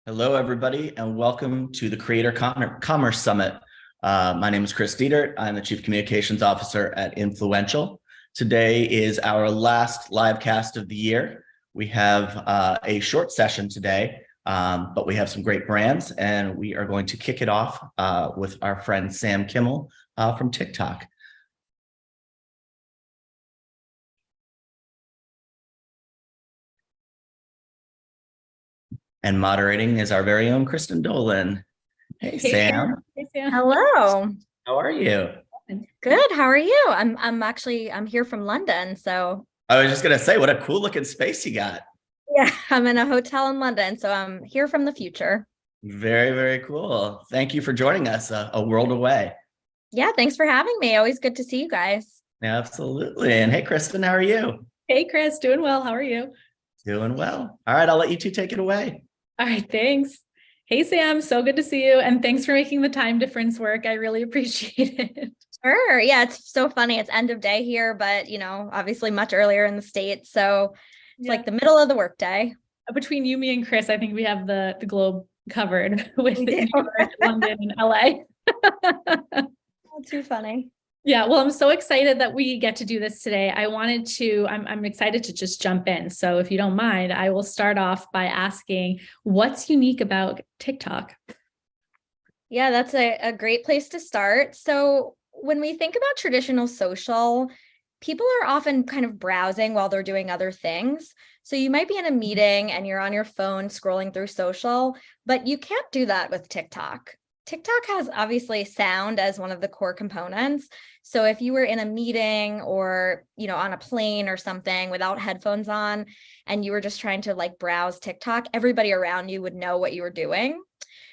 Hello, everybody, and welcome to the Creator Commerce Summit. My name is Chris Dietert. I'm the Chief Communications Officer at Influential. Today is our last live cast of the year. We have a short session today, but we have some great brands, and we are going to kick it off with our friend Sam Kimmel from TikTok. And moderating is our very own Kristen Dolan. Hey, Sam. Hey, Sam. Hello. How are you? Good. How are you? I'm here from London, so I was just gonna say, what a cool looking space you got. yeah, I'm in a hotel in London, so I'm here from the future. Very, very cool. Thank you for joining us a world away. Yeah, thanks for having me. Always good to see you guys. Absolutely. And hey, Kristen, how are you? Hey, Chris, doing well. How are you? Doing well. All right, I'll let you two take it away. All right, thanks. Hey, Sam, so good to see you. And thanks for making the time difference work. I really appreciate it. Sure. Yeah, it's so funny. It's end of day here, but obviously much earlier in the States. So it's like the middle of the workday. Between you, me, and Chris, I think we have the globe covered with We New do. York, London, and LA. Oh, too funny. Yeah, well, I'm so excited that we get to do this today. I'm excited to just jump in. So if you don't mind, I will start off by asking, what's unique about TikTok? Yeah, that's a great place to start. So when we think about traditional social, people are often kind of browsing while they're doing other things. So you might be in a meeting and you're on your phone scrolling through social, but you can't do that with TikTok. TikTok has obviously sound as one of the core components. So if you were in a meeting or, on a plane or something without headphones on and you were just trying to like browse TikTok, everybody around you would know what you were doing.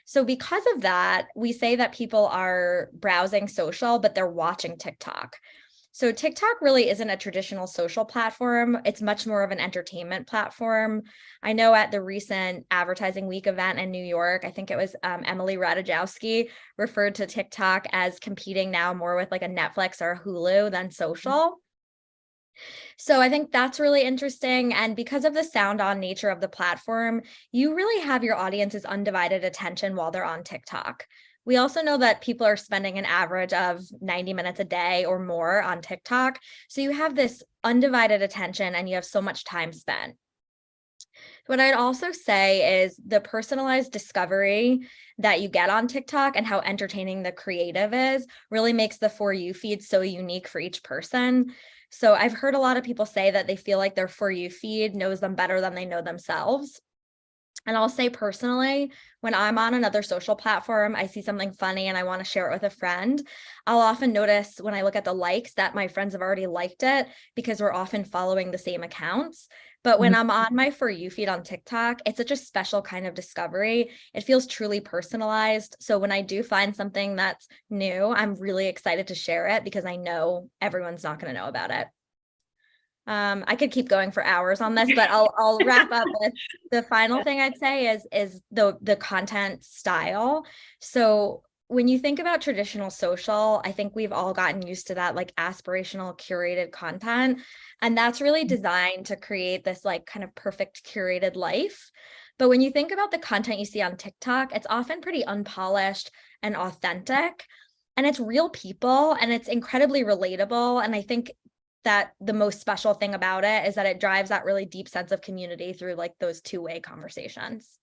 So because of that, we say that people are browsing social, but they're watching TikTok. So TikTok really isn't a traditional social platform. It's much more of an entertainment platform. I know at the recent Advertising Week event in New York, I think it was Emily Ratajkowski referred to TikTok as competing now more with like a Netflix or a Hulu than social. So I think that's really interesting. And because of the sound on nature of the platform, you really have your audience's undivided attention while they're on TikTok. We also know that people are spending an average of 90 minutes a day or more on TikTok. So you have this undivided attention and you have so much time spent. What I'd also say is the personalized discovery that you get on TikTok and how entertaining the creative is really makes the For You feed so unique for each person. So I've heard a lot of people say that they feel like their For You feed knows them better than they know themselves. And I'll say personally, when I'm on another social platform, I see something funny and I want to share it with a friend. I'll often notice when I look at the likes that my friends have already liked it because we're often following the same accounts. But when I'm on my For You feed on TikTok, it's such a special kind of discovery. It feels truly personalized. So when I do find something that's new, I'm really excited to share it because I know everyone's not going to know about it. I could keep going for hours on this, but I'll wrap up with the final thing I'd say is the content style. So when you think about traditional social, I think we've all gotten used to that like aspirational curated content. And that's really designed to create this like kind of perfect curated life. But when you think about the content you see on TikTok, it's often pretty unpolished and authentic. And it's real people and it's incredibly relatable. And I think that the most special thing about it is that it drives that really deep sense of community through like those two-way conversations.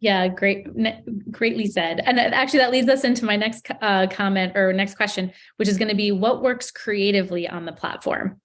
Yeah, greatly said. And actually that leads us into my next comment or next question, which is going to be what works creatively on the platform?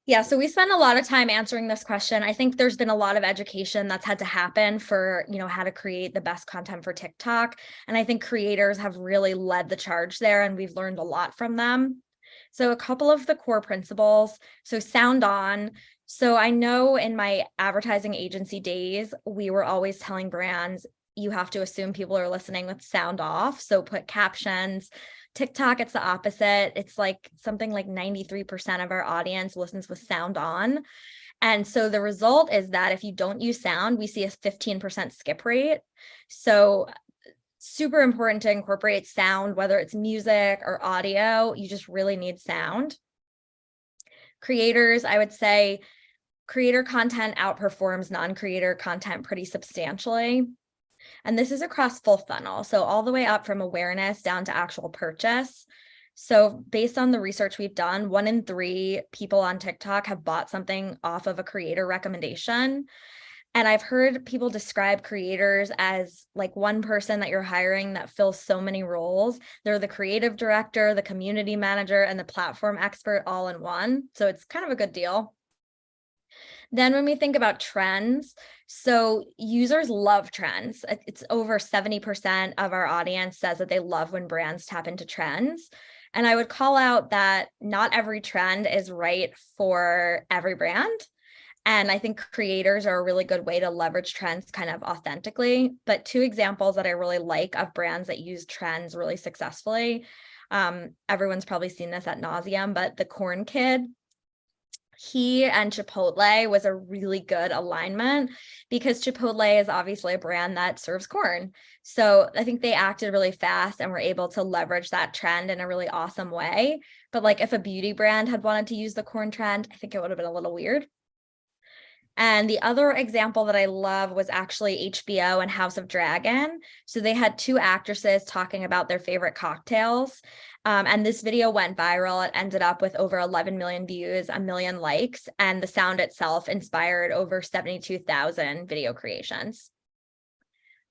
Yeah, so we spend a lot of time answering this question. I think there's been a lot of education that's had to happen for, how to create the best content for TikTok. And I think creators have really led the charge there and we've learned a lot from them. So a couple of the core principles. So sound on. So I know in my advertising agency days, we were always telling brands, you have to assume people are listening with sound off. So put captions. TikTok, it's the opposite. It's like something like 93% of our audience listens with sound on. And so the result is that if you don't use sound, we see a 15% skip rate. So super important to incorporate sound, whether it's music or audio. You just really need sound. Creators, I would say, creator content outperforms non-creator content pretty substantially. And this is across full funnel. So all the way up from awareness down to actual purchase. So based on the research we've done, 1 in 3 people on TikTok have bought something off of a creator recommendation. And I've heard people describe creators as like one person that you're hiring that fills so many roles. They're the creative director, the community manager, and the platform expert all in one. So it's kind of a good deal. Then when we think about trends, so users love trends. It's over 70% of our audience says that they love when brands tap into trends. And I would call out that not every trend is right for every brand. And I think creators are a really good way to leverage trends kind of authentically. But 2 examples that I really like of brands that use trends really successfully. Everyone's probably seen this ad nauseum, but the Corn Kid, he and Chipotle was a really good alignment because Chipotle is obviously a brand that serves corn. So I think they acted really fast and were able to leverage that trend in a really awesome way. But like if a beauty brand had wanted to use the corn trend, I think it would have been a little weird. And the other example that I love was actually HBO and House of Dragon. So they had 2 actresses talking about their favorite cocktails. And this video went viral. It ended up with over 11 million views, 1 million likes, and the sound itself inspired over 72,000 video creations.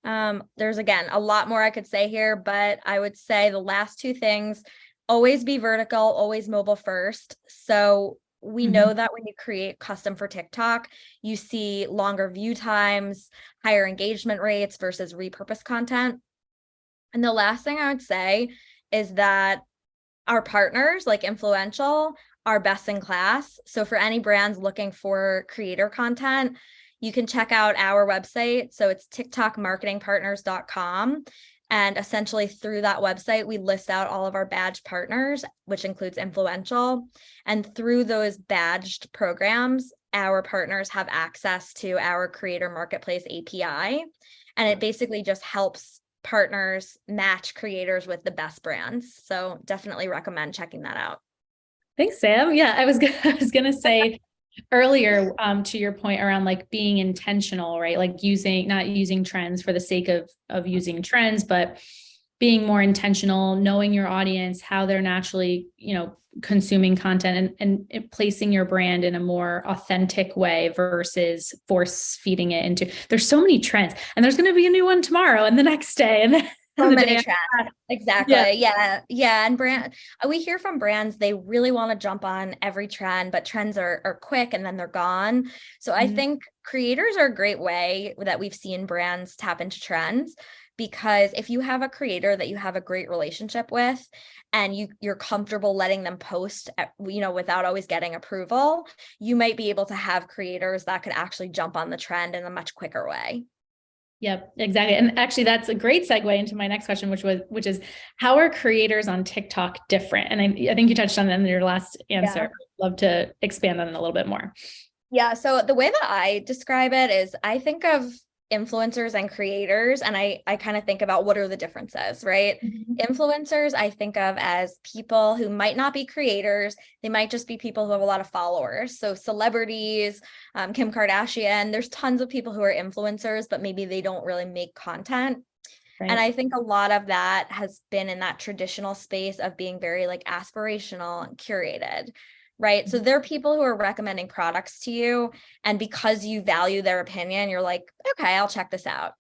There's, again, a lot more I could say here, but I would say the last 2 things, always be vertical, always mobile first. So we know that when you create custom for TikTok, you see longer view times, higher engagement rates versus repurposed content. And the last thing I would say is that our partners, like Influential, are best in class. So for any brands looking for creator content, you can check out our website. So it's tiktokmarketingpartners.com. And essentially through that website, we list out all of our badged partners, which includes Influential. And through those badged programs, our partners have access to our Creator Marketplace API. And it basically just helps partners match creators with the best brands. So definitely recommend checking that out. Thanks, Sam. Yeah, I was gonna say earlier, to your point around like being intentional, right? Like not using trends for the sake of using trends, but being more intentional, knowing your audience, how they're naturally, consuming content and placing your brand in a more authentic way versus force feeding it into. There's so many trends, and there's going to be a new one tomorrow and the next day, and then so many trends. Exactly. Yeah. And we hear from brands, they really want to jump on every trend, but trends are quick and then they're gone. So I think creators are a great way that we've seen brands tap into trends, because if you have a creator that you have a great relationship with and you're comfortable letting them post, without always getting approval, you might be able to have creators that could actually jump on the trend in a much quicker way. Yep, exactly. And actually that's a great segue into my next question, which is how are creators on TikTok different? And I think you touched on that in your last answer. Yeah. Love to expand on it a little bit more. Yeah. So the way that I describe it is I think of influencers and creators, and I kind of think about what are the differences, right? Influencers I think of as people who might not be creators. They might just be people who have a lot of followers. So celebrities, Kim Kardashian, there's tons of people who are influencers, but maybe they don't really make content. Right. And I think a lot of that has been in that traditional space of being very like aspirational and curated. Right. So there are people who are recommending products to you, and because you value their opinion, you're like, okay, I'll check this out.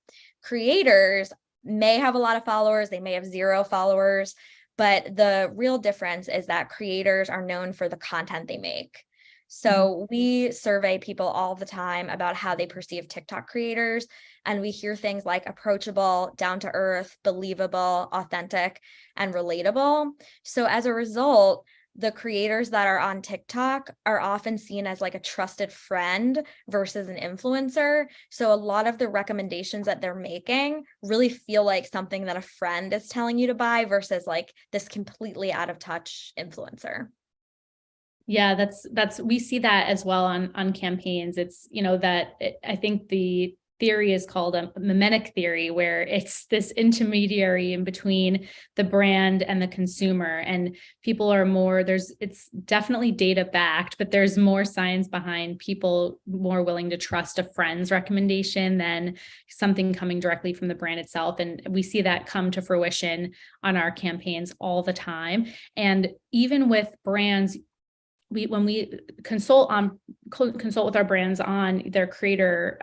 Creators may have a lot of followers. They may have 0 followers, but the real difference is that creators are known for the content they make. So we survey people all the time about how they perceive TikTok creators, and we hear things like approachable, down to earth, believable, authentic, and relatable. So as a result, the creators that are on TikTok are often seen as like a trusted friend versus an influencer. So a lot of the recommendations that they're making really feel like something that a friend is telling you to buy versus like this completely out of touch influencer. Yeah, we see that as well on campaigns. It's, I think the theory is called a mimetic theory, where it's this intermediary in between the brand and the consumer. And people are more, it's definitely data backed, but there's more science behind people more willing to trust a friend's recommendation than something coming directly from the brand itself. And we see that come to fruition on our campaigns all the time. And even with brands, when we consult with our brands on their creator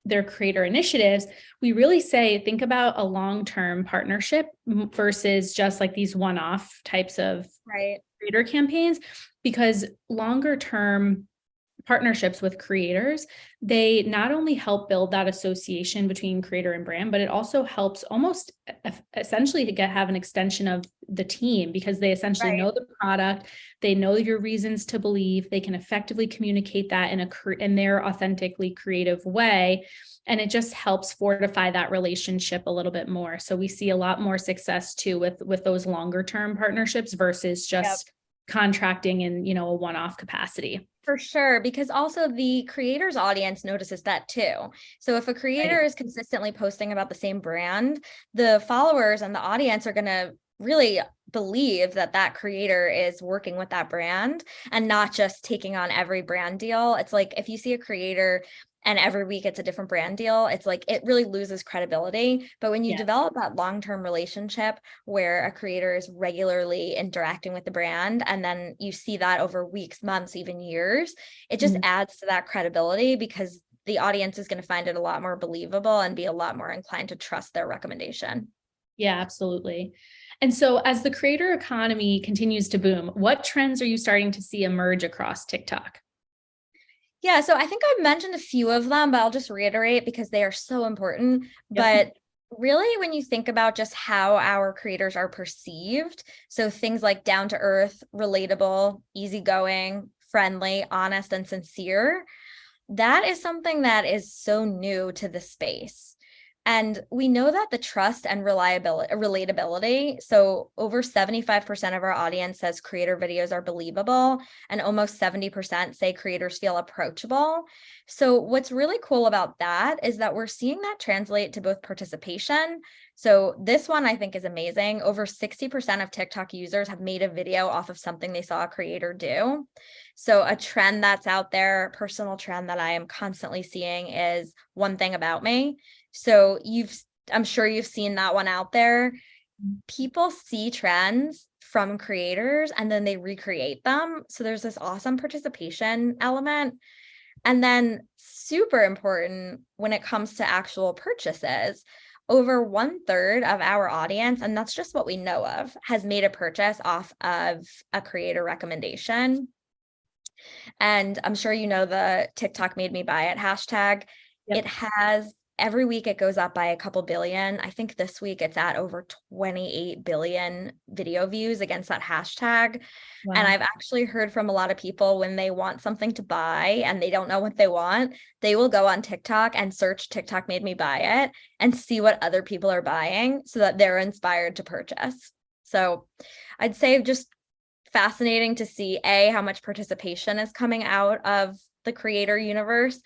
initiatives, we really say, think about a long-term partnership versus just like these one-off types of creator campaigns, because longer term partnerships with creators, they not only help build that association between creator and brand, but it also helps almost essentially to have an extension of the team, because they essentially know the product, they know your reasons to believe, they can effectively communicate that in their authentically creative way. And it just helps fortify that relationship a little bit more. So we see a lot more success too with those longer term partnerships versus just contracting in, a one-off capacity. For sure, because also the creator's audience notices that too. So if a creator is consistently posting about the same brand, the followers and the audience are going to really believe that that creator is working with that brand and not just taking on every brand deal. It's like if you see a creator and every week it's a different brand deal, it's like it really loses credibility. But when you develop that long-term relationship where a creator is regularly interacting with the brand, and then you see that over weeks, months, even years, it just adds to that credibility, because the audience is going to find it a lot more believable and be a lot more inclined to trust their recommendation. Yeah, absolutely. And so as the creator economy continues to boom, what trends are you starting to see emerge across TikTok? Yeah, so I think I've mentioned a few of them, but I'll just reiterate because they are so important. But really, when you think about just how our creators are perceived, so things like down to earth, relatable, easygoing, friendly, honest, and sincere, that is something that is so new to the space. And we know that the trust and relatability, so over 75% of our audience says creator videos are believable, and almost 70% say creators feel approachable. So what's really cool about that is that we're seeing that translate to both participation. So this one I think is amazing. Over 60% of TikTok users have made a video off of something they saw a creator do. So a trend that's out there, a personal trend that I am constantly seeing, is one thing about me. So I'm sure you've seen that one out there. People see trends from creators and then they recreate them. So there's this awesome participation element. And then super important when it comes to actual purchases, over 1/3 of our audience, and that's just what we know of, has made a purchase off of a creator recommendation. And I'm sure you know the TikTok made me buy it hashtag. It has, every week it goes up by a couple billion. I think this week it's at over 28 billion video views against that hashtag. Wow. And I've actually heard from a lot of people, when they want something to buy and they don't know what they want, they will go on TikTok and search TikTok made me buy it and see what other people are buying so that they're inspired to purchase. So I'd say just fascinating to see how much participation is coming out of the creator universe,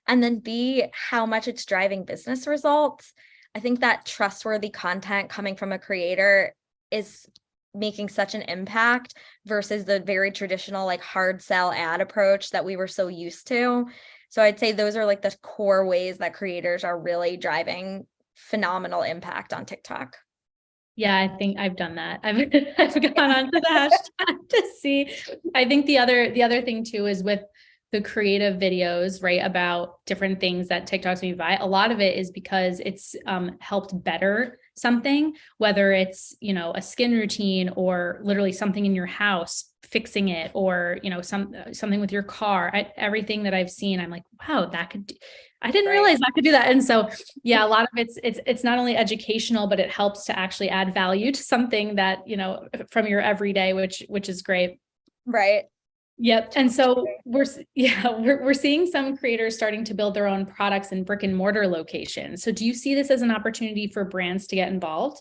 and then B, how much it's driving business results. I think that trustworthy content coming from a creator is making such an impact versus the very traditional like hard sell ad approach that we were so used to. So I'd say those are like the core ways that creators are really driving phenomenal impact on TikTok. Yeah, I think I've done that. I've gone onto the hashtag to see. I think the other thing too is with the creative videos, right, about different things that TikTok's made me buy. A lot of it is because it's helped better something, whether it's, a skin routine or literally something in your house, fixing it, or, something with your car. Everything that I've seen, I'm like, wow, I didn't realize that could do that. And so, yeah, a lot of it's not only educational, but it helps to actually add value to something that, from your everyday, which is great. Right. Yep. And so we're seeing some creators starting to build their own products in brick and mortar locations. So do you see this as an opportunity for brands to get involved?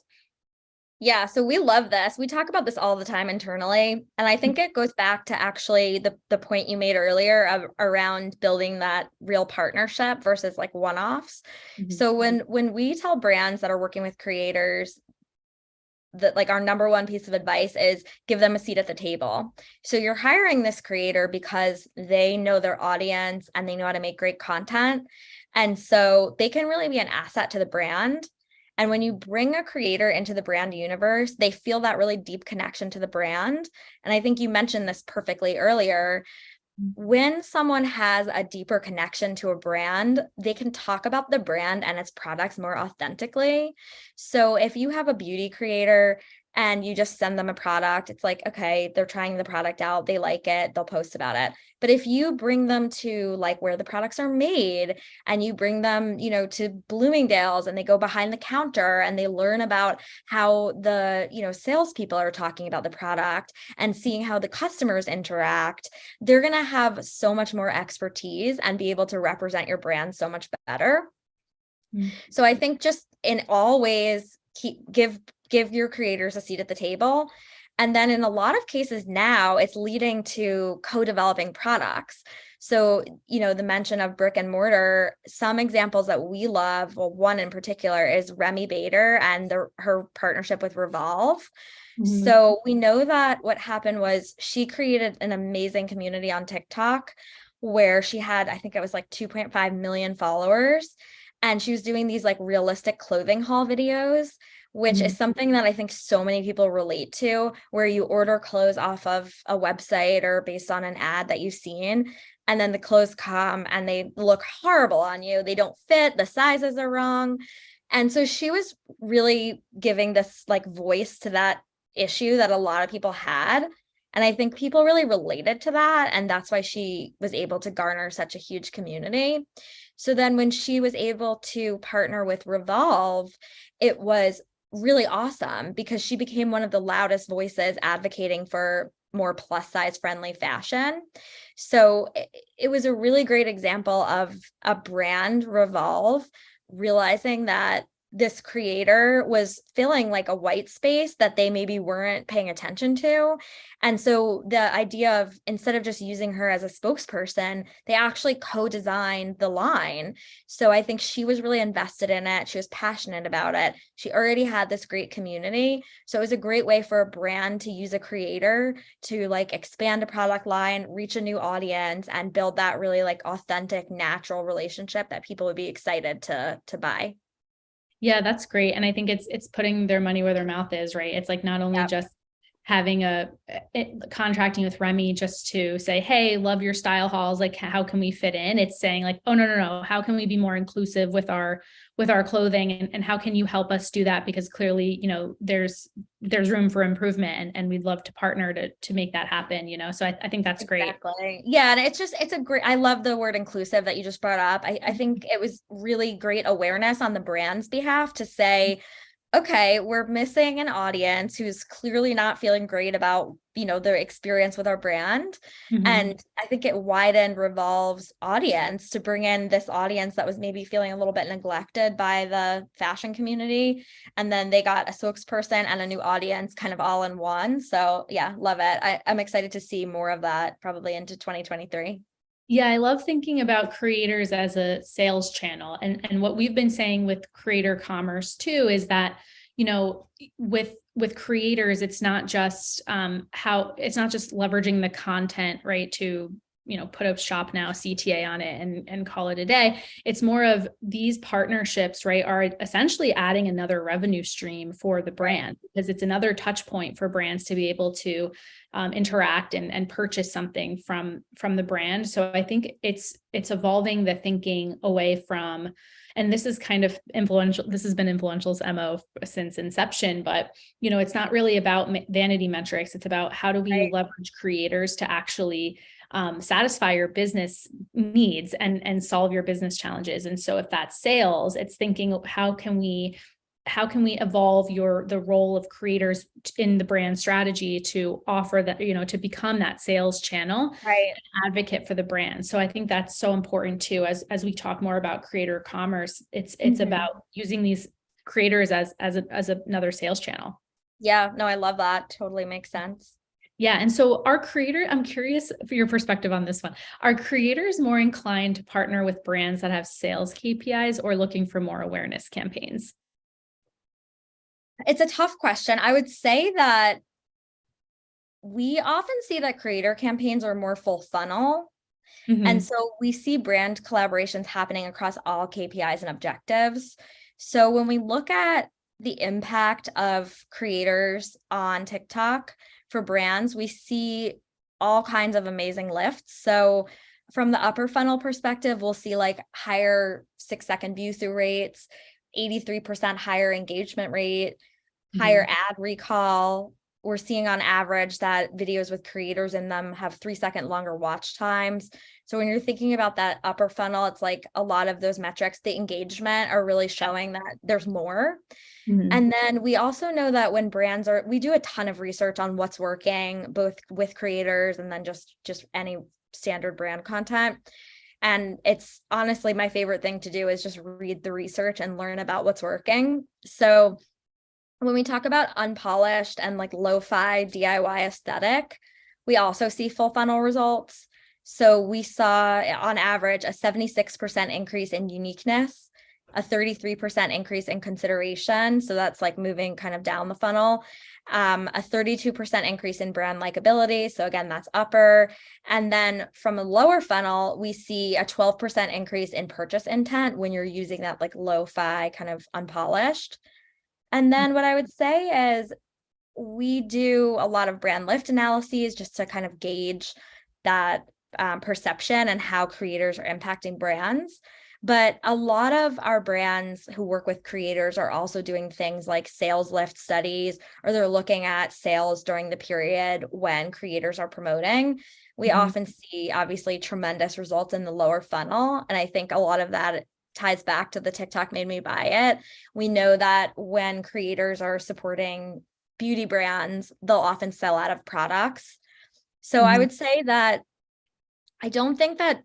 Yeah, so we love this. We talk about this all the time internally. And I think it goes back to actually the point you made earlier around building that real partnership versus like one-offs. Mhm. So when we tell brands that are working with creators that like our number one piece of advice is give them a seat at the table. So you're hiring this creator because they know their audience and they know how to make great content. And so they can really be an asset to the brand. And when you bring a creator into the brand universe, they feel that really deep connection to the brand. And I think you mentioned this perfectly earlier. When someone has a deeper connection to a brand, they can talk about the brand and its products more authentically. So if you have a beauty creator and you just send them a product, it's like, okay, they're trying the product out, they like it, they'll post about it. But if you bring them to like where the products are made and you bring them, to Bloomingdale's and they go behind the counter and they learn about how the, salespeople are talking about the product and seeing how the customers interact, they're going to have so much more expertise and be able to represent your brand so much better. Mm. So I think just in all ways, give your creators a seat at the table. And then in a lot of cases now, it's leading to co-developing products. So, the mention of brick and mortar, some examples that we love, well, one in particular is Remy Bader and her partnership with Revolve. Mhm. So we know that what happened was she created an amazing community on TikTok where she had, I think it was like 2.5 million followers. And she was doing these like realistic clothing haul videos, which is something that I think so many people relate to, where you order clothes off of a website or based on an ad that you've seen. And then the clothes come and they look horrible on you. They don't fit, the sizes are wrong. And so she was really giving this like voice to that issue that a lot of people had. And I think people really related to that. And that's why she was able to garner such a huge community. So then when she was able to partner with Revolve, it was really awesome because she became one of the loudest voices advocating for more plus size friendly fashion. So it was a really great example of a brand, Revolve, realizing that this creator was filling like a white space that they maybe weren't paying attention to. And so the idea of instead of just using her as a spokesperson, they actually co-designed the line. So I think she was really invested in it. She was passionate about it. She already had this great community. So it was a great way for a brand to use a creator to like expand a product line, reach a new audience, and build that really like authentic, natural relationship that people would be excited to buy. Yeah, that's great. And I think it's putting their money where their mouth is, right? It's like not only just having contracting with Remy just to say, hey, love your style hauls. Like, how can we fit in? It's saying like, oh, no. How can we be more inclusive with our clothing? And how can you help us do that? Because clearly, there's room for improvement and we'd love to partner to make that happen, So I think that's great. Exactly. Yeah. And it's a great, I love the word inclusive that you just brought up. I think it was really great awareness on the brand's behalf to say, okay, we're missing an audience who's clearly not feeling great about, their experience with our brand. Mhm. And I think it widened Revolve's audience to bring in this audience that was maybe feeling a little bit neglected by the fashion community. And then they got a spokesperson and a new audience kind of all in one. So yeah, love it. I'm excited to see more of that probably into 2023. Yeah, I love thinking about creators as a sales channel. And what we've been saying with creator commerce too is that, with creators, it's not just leveraging the content, right, to put up shop now CTA on it and call it a day. It's more of these partnerships, right, are essentially adding another revenue stream for the brand because it's another touch point for brands to be able to interact and purchase something from the brand. So I think it's evolving the thinking away from, and this is kind of influential. This has been Influential's MO since inception, but it's not really about vanity metrics. It's about how do we leverage creators to actually satisfy your business needs and solve your business challenges. And so if that's sales, it's thinking, how can we evolve the role of creators in the brand strategy to offer that, to become that sales channel, advocate for the brand. So I think that's so important too, as we talk more about creator commerce, it's about using these creators as another sales channel. Yeah, no, I love that. Totally makes sense. Yeah. And so I'm curious for your perspective on this one. Are creators more inclined to partner with brands that have sales KPIs or looking for more awareness campaigns? It's a tough question. I would say that we often see that creator campaigns are more full funnel. And Mhm. so we see brand collaborations happening across all KPIs and objectives. So when we look at the impact of creators on TikTok for brands, we see all kinds of amazing lifts. So from the upper funnel perspective, we'll see like higher 6-second view through rates, 83% higher engagement rate, higher Mhm. ad recall. We're seeing on average that videos with creators in them have 3-second longer watch times. So when you're thinking about that upper funnel, it's like a lot of those metrics, the engagement are really showing that there's more. Mhm. And then we also know that when we do a ton of research on what's working, both with creators and then just any standard brand content. And it's honestly my favorite thing to do is just read the research and learn about what's working. So when we talk about unpolished and like lo-fi DIY aesthetic, we also see full funnel results. So we saw on average a 76% increase in uniqueness, a 33% increase in consideration. So that's like moving kind of down the funnel, a 32% increase in brand likability. So again, that's upper. And then from a lower funnel, we see a 12% increase in purchase intent when you're using that like lo-fi kind of unpolished. And then what I would say is we do a lot of brand lift analyses just to kind of gauge that perception and how creators are impacting brands. But a lot of our brands who work with creators are also doing things like sales lift studies, or they're looking at sales during the period when creators are promoting. We Mhm. often see obviously tremendous results in the lower funnel. And I think a lot of that ties back to the TikTok made me buy it. We know that when creators are supporting beauty brands, they'll often sell out of products. So I Mhm. would say that I don't think that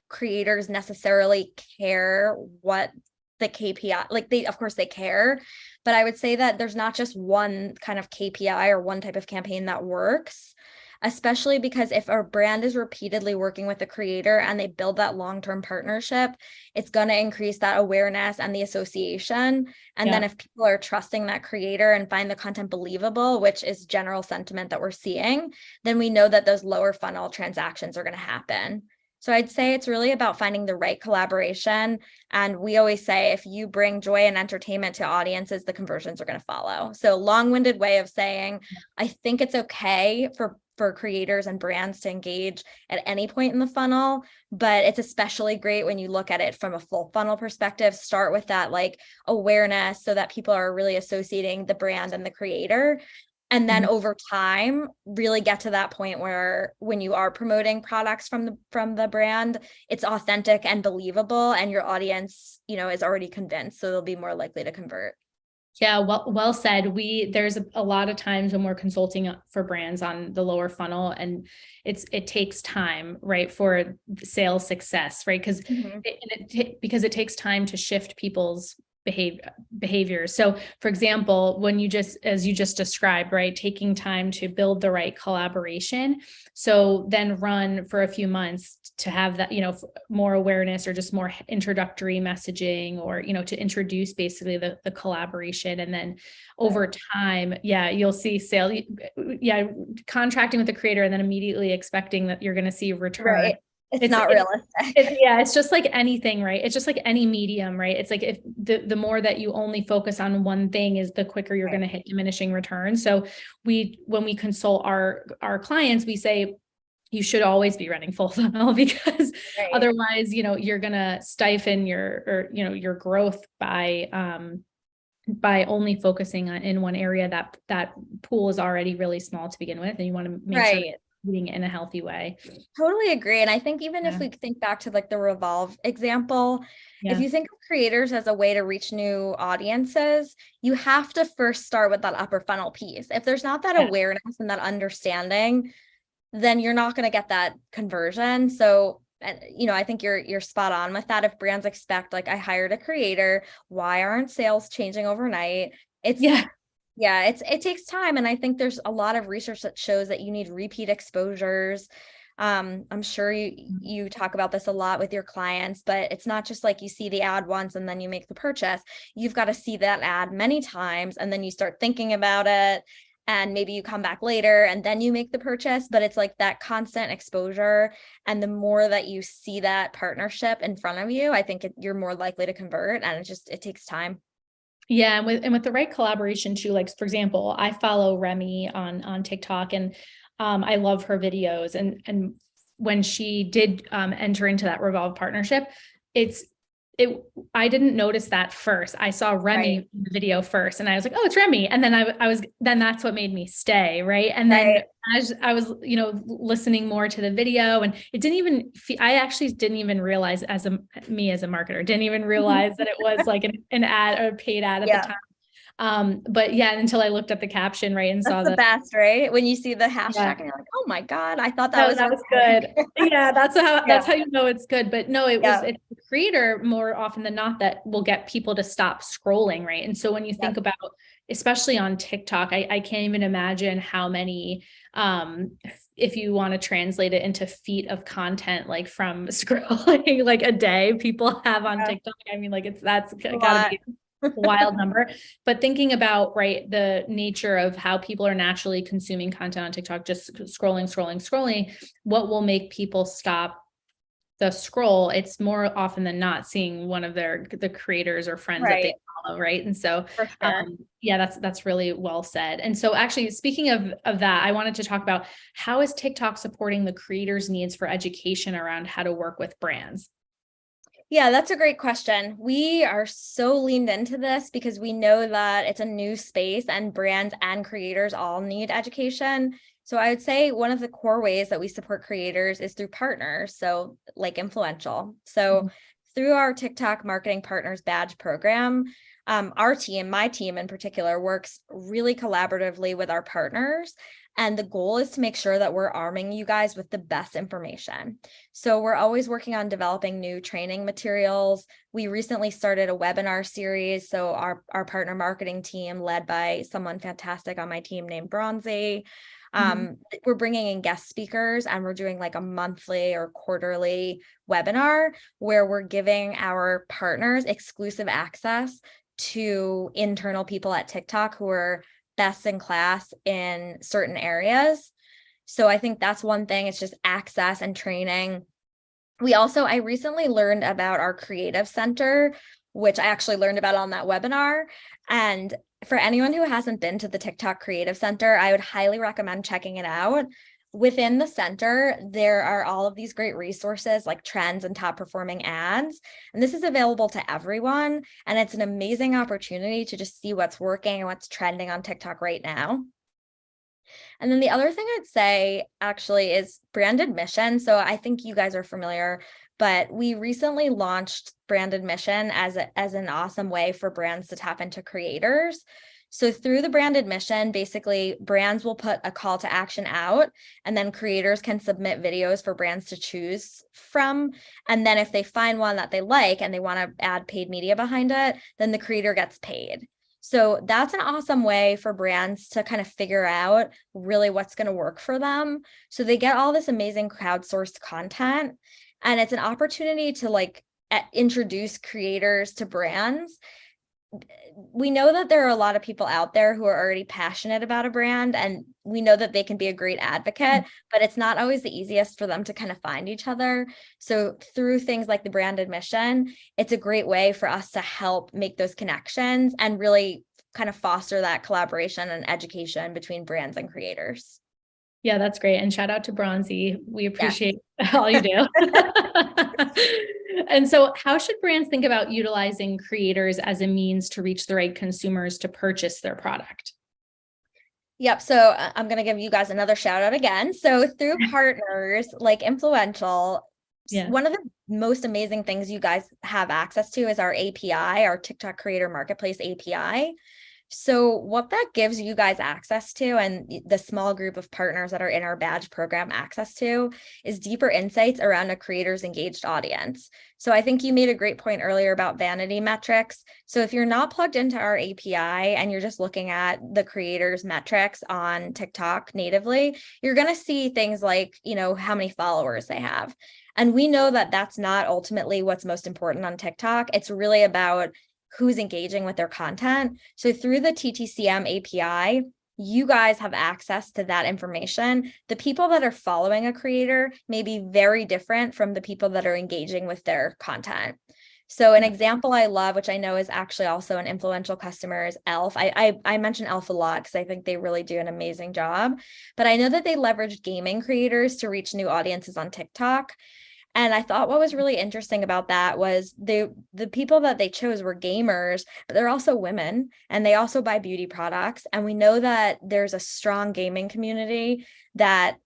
creators necessarily care what the KPI, like they, of course they care, but I would say that there's not just one kind of KPI or one type of campaign that works, especially because if a brand is repeatedly working with a creator and they build that long-term partnership, it's going to increase that awareness and the association. And then Yeah. if people are trusting that creator and find the content believable, which is general sentiment that we're seeing, then we know that those lower funnel transactions are going to happen. So I'd say it's really about finding the right collaboration. And we always say if you bring joy and entertainment to audiences, the conversions are going to follow. So long-winded way of saying, I think it's okay for creators and brands to engage at any point in the funnel, but it's especially great when you look at it from a full funnel perspective. Start with that like awareness so that people are really associating the brand and the creator. And then Mhm. over time, really get to that point where when you are promoting products from the brand, it's authentic and believable, and your audience, is already convinced, so they'll be more likely to convert. Yeah, well said. There's a lot of times when we're consulting for brands on the lower funnel, and it takes time, right, for sales success, right? Mhm. Because it takes time to shift people's behaviors. So, for example, as you just described, right, taking time to build the right collaboration, so then run for a few months to have that, more awareness or just more introductory messaging, or to introduce basically the collaboration, and then over time, yeah, you'll see sale, yeah, contracting with the creator and then immediately expecting that you're going to see a return. Right. It's it's not it's realistic. yeah, it's just like anything, right? It's just like any medium, right? It's like if the more that you only focus on one thing is the quicker you're Right. going to hit diminishing returns. So when we consult our clients, we say you should always be running full funnel, because Right. otherwise, you're going to stifle your growth by only focusing on in one area. That pool is already really small to begin with, and you want to make sure that Right. you're doing it in a healthy way. Totally agree. And I think even if Yeah. we think back to like the Revolve example, if Yeah. you think of creators as a way to reach new audiences, you have to first start with that upper funnel piece. If there's not that Yeah. awareness and that understanding, then you're not going to get that conversion. So, and I think you're spot on with that. If brands expect, like, I hired a creator, why aren't sales changing overnight? It's Yeah. Yeah, it takes time. And I think there's a lot of research that shows that you need repeat exposures. I'm sure you talk about this a lot with your clients, but it's not just like you see the ad once and then you make the purchase. You've got to see that ad many times and then you start thinking about it. And maybe you come back later and then you make the purchase, but it's like that constant exposure. And the more that you see that partnership in front of you, I think you're more likely to convert, and it takes time. Yeah, and with the right collaboration too, like for example, I follow Remy on TikTok, and I love her videos. And when she did enter into that Revolve partnership, I didn't notice that first. I saw Remy in the video first, and I was like, oh, it's Remy. And then then that's what made me stay. Right. And then as I was, listening more to the video, and it didn't even, I actually didn't even realize as a marketer, didn't even realize that it was like an ad or a paid ad at the time. But yeah, until I looked at the caption, right, and That's saw the best, right? When you see the hashtag and you're like, oh my God, I thought that was good. Yeah, that's how you know it's good. But no, it's the creator more often than not that will get people to stop scrolling, right? And so when you think about, especially on TikTok, I can't even imagine how many, if you want to translate it into feet of content, like from scrolling like a day people have on TikTok. I mean, like that's gotta be wild number. But thinking about, right, the nature of how people are naturally consuming content on TikTok, just scrolling, what will make people stop the scroll? It's more often than not seeing one of the creators or friends that they follow, right? And so that's really well said. And so actually, speaking of that, I wanted to talk about, how is TikTok supporting the creators' needs for education around how to work with brands? Yeah, that's a great question. We are so leaned into this because we know that it's a new space and brands and creators all need education. So I would say one of the core ways that we support creators is through partners, so like Influential. So through our TikTok Marketing Partners Badge program, our team, my team in particular, works really collaboratively with our partners. And the goal is to make sure that we're arming you guys with the best information. So we're always working on developing new training materials. We recently started a webinar series. So our partner marketing team, led by someone fantastic on my team named Bronzy, we're bringing in guest speakers, and we're doing like a monthly or quarterly webinar where we're giving our partners exclusive access to internal people at TikTok who are best in class in certain areas. So I think that's one thing. It's just access and training. I recently learned about our creative center, which I actually learned about on that webinar. And for anyone who hasn't been to the TikTok Creative Center, I would highly recommend checking it out. Within the center, there are all of these great resources like trends and top performing ads. And this is available to everyone. And it's an amazing opportunity to just see what's working and what's trending on TikTok right now. And then the other thing I'd say actually is brand admission. So I think you guys are familiar, but we recently launched brand admission as an awesome way for brands to tap into creators. So through the brand admission, basically brands will put a call to action out, and then creators can submit videos for brands to choose from. And then if they find one that they like and they want to add paid media behind it, then the creator gets paid. So that's an awesome way for brands to kind of figure out really what's going to work for them. So they get all this amazing crowdsourced content, and it's an opportunity to introduce creators to brands. We know that there are a lot of people out there who are already passionate about a brand, and we know that they can be a great advocate, but it's not always the easiest for them to kind of find each other. So through things like the brand admission, it's a great way for us to help make those connections and really kind of foster that collaboration and education between brands and creators. Yeah, that's great. And shout out to Bronzy. We appreciate all you do. And so how should brands think about utilizing creators as a means to reach the right consumers to purchase their product? Yep. So I'm going to give you guys another shout out again. So through partners like Influential, one of the most amazing things you guys have access to is our API, our TikTok Creator Marketplace API. So what that gives you guys access to, and the small group of partners that are in our badge program access to, is deeper insights around a creator's engaged audience. So I think you made a great point earlier about vanity metrics. So if you're not plugged into our API and you're just looking at the creators' metrics on TikTok natively, you're going to see things like, how many followers they have. And we know that that's not ultimately what's most important on TikTok. It's really about who's engaging with their content. So through the TTCM API, you guys have access to that information. The people that are following a creator may be very different from the people that are engaging with their content. So an example I love, which I know is actually also an influential customer, is Elf. I mention Elf a lot because I think they really do an amazing job. But I know that they leveraged gaming creators to reach new audiences on TikTok. And I thought what was really interesting about that was the people that they chose were gamers, but they're also women, and they also buy beauty products. And we know that there's a strong gaming community that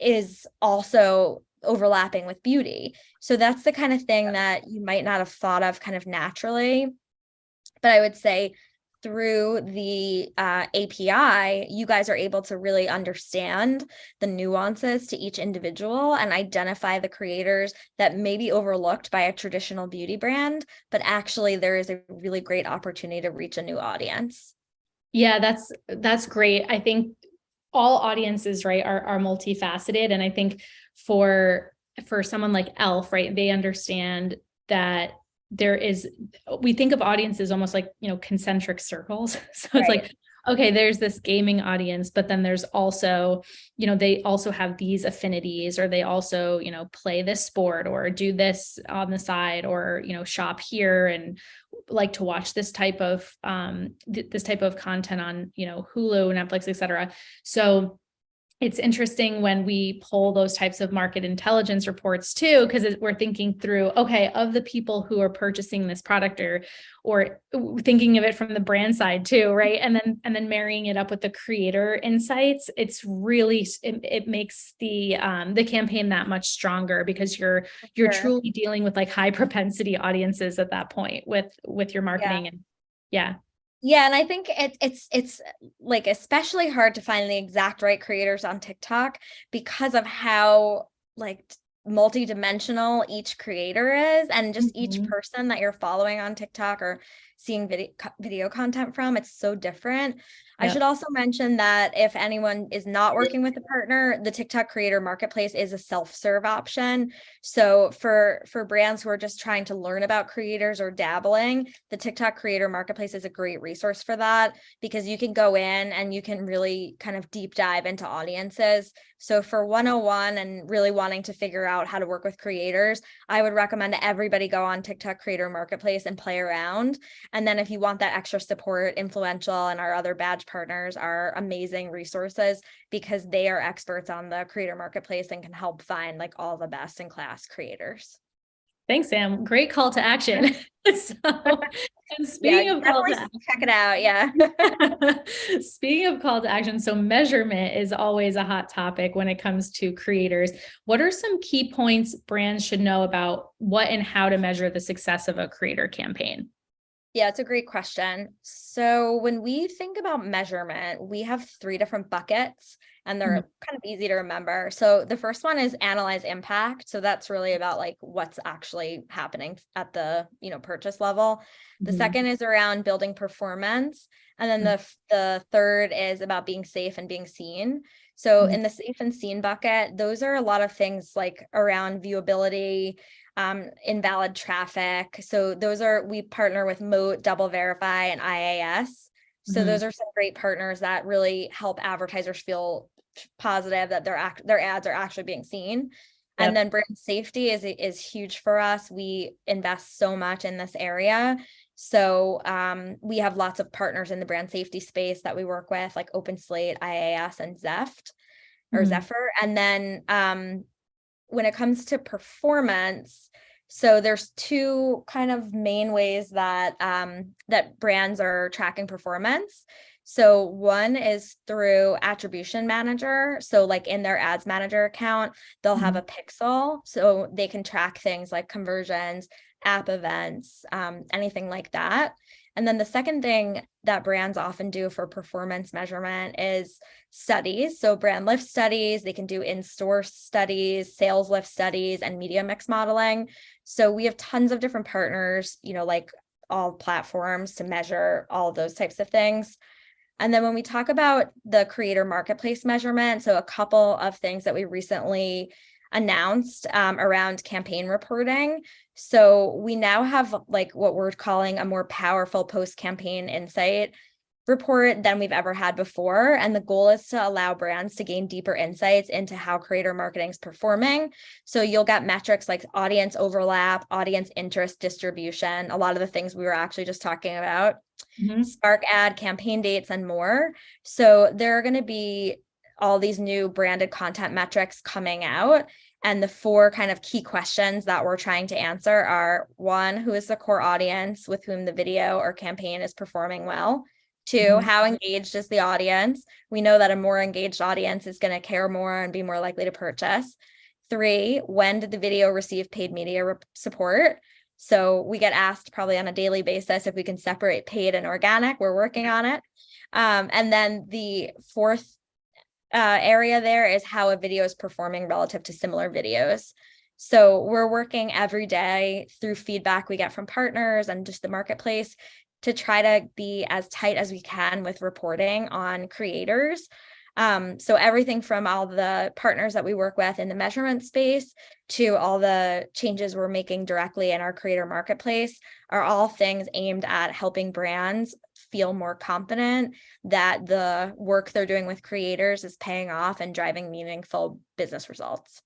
is also overlapping with beauty. So that's the kind of thing that you might not have thought of kind of naturally. But I would say through the API, you guys are able to really understand the nuances to each individual and identify the creators that may be overlooked by a traditional beauty brand, but actually there is a really great opportunity to reach a new audience. Yeah, that's great. I think all audiences, right, are multifaceted. And I think for someone like Elf, right, they understand that we think of audiences almost like, concentric circles. So it's like, okay, there's this gaming audience, but then there's also, they also have these affinities, or they also, play this sport or do this on the side, or, shop here and like to watch this type of content on, Hulu, Netflix, et cetera. So it's interesting when we pull those types of market intelligence reports too, because we're thinking through, okay, of the people who are purchasing this product, or thinking of it from the brand side too, right? And then marrying it up with the creator insights, it's really, it makes the campaign that much stronger, because you're truly dealing with like high propensity audiences at that point with your marketing. And yeah, and I think it's like especially hard to find the exact right creators on TikTok because of how like multidimensional each creator is, and just each person that you're following on TikTok or seeing video content from, it's so different. I should also mention that if anyone is not working with a partner, the TikTok Creator Marketplace is a self-serve option. So for brands who are just trying to learn about creators or dabbling, the TikTok Creator Marketplace is a great resource for that, because you can go in and you can really kind of deep dive into audiences. So for 101 and really wanting to figure out how to work with creators, I would recommend that everybody go on TikTok Creator Marketplace and play around. And then if you want that extra support, Influential and our other badge partners are amazing resources, because they are experts on the creator marketplace and can help find like all the best in class creators. Thanks, Sam. Great call to action. And speaking of call to action, check it out. Yeah. Speaking of call to action, so measurement is always a hot topic when it comes to creators. What are some key points brands should know about what and how to measure the success of a creator campaign? Yeah, it's a great question. So when we think about measurement, we have 3 different buckets, and they're kind of easy to remember. So the first one is analyze impact. So that's really about like what's actually happening at the, purchase level. The second is around building performance. And then the third is about being safe and being seen. So in the safe and seen bucket, those are a lot of things like around viewability, invalid traffic. So we partner with Moat, DoubleVerify, and IAS. So those are some great partners that really help advertisers feel positive that their ads are actually being seen. Yep. And then brand safety is huge for us. We invest so much in this area. So we have lots of partners in the brand safety space that we work with, like OpenSlate, IAS, and Zephyr. And then when it comes to performance, so there's 2 kind of main ways that that brands are tracking performance. So one is through Attribution Manager. So like in their Ads Manager account, they'll have a pixel, so they can track things like conversions, app events, anything like that. And then the second thing that brands often do for performance measurement is studies. So brand lift studies, they can do in-store studies, sales lift studies, and media mix modeling. So we have tons of different partners, like all platforms to measure all of those types of things. And then when we talk about the creator marketplace measurement, so a couple of things that we recently announced around campaign reporting. So we now have like what we're calling a more powerful post-campaign insight report than we've ever had before. And the goal is to allow brands to gain deeper insights into how creator marketing is performing. So you'll get metrics like audience overlap, audience interest distribution, a lot of the things we were actually just talking about, Spark ad, campaign dates, and more. So there are going to be all these new branded content metrics coming out. And the 4 kind of key questions that we're trying to answer are: 1, who is the core audience with whom the video or campaign is performing well? 2, how engaged is the audience? We know that a more engaged audience is going to care more and be more likely to purchase. 3, when did the video receive paid media support? So we get asked probably on a daily basis if we can separate paid and organic. We're working on it. And then the 4th area there is how a video is performing relative to similar videos. So we're working every day through feedback we get from partners and just the marketplace to try to be as tight as we can with reporting on creators. So everything from all the partners that we work with in the measurement space to all the changes we're making directly in our creator marketplace are all things aimed at helping brands feel more confident that the work they're doing with creators is paying off and driving meaningful business results.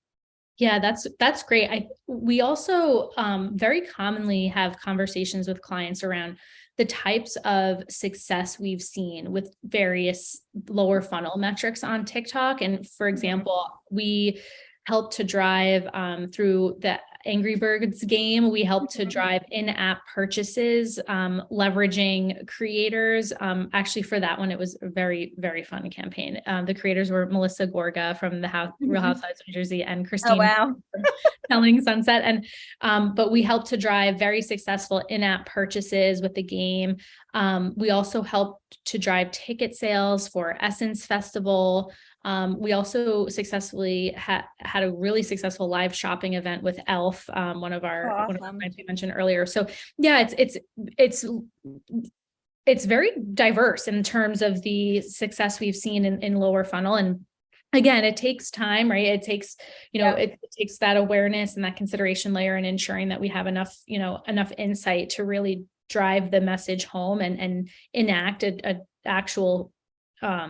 Yeah, that's great. We also very commonly have conversations with clients around the types of success we've seen with various lower funnel metrics on TikTok. And for example, we help to drive through the Angry Birds game. We help to drive in-app purchases, leveraging creators. Actually, for that one, it was a very, very fun campaign. The creators were Melissa Gorga from the Real Housewives of New Jersey and Christine from Selling Sunset. And but we helped to drive very successful in-app purchases with the game. We also helped to drive ticket sales for Essence Festival. We also successfully had a really successful live shopping event with Elf, one of our clients we mentioned earlier. So yeah, it's very diverse in terms of the success we've seen in lower funnel. And again, it takes time, right? It takes, it takes that awareness and that consideration layer and ensuring that we have enough insight to really drive the message home and enact a actual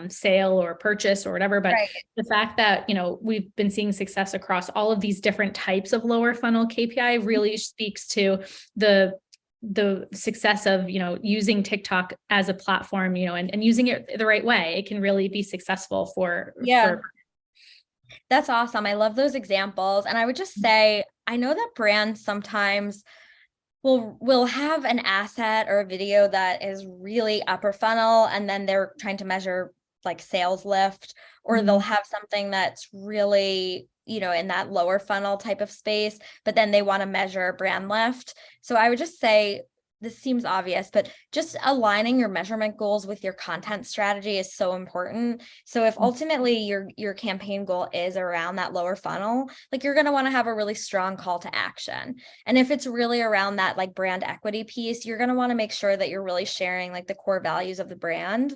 sale or purchase or whatever. But the fact that, we've been seeing success across all of these different types of lower funnel KPI really speaks to the success of, using TikTok as a platform, and using it the right way. It can really be successful for That's awesome. I love those examples. And I would just say, I know that brands sometimes will have an asset or a video that is really upper funnel, and then they're trying to measure like sales lift, or they'll have something that's really, in that lower funnel type of space, but then they want to measure brand lift. So I would just say, this seems obvious, but just aligning your measurement goals with your content strategy is so important. So if ultimately your campaign goal is around that lower funnel, like you're going to want to have a really strong call to action. And if it's really around that like brand equity piece, you're going to want to make sure that you're really sharing like the core values of the brand.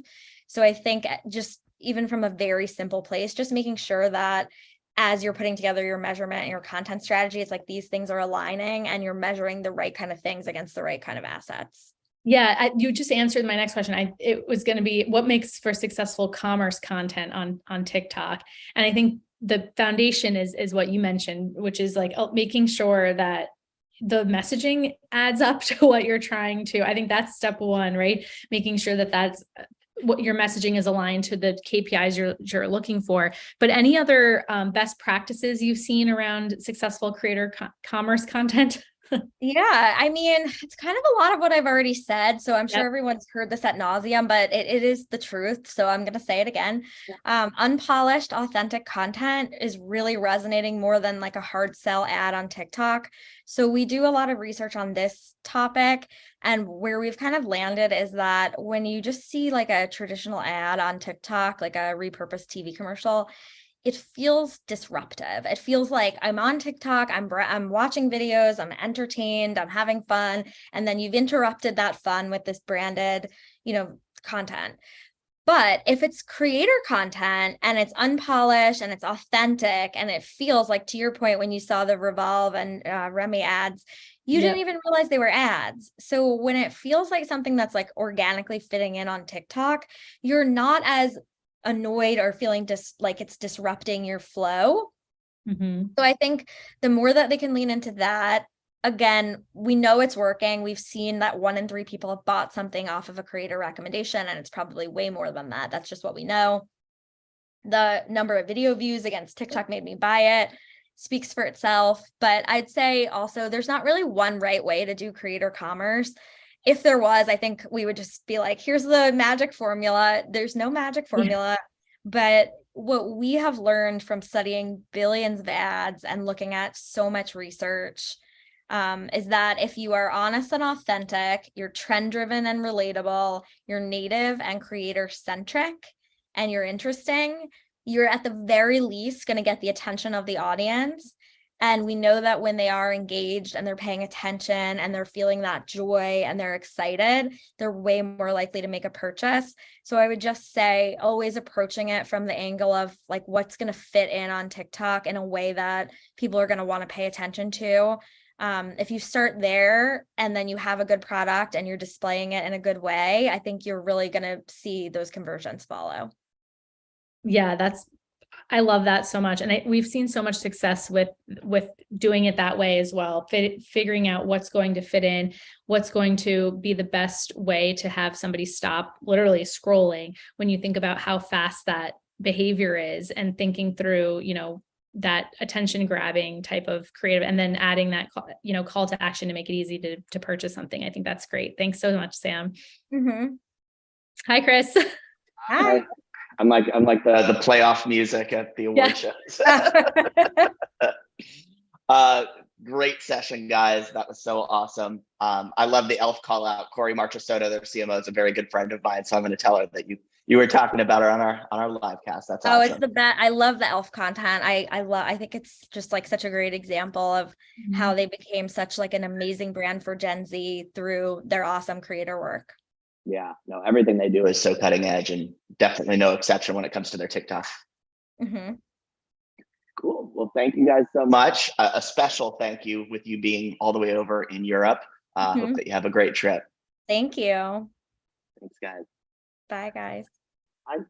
So I think just even from a very simple place, just making sure that as you're putting together your measurement and your content strategy, it's like these things are aligning and you're measuring the right kind of things against the right kind of assets. Yeah, you just answered my next question. It was going to be what makes for successful commerce content on TikTok. And I think the foundation is what you mentioned, which is like making sure that the messaging adds up to what you're trying to. I think that's step one, right? Making sure that that's what your messaging is aligned to the KPIs you're looking for. But any other best practices you've seen around successful creator commerce content? Yeah, I mean, it's kind of a lot of what I've already said. So I'm sure Yep. everyone's heard this ad nauseum, but it is the truth. So I'm going to say it again. Unpolished, authentic content is really resonating more than like a hard sell ad on TikTok. So we do a lot of research on this topic. And where we've kind of landed is that when you just see like a traditional ad on TikTok, like a repurposed TV commercial, it feels disruptive. It feels like I'm on TikTok, I'm watching videos, I'm entertained, I'm having fun, and then you've interrupted that fun with this branded, content. But if it's creator content and it's unpolished and it's authentic and it feels like, to your point, when you saw the Revolve and Remy ads, you Yep. didn't even realize they were ads. So when it feels like something that's like organically fitting in on TikTok, you're not as annoyed or feeling like it's disrupting your flow. Mm-hmm. So I think the more that they can lean into that, again, we know it's working. We've seen that 1 in 3 people have bought something off of a creator recommendation, and it's probably way more than that. That's just what we know. The number of video views against TikTok made me buy it speaks for itself. But I'd say also there's not really one right way to do creator commerce. If there was, I think we would just be like, here's the magic formula. There's no magic formula. But what we have learned from studying billions of ads and looking at so much research is that if you are honest and authentic, you're trend driven and relatable, you're native and creator centric, and you're interesting, you're at the very least going to get the attention of the audience. And we know that when they are engaged and they're paying attention and they're feeling that joy and they're excited, they're way more likely to make a purchase. So I would just say always approaching it from the angle of like what's going to fit in on TikTok in a way that people are going to want to pay attention to. If you start there and then you have a good product and you're displaying it in a good way, I think you're really going to see those conversions follow. Yeah, I love that so much. And we've seen so much success with doing it that way as well, figuring out what's going to fit in, what's going to be the best way to have somebody stop literally scrolling when you think about how fast that behavior is, and thinking through, that attention grabbing type of creative, and then adding that, call to action to make it easy to purchase something. I think that's great. Thanks so much, Sam. Mm-hmm. Hi, Chris. Hi. I'm like the playoff music at the award shows. Great session, guys. That was so awesome. I love the elf call out. Corey Marchesotto, their CMO, is a very good friend of mine, so I'm going to tell her that you were talking about her on our live cast. That's awesome. It's the best. I love the elf content. I think it's just like such a great example of how they became such like an amazing brand for Gen Z through their awesome creator work. Yeah, no, everything they do is so cutting edge, and definitely no exception when it comes to their TikTok. Mm-hmm. Cool. Well, thank you guys so much. A special thank you with you being all the way over in Europe. Hope that you have a great trip. Thank you. Thanks, guys. Bye, guys. Bye.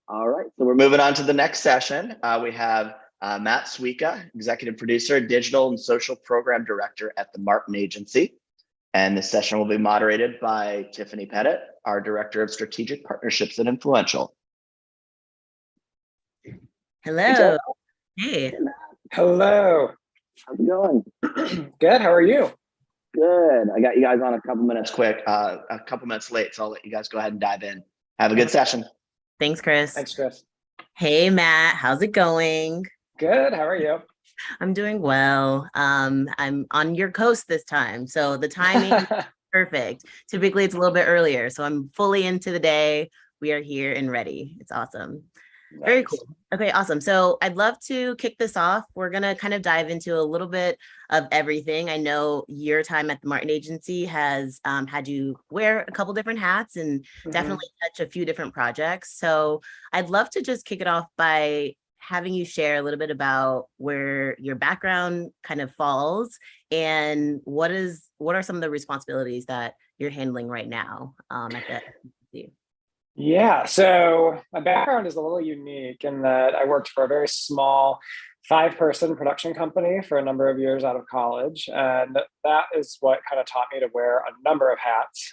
All right. So we're moving on to the next session. We have Matt Suika, executive producer, digital and social program director at the Martin Agency. And this session will be moderated by Tiffany Pettit, our director of strategic partnerships at Influential. Hello. Hey. Hello. How's it going? Good. How are you? Good. I got you guys on a couple minutes late, so I'll let you guys go ahead and dive in. Have a good session. Thanks, Chris. Thanks, Chris. Hey, Matt. How's it going? Good. How are you? I'm doing well. I'm on your coast this time, so the timing is perfect. Typically, it's a little bit earlier, so I'm fully into the day. We are here and ready. It's awesome. Nice. Very cool. Okay, awesome. So I'd love to kick this off. We're going to kind of dive into a little bit of everything. I know your time at the Martin Agency has had you wear a couple different hats and definitely touch a few different projects. So I'd love to just kick it off by having you share a little bit about where your background kind of falls and what are some of the responsibilities that you're handling right now at the agency. Yeah, so my background is a little unique in that I worked for a very small 5-person production company for a number of years out of college. And that is what kind of taught me to wear a number of hats.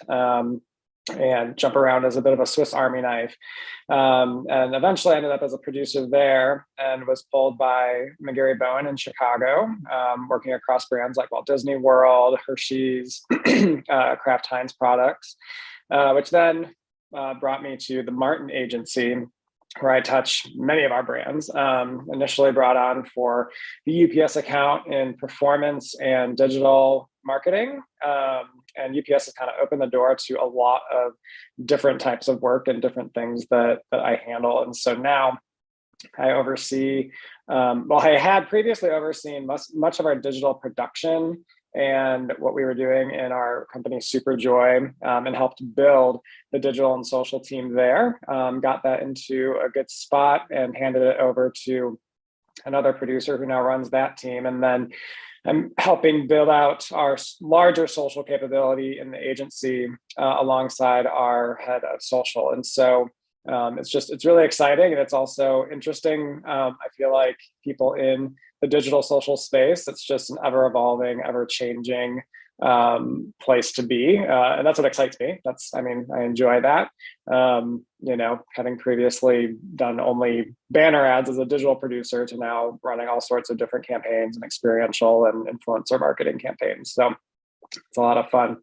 and jump around as a bit of a Swiss Army knife. And eventually I ended up as a producer there and was pulled by McGarry Bowen in Chicago, working across brands like Walt Disney World, Hershey's, Kraft Heinz products, which then brought me to the Martin Agency, where I touch many of our brands. Initially brought on for the UPS account in performance and digital marketing. And UPS has kind of opened the door to a lot of different types of work and different things that I handle. And so now I oversee, well, I had previously overseen much of our digital production and what we were doing in our company Superjoy, and helped build the digital and social team there. Got that into a good spot and handed it over to another producer who now runs that team. And then I'm helping build out our larger social capability in the agency alongside our head of social. And so it's really exciting, and it's also interesting. I feel like people in the digital social space, it's just an ever evolving, ever changing place to be. And that's what excites me. I enjoy that. Having previously done only banner ads as a digital producer to now running all sorts of different campaigns and experiential and influencer marketing campaigns. So it's a lot of fun.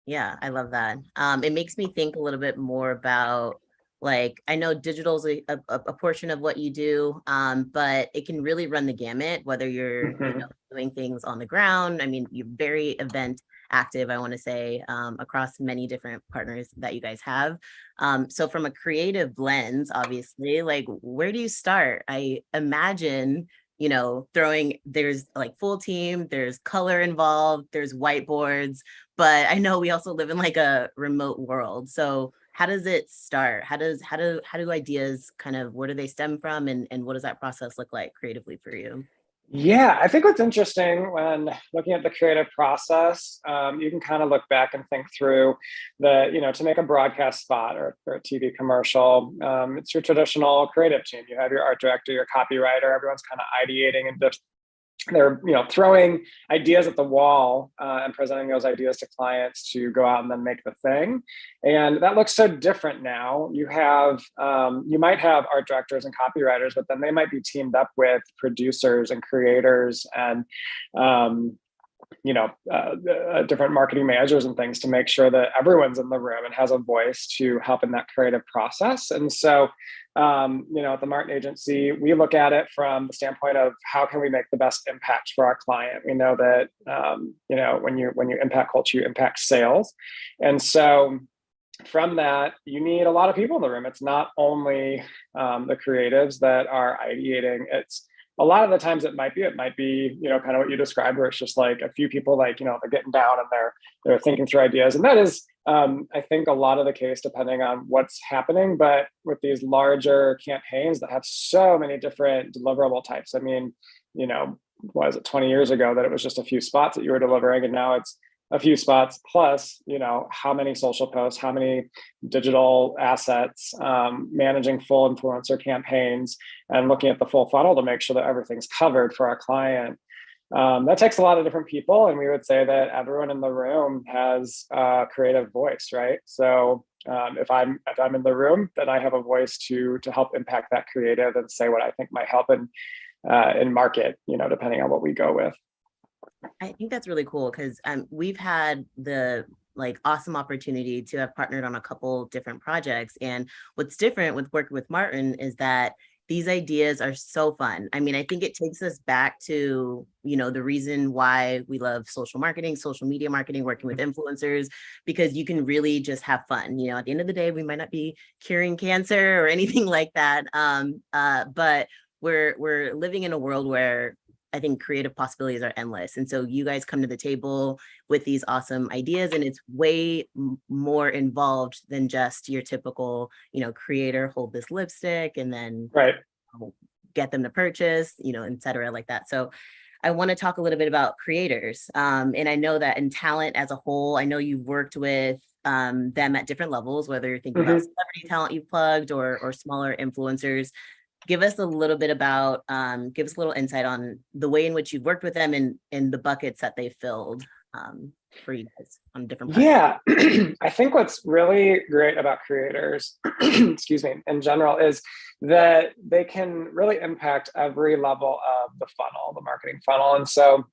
Yeah, I love that. It makes me think a little bit more about, like, I know digital is a portion of what you do, but it can really run the gamut, whether you're doing things on the ground. I mean, you're very event active, I want to say, across many different partners that you guys have. So from a creative lens, obviously, like, where do you start? I imagine, there's like full team, there's color involved, there's whiteboards, but I know we also live in like a remote world. So how does it start? How do ideas where do they stem from, and what does that process look like creatively for you? Yeah, I think what's interesting when looking at the creative process, you can kind of look back and think through to make a broadcast spot or a TV commercial, it's your traditional creative team. You have your art director, your copywriter, everyone's kind of ideating and just they're throwing ideas at the wall and presenting those ideas to clients to go out and then make the thing. And that looks so different now. You might have art directors and copywriters, but then they might be teamed up with producers and creators and different marketing managers and things to make sure that everyone's in the room and has a voice to help in that creative process. And so, at the Martin Agency, we look at it from the standpoint of how can we make the best impact for our client. We know that, when you impact culture, you impact sales. And so from that, you need a lot of people in the room. It's not only the creatives that are ideating. It's a lot of the times it might be, kind of what you described, where it's just like a few people, like, they're getting down and they're thinking through ideas. And that is, I think, a lot of the case, depending on what's happening. But with these larger campaigns that have so many different deliverable types, I mean, was it 20 years ago that it was just a few spots that you were delivering, and now it's a few spots plus, how many social posts, how many digital assets, managing full influencer campaigns, and looking at the full funnel to make sure that everything's covered for our client. That takes a lot of different people, and we would say that everyone in the room has a creative voice, right? So if I'm in the room, then I have a voice to help impact that creative and say what I think might help in market, depending on what we go with. I think that's really cool, because we've had the awesome opportunity to have partnered on a couple different projects. And what's different with working with Martin is that these ideas are so fun. I mean, I think it takes us back to, the reason why we love social marketing, social media marketing, working with influencers, because you can really just have fun. At the end of the day, we might not be curing cancer or anything like that. But we're living in a world where I think creative possibilities are endless. And so you guys come to the table with these awesome ideas, and it's way more involved than just your typical, creator, hold this lipstick and then get them to purchase, et cetera, like that. So I want to talk a little bit about creators. And I know that in talent as a whole, I know you've worked with them at different levels, whether you're thinking about celebrity talent you've plugged or smaller influencers. Give us a little bit about, give us a little insight on the way in which you've worked with them and the buckets that they filled. for you guys on different parts? Yeah, I think what's really great about creators, excuse me, in general is that they can really impact every level of the funnel, the marketing funnel. And so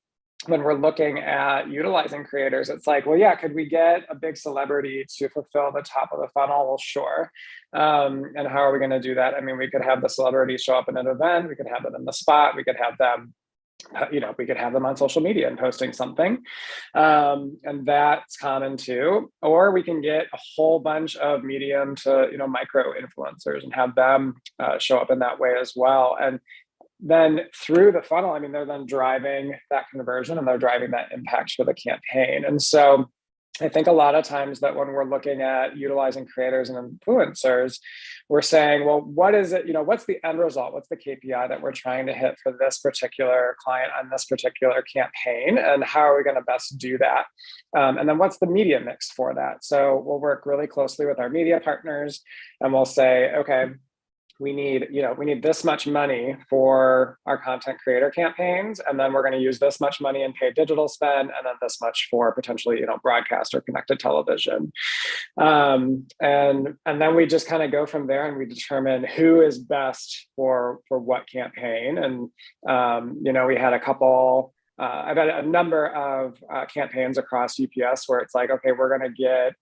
when we're looking at utilizing creators, it's like, well, yeah, could we get a big celebrity to fulfill the top of the funnel? Well, sure. And how are we going to do that? I mean, we could have the celebrity show up in an event, we could have them in the spot, we could have them we could have them on social media and posting something. And that's common too. Or we can get a whole bunch of medium to, micro influencers and have them show up in that way as well. And then through the funnel, I mean, they're then driving that conversion and they're driving that impact for the campaign. And so I think a lot of times that when we're looking at utilizing creators and influencers, we're saying, well, what is it, what's the end result? What's the KPI that we're trying to hit for this particular client on this particular campaign? And how are we going to best do that? And then what's the media mix for that? So we'll work really closely with our media partners and we'll say, okay, we need this much money for our content creator campaigns, and then we're going to use this much money in paid digital spend, and then this much for potentially broadcast or connected television, and then we just kind of go from there and we determine who is best for what campaign. And we had a couple. I've had a number of campaigns across UPS where it's like, okay, we're going to get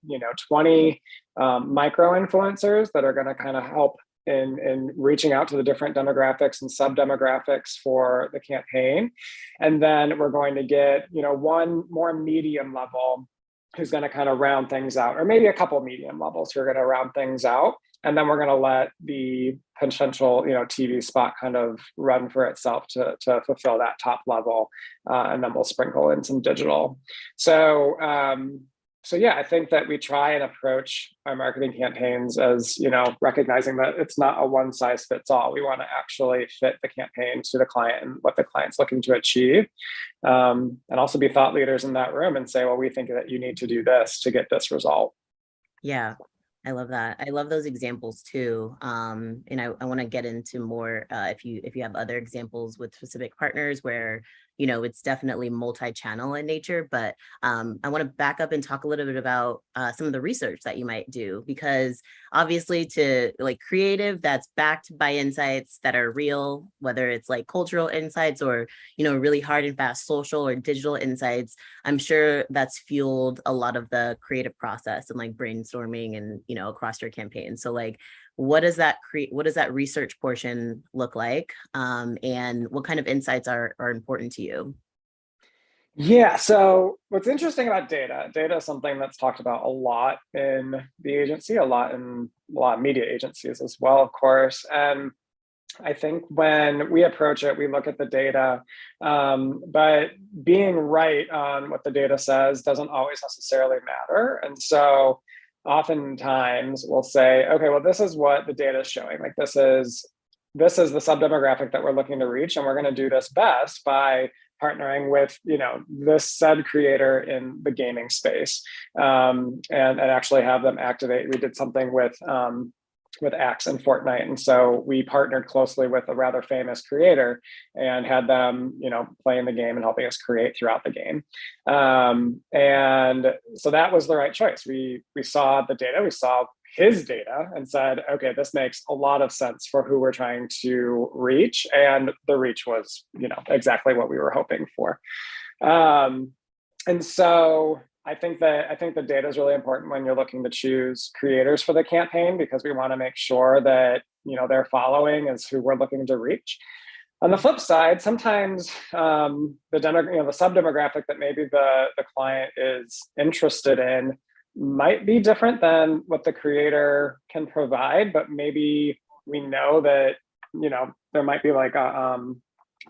20 micro influencers that are going to kind of help in reaching out to the different demographics and sub-demographics for the campaign. And then we're going to get, one more medium level who's going to kind of round things out, or maybe a couple medium levels who are going to round things out. And then we're going to let the potential, TV spot kind of run for itself to fulfill that top level. And then we'll sprinkle in some digital. So yeah, I think that we try and approach our marketing campaigns as, recognizing that it's not a one size fits all. We want to actually fit the campaign to the client and what the client's looking to achieve. And also be thought leaders in that room and say, well, we think that you need to do this to get this result. Yeah, I love that. I love those examples too. And I want to get into more if you have other examples with specific partners where it's definitely multi-channel in nature, but I want to back up and talk a little bit about some of the research that you might do, because obviously to like creative that's backed by insights that are real, whether it's like cultural insights or, really hard and fast social or digital insights, I'm sure that's fueled a lot of the creative process and like brainstorming and, across your campaign. So like, what does that research portion look like? And what kind of insights are important to you? Yeah. So what's interesting about data is something that's talked about a lot in the agency, a lot in a lot of media agencies as well, of course. And I think when we approach it, we look at the data, but being right on what the data says doesn't always necessarily matter. And so oftentimes we'll say, okay, well, this is what the data is showing. Like this is the sub-demographic that we're looking to reach, and we're going to do this best by partnering with, this said creator in the gaming space, and actually have them activate. We did something with Axe and Fortnite, and so we partnered closely with a rather famous creator and had them, playing the game and helping us create throughout the game. And so that was the right choice. We saw the data, we saw his data and said, okay, this makes a lot of sense for who we're trying to reach. And the reach was, exactly what we were hoping for. And so I think the data is really important when you're looking to choose creators for the campaign, because we want to make sure that, their following is who we're looking to reach. On the flip side, sometimes the sub-demographic that maybe the client is interested in might be different than what the creator can provide, but maybe we know that, there might be like a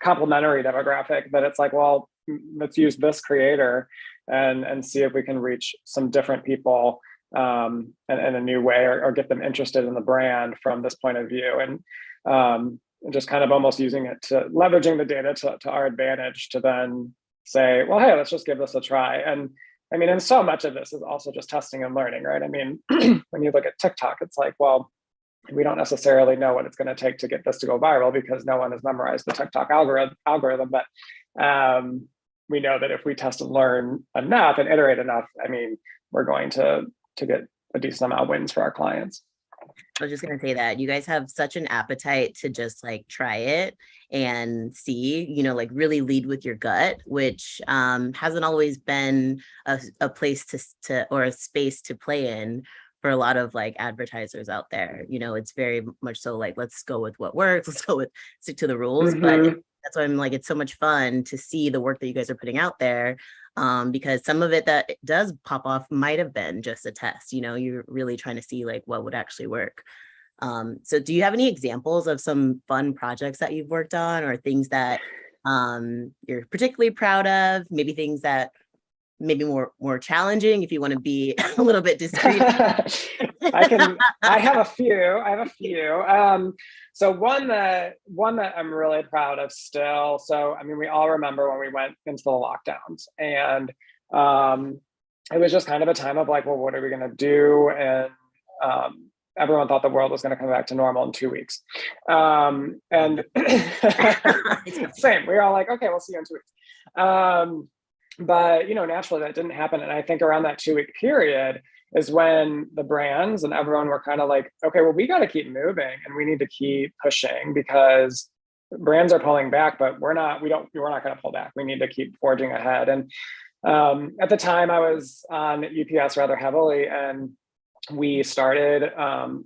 complementary demographic that it's like, well, let's use this creator and see if we can reach some different people in a new way, or get them interested in the brand from this point of view. And just kind of almost using it to leveraging the data to our advantage to then say, well, hey, let's just give this a try. And I mean, and so much of this is also just testing and learning, right? I mean, when you look at TikTok, it's like, well, we don't necessarily know what it's going to take to get this to go viral because no one has memorized the TikTok algorithm. But we know that if we test and learn enough and iterate enough, I mean, we're going to get a decent amount of wins for our clients. I was just going to say that you guys have such an appetite to just like try it and see, you know, like really lead with your gut, which hasn't always been a place to or a space to play in for a lot of like advertisers out there. You know, it's very much so like, let's go with what works. Let's go with stick to the rules. But that's why I'm like, it's so much fun to see the work that you guys are putting out there. Because some of it that does pop off might have been just a test, you know, you're really trying to see like what would actually work. So do you have any examples of some fun projects that you've worked on or things that you're particularly proud of, maybe things that maybe more challenging if you want to be a little bit discreet? I have a few. So one that I'm really proud of still. So, I mean, we all remember when we went into the lockdowns, and it was just kind of a time of like, well, what are we going to do? And everyone thought the world was going to come back to normal in 2 weeks. And same, we were all like, okay, we'll see you in 2 weeks. But, you know, naturally that didn't happen. And I think around that 2-week period is when the brands and everyone were kind of like, okay, well, we got to keep moving and we need to keep pushing because brands are pulling back, but we're not going to pull back. We need to keep forging ahead. And at the time I was on UPS rather heavily, and we started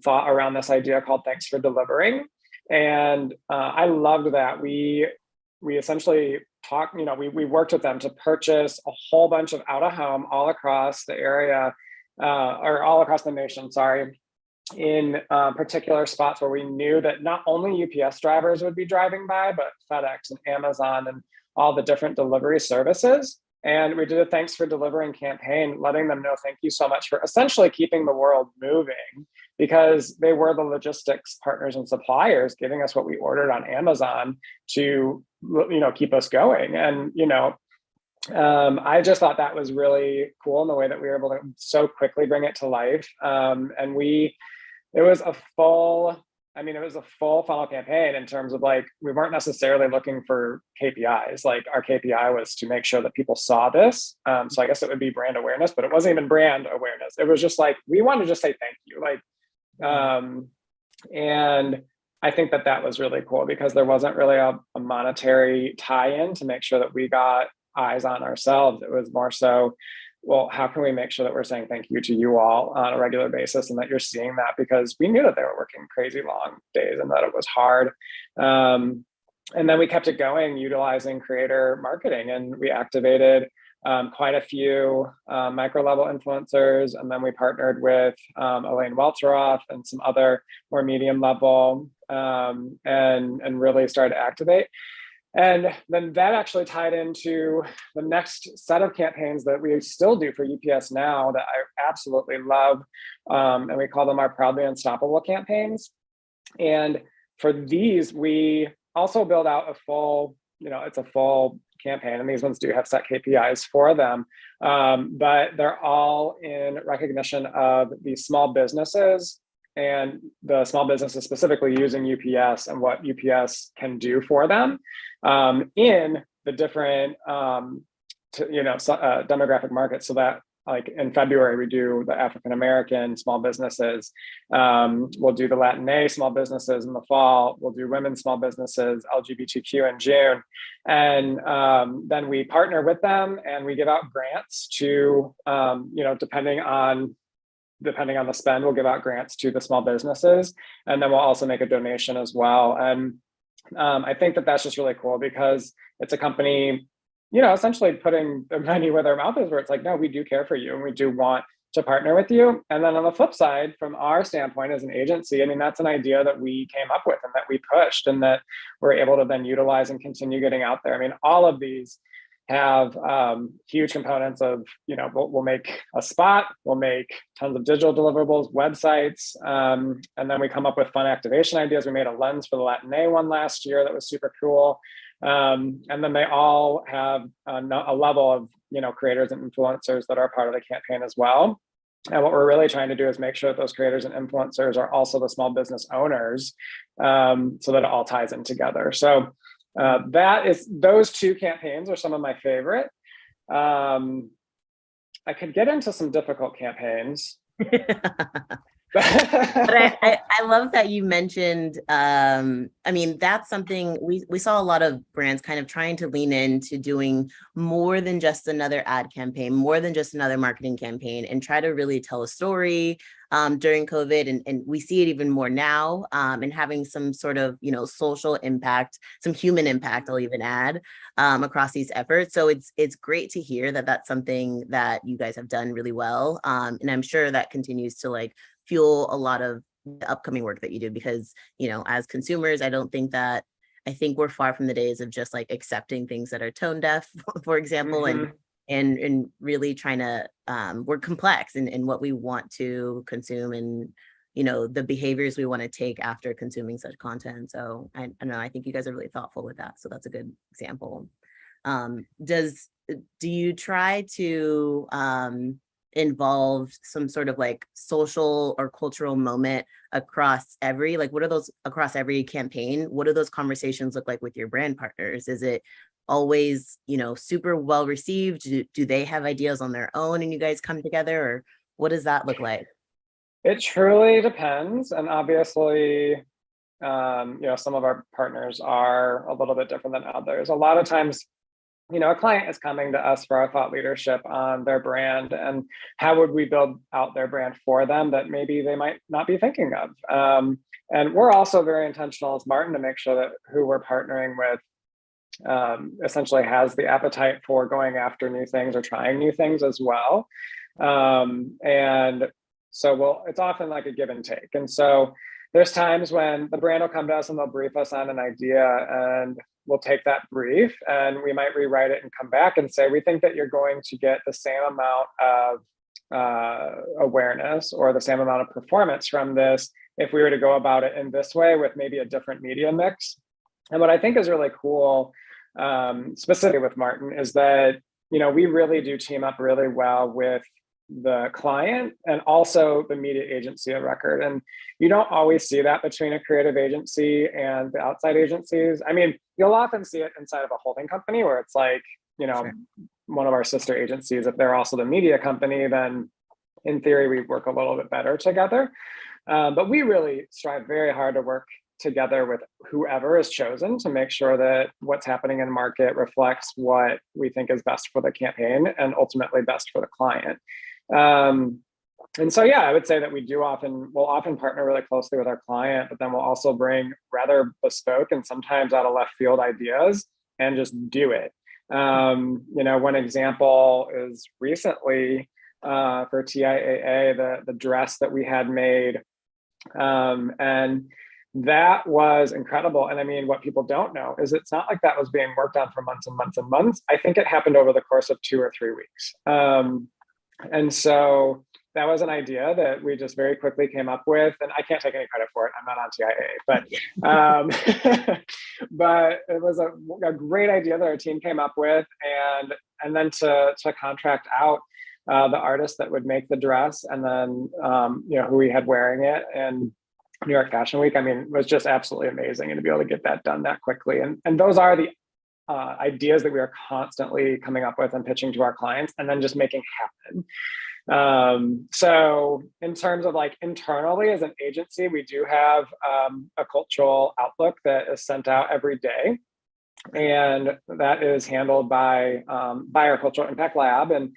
thought around this idea called Thanks for Delivering. And I loved that. We essentially talked, you know, we worked with them to purchase a whole bunch of out of home all across the area, or all across the nation, sorry, in particular spots where we knew that not only UPS drivers would be driving by, but FedEx and Amazon and all the different delivery services. And we did a Thanks for Delivering campaign, letting them know, thank you so much for essentially keeping the world moving, because they were the logistics partners and suppliers giving us what we ordered on Amazon to, you know, keep us going. And, you know, I just thought that was really cool in the way that we were able to so quickly bring it to life. And it was a full funnel campaign in terms of like, we weren't necessarily looking for KPIs. Like our KPI was to make sure that people saw this. So I guess it would be brand awareness, but it wasn't even brand awareness. It was just like, we wanted to just say thank you. Like, and I think that was really cool because there wasn't really a monetary tie-in to make sure that we got eyes on ourselves. It was more so, well, how can we make sure that we're saying thank you to you all on a regular basis and that you're seeing that, because we knew that they were working crazy long days and that it was hard. And then we kept it going utilizing creator marketing, and we activated quite a few micro level influencers. And then we partnered with Elaine Welteroth and some other more medium level and really started to activate. And then that actually tied into the next set of campaigns that we still do for UPS now that I absolutely love. And we call them our Proudly Unstoppable campaigns. And for these, we also build out a full, you know, it's a full campaign, and these ones do have set KPIs for them. But they're all in recognition of these small businesses and the small businesses specifically using UPS and what UPS can do for them in the different, demographic markets. So that like in February, we do the African-American small businesses. We'll do the Latina small businesses in the fall. We'll do women's small businesses, LGBTQ in June. And then we partner with them and we give out grants to, depending on the spend, we'll give out grants to the small businesses. And then we'll also make a donation as well. And I think that's just really cool because it's a company, you know, essentially putting their money where their mouth is, where it's like, no, we do care for you and we do want to partner with you. And then on the flip side, from our standpoint as an agency, I mean, that's an idea that we came up with and that we pushed and that we're able to then utilize and continue getting out there. I mean, all of these have huge components of, you know, we'll make a spot, we'll make tons of digital deliverables, websites, and then we come up with fun activation ideas. We made a lens for the Latina one last year that was super cool. And then they all have a level of, you know, creators and influencers that are part of the campaign as well. And what we're really trying to do is make sure that those creators and influencers are also the small business owners, so that it all ties in together. So Those two campaigns are some of my favorite. I could get into some difficult campaigns. But I love that you mentioned, I mean, that's something we saw a lot of brands kind of trying to lean into doing more than just another ad campaign, more than just another marketing campaign, and try to really tell a story during COVID. And we see it even more now, and having some sort of, social impact, some human impact, I'll even add, across these efforts. So it's great to hear that that's something that you guys have done really well. And I'm sure that continues to fuel a lot of the upcoming work that you do, because, as consumers, I think we're far from the days of just accepting things that are tone deaf, for example, and really trying to, we're complex in what we want to consume and, the behaviors we want to take after consuming such content. So I don't know, I think you guys are really thoughtful with that. So that's a good example. Do you try to, involve some sort of social or cultural moment across every campaign? What do those conversations look like with your brand partners? Is it always, super well received? Do they have ideas on their own and you guys come together, or what does that look like? It truly depends. And obviously, some of our partners are a little bit different than others. A lot of times, a client is coming to us for our thought leadership on their brand and how would we build out their brand for them that maybe they might not be thinking of. And we're also very intentional as Martin to make sure that who we're partnering with essentially has the appetite for going after new things or trying new things as well. And so it's often like a give and take. And so there's times when the brand will come to us and they'll brief us on an idea, and we'll take that brief and we might rewrite it and come back and say, we think that you're going to get the same amount of awareness or the same amount of performance from this if we were to go about it in this way with maybe a different media mix. And what I think is really cool, specifically with Martin, is that, we really do team up really well with the client and also the media agency of record. And you don't always see that between a creative agency and the outside agencies. I mean, you'll often see it inside of a holding company where it's sure, one of our sister agencies, if they're also the media company, then in theory, we work a little bit better together. But we really strive very hard to work together with whoever is chosen to make sure that what's happening in market reflects what we think is best for the campaign and ultimately best for the client. And so, yeah, I would say that we'll often partner really closely with our client, but then we'll also bring rather bespoke and sometimes out of left field ideas and just do it. One example is recently for TIAA, the dress that we had made. And that was incredible. And I mean, what people don't know is it's not like that was being worked on for months and months and months. I think it happened over the course of 2 or 3 weeks. And so that was an idea that we just very quickly came up with, and I can't take any credit for it. I'm not on TIA, but but it was a great idea that our team came up with, and then to contract out the artist that would make the dress, and then who we had wearing it, and New York Fashion Week. I mean, it was just absolutely amazing, and to be able to get that done that quickly, and those are the ideas that we are constantly coming up with and pitching to our clients and then just making happen. So in terms of internally as an agency, we do have a cultural outlook that is sent out every day. And that is handled by our Cultural Impact Lab. And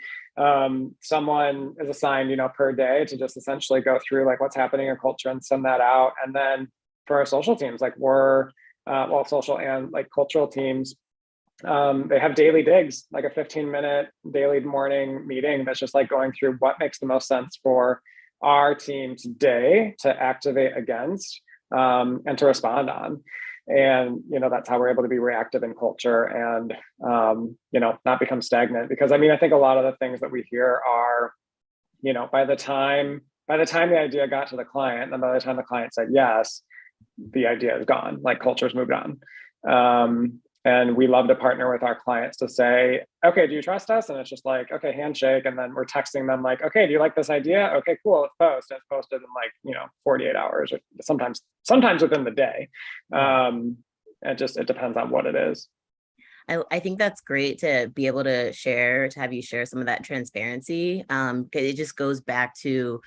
someone is assigned, per day to just essentially go through what's happening in culture and send that out. And then for our social teams, social and cultural teams, they have daily digs, a 15-minute daily morning meeting that's just going through what makes the most sense for our team today to activate against and to respond on. And, that's how we're able to be reactive in culture and, not become stagnant. Because I think a lot of the things that we hear are, by the time the idea got to the client, and by the time the client said yes, the idea is gone, culture's moved on. And we love to partner with our clients to say, okay, do you trust us? And it's just okay, handshake. And then we're texting them okay, do you like this idea? Okay, cool, let's post. And it's posted in 48 hours or sometimes within the day. it depends on what it is. I think that's great to be able to have you share some of that transparency. 'Cause it just goes back to,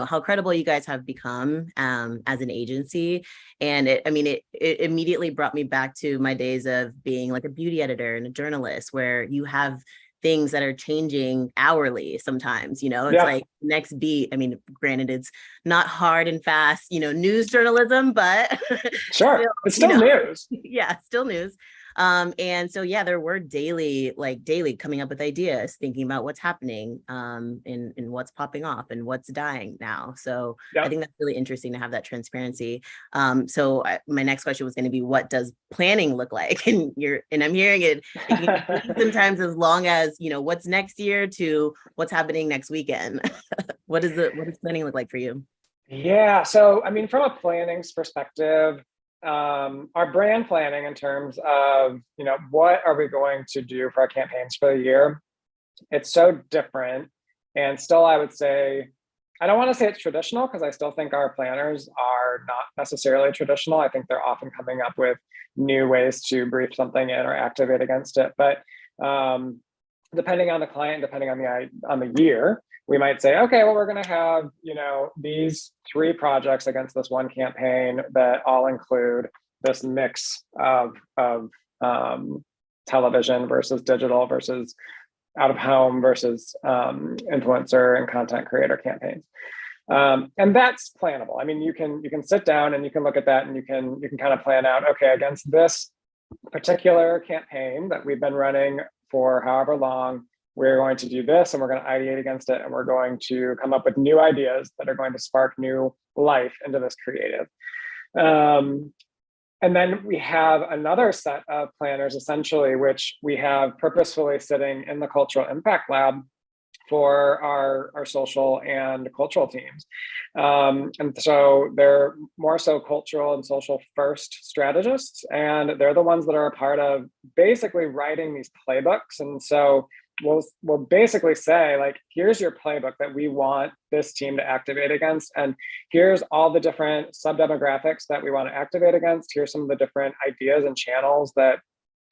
how credible you guys have become as an agency. And it immediately brought me back to my days of being like a beauty editor and a journalist, where you have things that are changing hourly sometimes, it's like next beat. Granted, it's not hard and fast, news journalism, but sure, it's still news. Yeah, still news. And so, there were daily coming up with ideas, thinking about what's happening, and what's popping off and what's dying now. So I think that's really interesting to have that transparency. My next question was going to be, what does planning look like? And I'm hearing it sometimes as long as, what's next year to what's happening next weekend. What does planning look like for you? Yeah. So, from a planning perspective, our brand planning in terms of, what are we going to do for our campaigns for the year? It's so different. And still, I would say, I don't want to say it's traditional, because I still think our planners are not necessarily traditional. I think they're often coming up with new ways to brief something in or activate against it. But depending on the client, depending on the year, we might say, okay, well, we're going to have, these 3 projects against this one campaign that all include this mix of television versus digital versus out of home versus influencer and content creator campaigns. And that's plannable. You can sit down and you can look at that, and you can kind of plan out, okay, against this particular campaign that we've been running for however long, we're going to do this, and we're going to ideate against it, and we're going to come up with new ideas that are going to spark new life into this creative. And then we have another set of planners, essentially, which we have purposefully sitting in the Cultural Impact Lab for our social and cultural teams. And so they're more so cultural and social first strategists, and they're the ones that are a part of basically writing these playbooks. And so we'll basically say, like, here's your playbook that we want this team to activate against, and here's all the different sub-demographics that we want to activate against. Here's some of the different ideas and channels that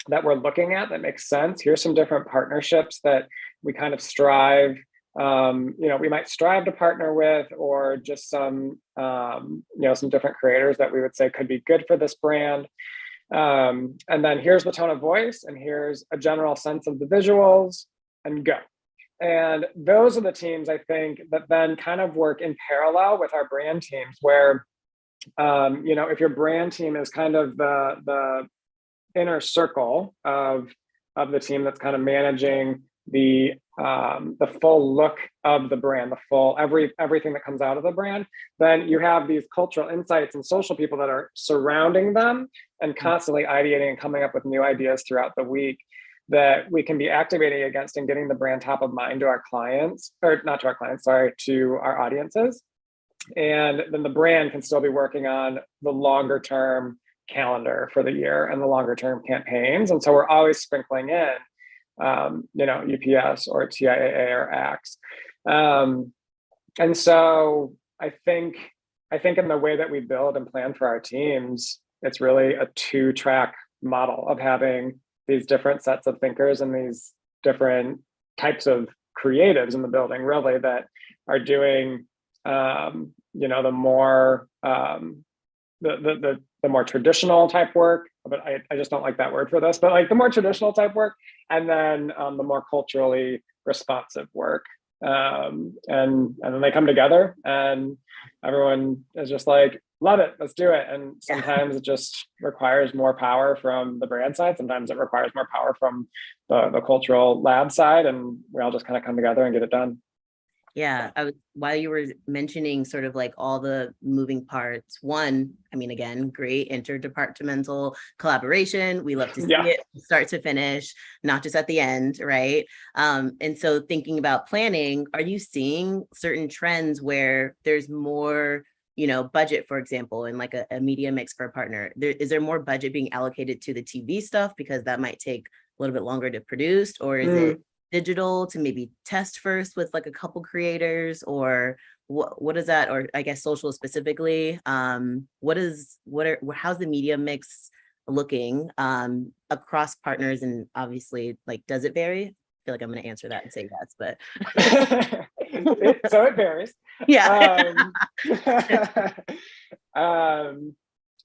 we're looking at that make sense. Here's some different partnerships that we kind of strive, we might strive to partner with, or just some different creators that we would say could be good for this brand. And then here's the tone of voice, and here's a general sense of the visuals, and go. And those are the teams, I think, that then kind of work in parallel with our brand teams, where, if your brand team is kind of the inner circle of the team that's kind of managing the full look of the brand, the full everything that comes out of the brand, then you have these cultural insights and social people that are surrounding them and constantly ideating and coming up with new ideas throughout the week that we can be activating against and getting the brand top of mind to our clients, or not to our clients, sorry, to our audiences. And then the brand can still be working on the longer term calendar for the year and the longer term campaigns. And so we're always sprinkling in UPS or TIAA or Axe. And so I think in the way that we build and plan for our teams, it's really a 2-track model of having these different sets of thinkers and these different types of creatives in the building, really, that are doing the more the more traditional type work, but I just don't like that word for this, but like the more traditional type work, and then the more culturally responsive work. And then they come together, and everyone is just like, love it, let's do it. And sometimes it just requires more power from the brand side. Sometimes it requires more power from the cultural lab side, and we all just kind of come together and get it done. Yeah, while you were mentioning sort of like all the moving parts, again, great interdepartmental collaboration. We love to see it start to finish, not just at the end, right? And so thinking about planning, are you seeing certain trends where there's more, budget, for example, in like a media mix for a partner? Is there more budget being allocated to the TV stuff because that might take a little bit longer to produce, or is it digital to maybe test first with like a couple creators, or what is that? Or I guess social specifically, how's the media mix looking across partners? And obviously, like, does it vary? I feel like I'm going to answer that and say yes, but so it varies. yeah.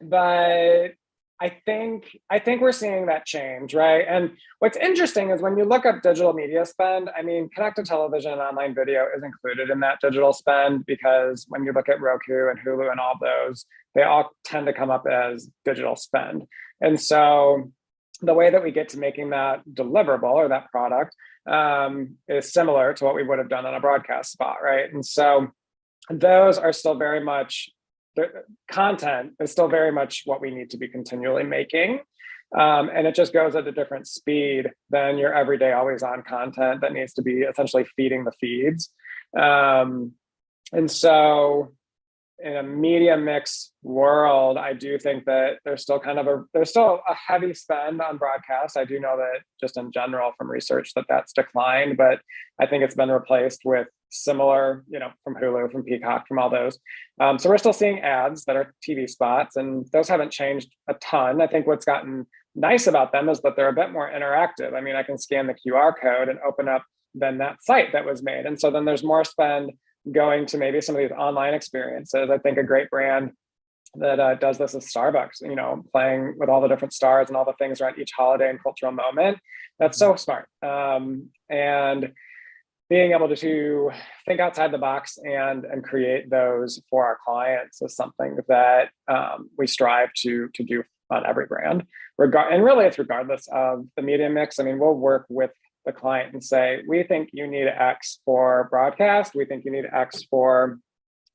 But I think we're seeing that change, right? And what's interesting is when you look up digital media spend, I mean, connected television and online video is included in that digital spend, because when you look at Roku and Hulu and all those, they all tend to come up as digital spend. And so the way that we get to making that deliverable or that product is similar to what we would have done on a broadcast spot, right? And so those are still very much, the content is still very much what we need to be continually making. And it just goes at a different speed than your everyday always on content that needs to be essentially feeding the feeds. And so in a media mix world, I do think that there's still a heavy spend on broadcast. I do know that just in general from research that's declined, but I think it's been replaced with similar, from Hulu, from Peacock, from all those. So we're still seeing ads that are TV spots, and those haven't changed a ton. I think what's gotten nice about them is that they're a bit more interactive. I mean, I can scan the QR code and open up then that site that was made. And so then there's more spend going to maybe some of these online experiences. I think a great brand that does this is Starbucks, playing with all the different stars and all the things around each holiday and cultural moment. That's so smart. And being able to think outside the box and create those for our clients is something that we strive to do on every brand. And really, it's regardless of the media mix. I mean, we'll work with the client and say, we think you need X for broadcast. We think you need X for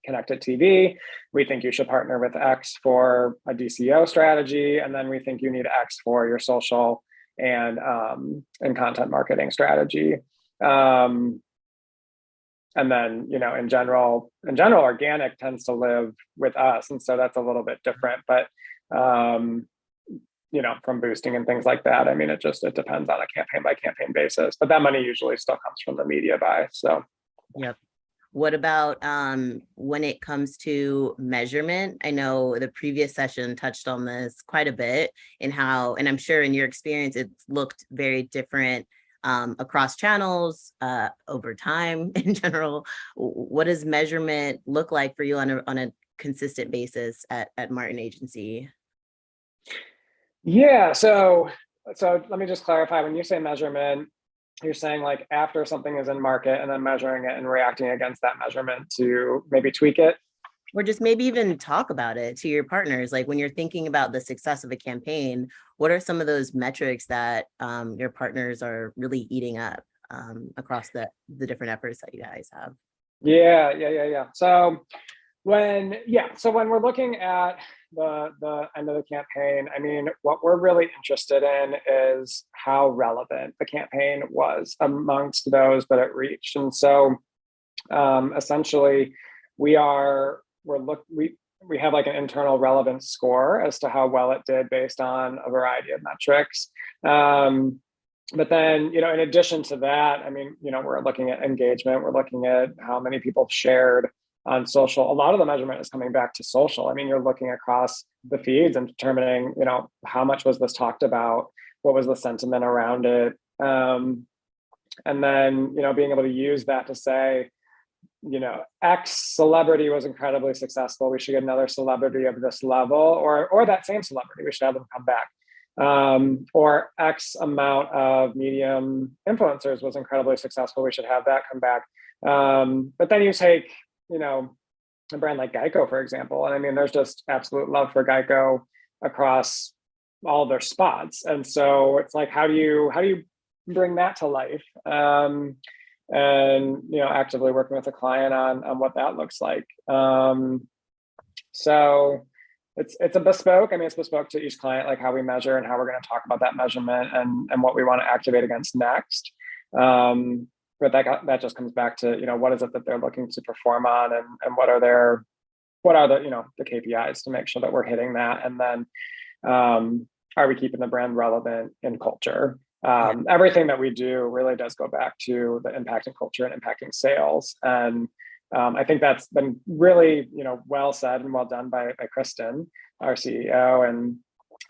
connected TV. We think you should partner with X for a DCO strategy. And then we think you need X for your social and content marketing strategy. And then, in general, organic tends to live with us. And so that's a little bit different, but, from boosting and things like that. I mean, it depends on a campaign by campaign basis, but that money usually still comes from the media buy. So, yep. What about when it comes to measurement? I know the previous session touched on this quite a bit and I'm sure in your experience, it's looked very different across channels over time in general. What does measurement look like for you on a consistent basis at Martin Agency? Yeah, so let me just clarify. When you say measurement, you're saying like after something is in market and then measuring it and reacting against that measurement to maybe tweak it? Or just maybe even talk about it to your partners. Like when you're thinking about the success of a campaign, what are some of those metrics that your partners are really eating up across the different efforts that you guys have? Yeah. So when we're looking at the end of the campaign, I mean, what we're really interested in is how relevant the campaign was amongst those that it reached. And so essentially we have like an internal relevance score as to how well it did based on a variety of metrics. But then, in addition to that, I mean, we're looking at engagement, we're looking at how many people shared on social. A lot of the measurement is coming back to social. I mean, you're looking across the feeds and determining, how much was this talked about? What was the sentiment around it? And then, being able to use that to say, X celebrity was incredibly successful. We should get another celebrity of this level, or that same celebrity. We should have them come back. Or X amount of medium influencers was incredibly successful. We should have that come back. But then you take, a brand like Geico, for example, and I mean, there's just absolute love for Geico across all their spots. And so it's like, how do you bring that to life? And actively working with a client on what that looks like. So it's a bespoke. I mean, it's bespoke to each client, like how we measure and how we're going to talk about that measurement and what we want to activate against next. But that just comes back to, what is it that they're looking to perform on, and what are the the KPIs to make sure that we're hitting that, and then are we keeping the brand relevant in culture? Everything that we do really does go back to the impacting culture and impacting sales. And I think that's been really, well said and well done by Kristen, our CEO, and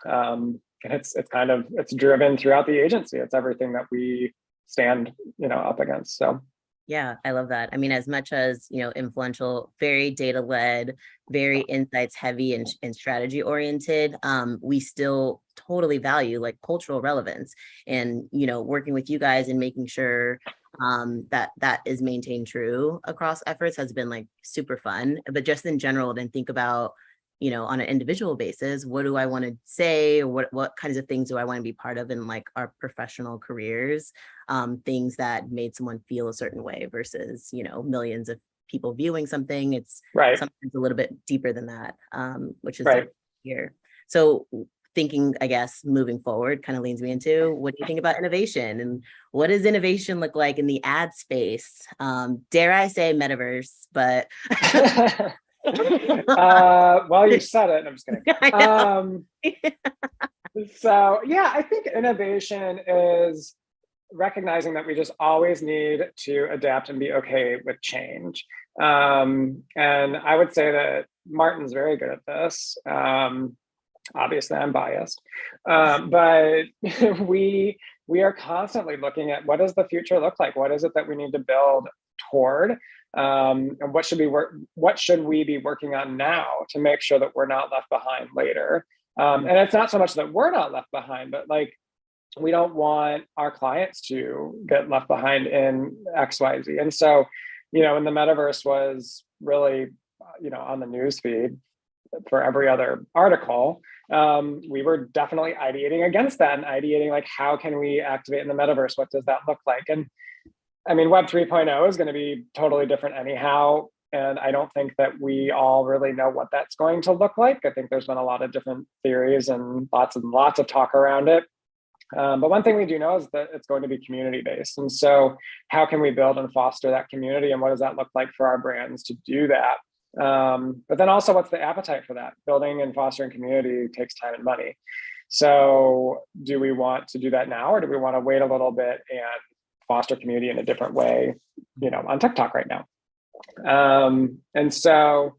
And it's driven throughout the agency. It's everything that we stand, up against. So Yeah, I love that. I mean, as much as, influential, very data led, very insights heavy and strategy oriented, we still totally value like cultural relevance and, working with you guys and making sure that is maintained true across efforts has been like super fun. But just in general, then think about, on an individual basis, what do I want to say, or what kinds of things do I want to be part of in like our professional careers, things that made someone feel a certain way versus, millions of people viewing something. It's right. sometimes a little bit deeper than that, which is right. here. So thinking, I guess, moving forward kind of leads me into, what do you think about innovation, and what does innovation look like in the ad space? Dare I say metaverse, but well, you said it. I'm just kidding. So yeah, I think innovation is recognizing that we just always need to adapt and be okay with change. And I would say that Martin's very good at this. Obviously, I'm biased, but we are constantly looking at what does the future look like? What is it that we need to build toward? And what should we be working on now to make sure that we're not left behind later? And it's not so much that we're not left behind, but like we don't want our clients to get left behind in XYZ. And so, when the metaverse was really, on the news feed for every other article, we were definitely ideating against that and ideating like, how can we activate in the metaverse? What does that look like? And I mean, Web 3.0 is going to be totally different anyhow. And I don't think that we all really know what that's going to look like. I think there's been a lot of different theories and lots of talk around it. But one thing we do know is that it's going to be community-based. And so how can we build and foster that community? And what does that look like for our brands to do that? But then also, what's the appetite for that? Building and fostering community takes time and money. So do we want to do that now, or do we want to wait a little bit and foster community in a different way, on TikTok right now? And so,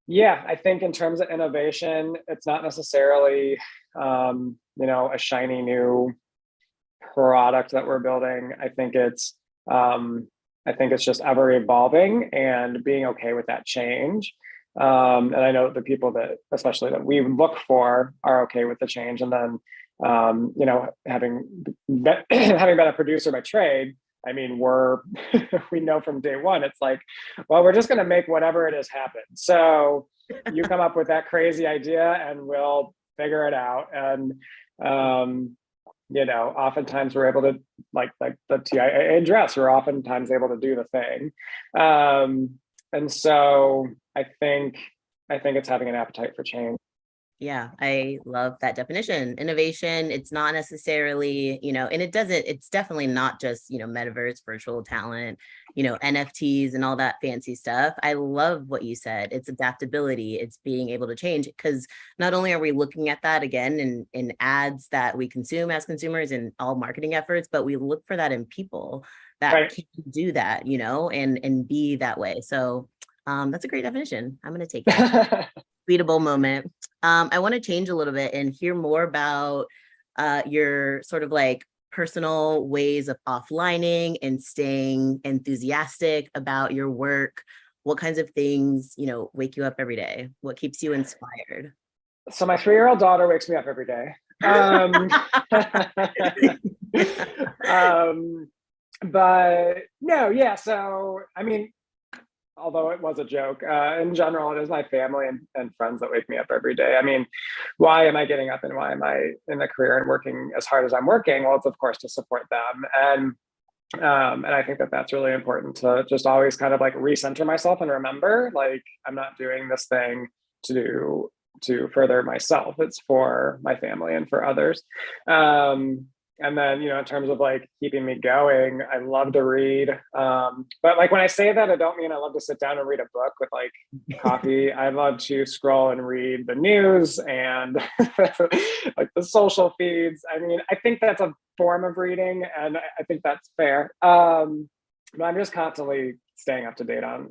yeah, I think in terms of innovation, it's not necessarily, a shiny new product that we're building. I think it's just ever evolving and being okay with that change. And I know the people that, especially that we look for, are okay with the change. And then, having been a producer by trade, I mean, we know from day one, it's like, well, we're just going to make whatever it is happen. So you come up with that crazy idea and we'll figure it out. And, oftentimes we're able to, like the TIAA dress, we're oftentimes able to do the thing. And so I think it's having an appetite for change. Yeah, I love that definition. Innovation, it's not necessarily, and it's definitely not just, metaverse, virtual talent, NFTs and all that fancy stuff. I love what you said. It's adaptability. It's being able to change, because not only are we looking at that again in ads that we consume as consumers in all marketing efforts, but we look for that in people that right. can do that, and be that way. So that's a great definition. I'm going to take that. Tweetable moment. I want to change a little bit and hear more about your sort of like personal ways of offlining and staying enthusiastic about your work. What kinds of things, wake you up every day? What keeps you inspired? So my 3-year-old daughter wakes me up every day. But no, yeah. So, I mean, although it was a joke, in general, it is my family and friends that wake me up every day. I mean, why am I getting up and why am I in the career and working as hard as I'm working? Well, it's of course to support them. And I think that that's really important, to just always kind of like recenter myself and remember, like, I'm not doing this thing to further myself. It's for my family and for others. And then, in terms of like keeping me going, I love to read. But like when I say that, I don't mean I love to sit down and read a book with like coffee. I love to scroll and read the news and like the social feeds. I mean, I think that's a form of reading, and I think that's fair. But I'm just constantly staying up to date on,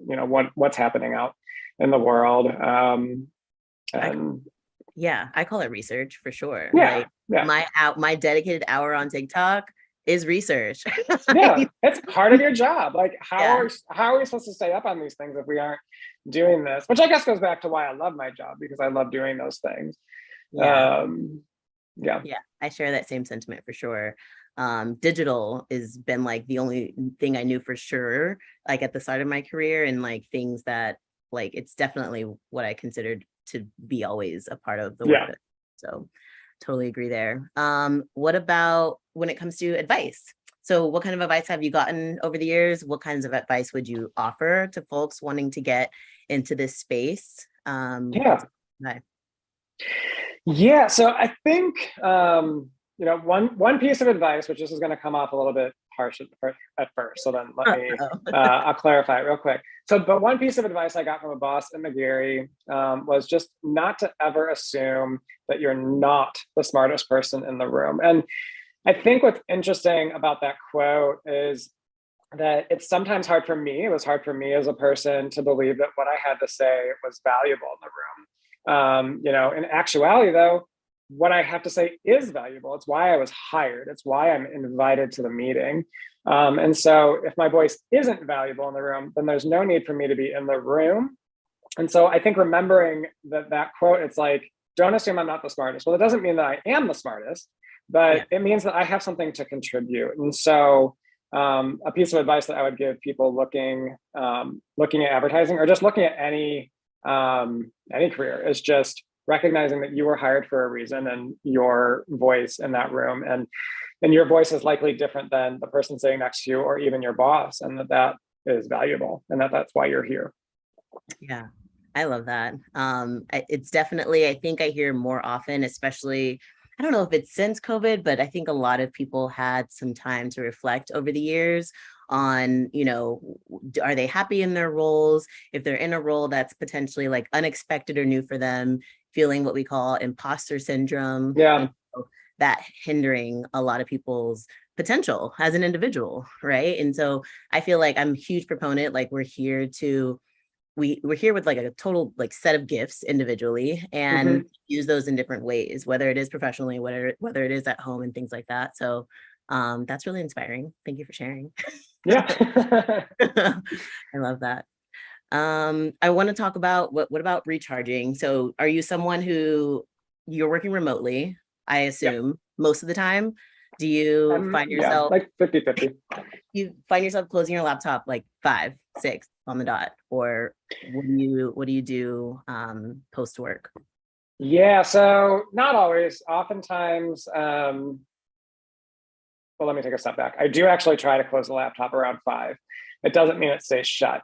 what's happening out in the world. Yeah, I call it research for sure. Yeah, Like yeah. my dedicated hour on TikTok is research. Yeah, it's part of your job. Like, Yeah. how are we supposed to stay up on these things if we aren't doing this? Which I guess goes back to why I love my job, because I love doing those things. Yeah. Yeah. Yeah, I share that same sentiment for sure. Digital has been like the only thing I knew for sure, like at the start of my career, and like things that like it's definitely what I considered to be always a part of the work. Yeah. So totally agree there. What about when it comes to advice? So what kind of advice have you gotten over the years? What kinds of advice would you offer to folks wanting to get into this space? Yeah. Yeah. So I think one piece of advice, which this is going to come off a little bit harsh at first. So then I'll clarify it real quick. But one piece of advice I got from a boss at McGarry was just not to ever assume that you're not the smartest person in the room. And I think what's interesting about that quote is that it's sometimes hard for me. It was hard for me as a person to believe that what I had to say was valuable in the room. In actuality, though, what I have to say is valuable. It's why I was hired. It's why I'm invited to the meeting. And so if my voice isn't valuable in the room, then there's no need for me to be in the room. And so I think remembering that quote, it's like, don't assume I'm not the smartest. Well, it doesn't mean that I am the smartest, but it means that I have something to contribute. And so a piece of advice that I would give people looking at advertising, or just looking at any career, is just recognizing that you were hired for a reason, and your voice in that room and your voice is likely different than the person sitting next to you or even your boss, and that is valuable, and that's why you're here. Yeah, I love that. It's definitely, I think I hear more often, especially, I don't know if it's since COVID, but I think a lot of people had some time to reflect over the years on, are they happy in their roles? If they're in a role that's potentially like unexpected or new for them, feeling what we call imposter syndrome. Yeah. That hindering a lot of people's potential as an individual, right? And so I feel like I'm a huge proponent, like we're here with like a total like set of gifts individually, and use those in different ways, whether it is professionally, whether it is at home and things like that. So that's really inspiring. Thank you for sharing. Yeah. I love that. I want to talk about what about recharging? So are you someone who you're working remotely, I assume, most of the time? Do you find yourself like 50-50? You find yourself closing your laptop like 5, 6 on the dot, or what do you do post work? Yeah, so not always. Oftentimes, well, let me take a step back. I do actually try to close the laptop around 5. It doesn't mean it stays shut.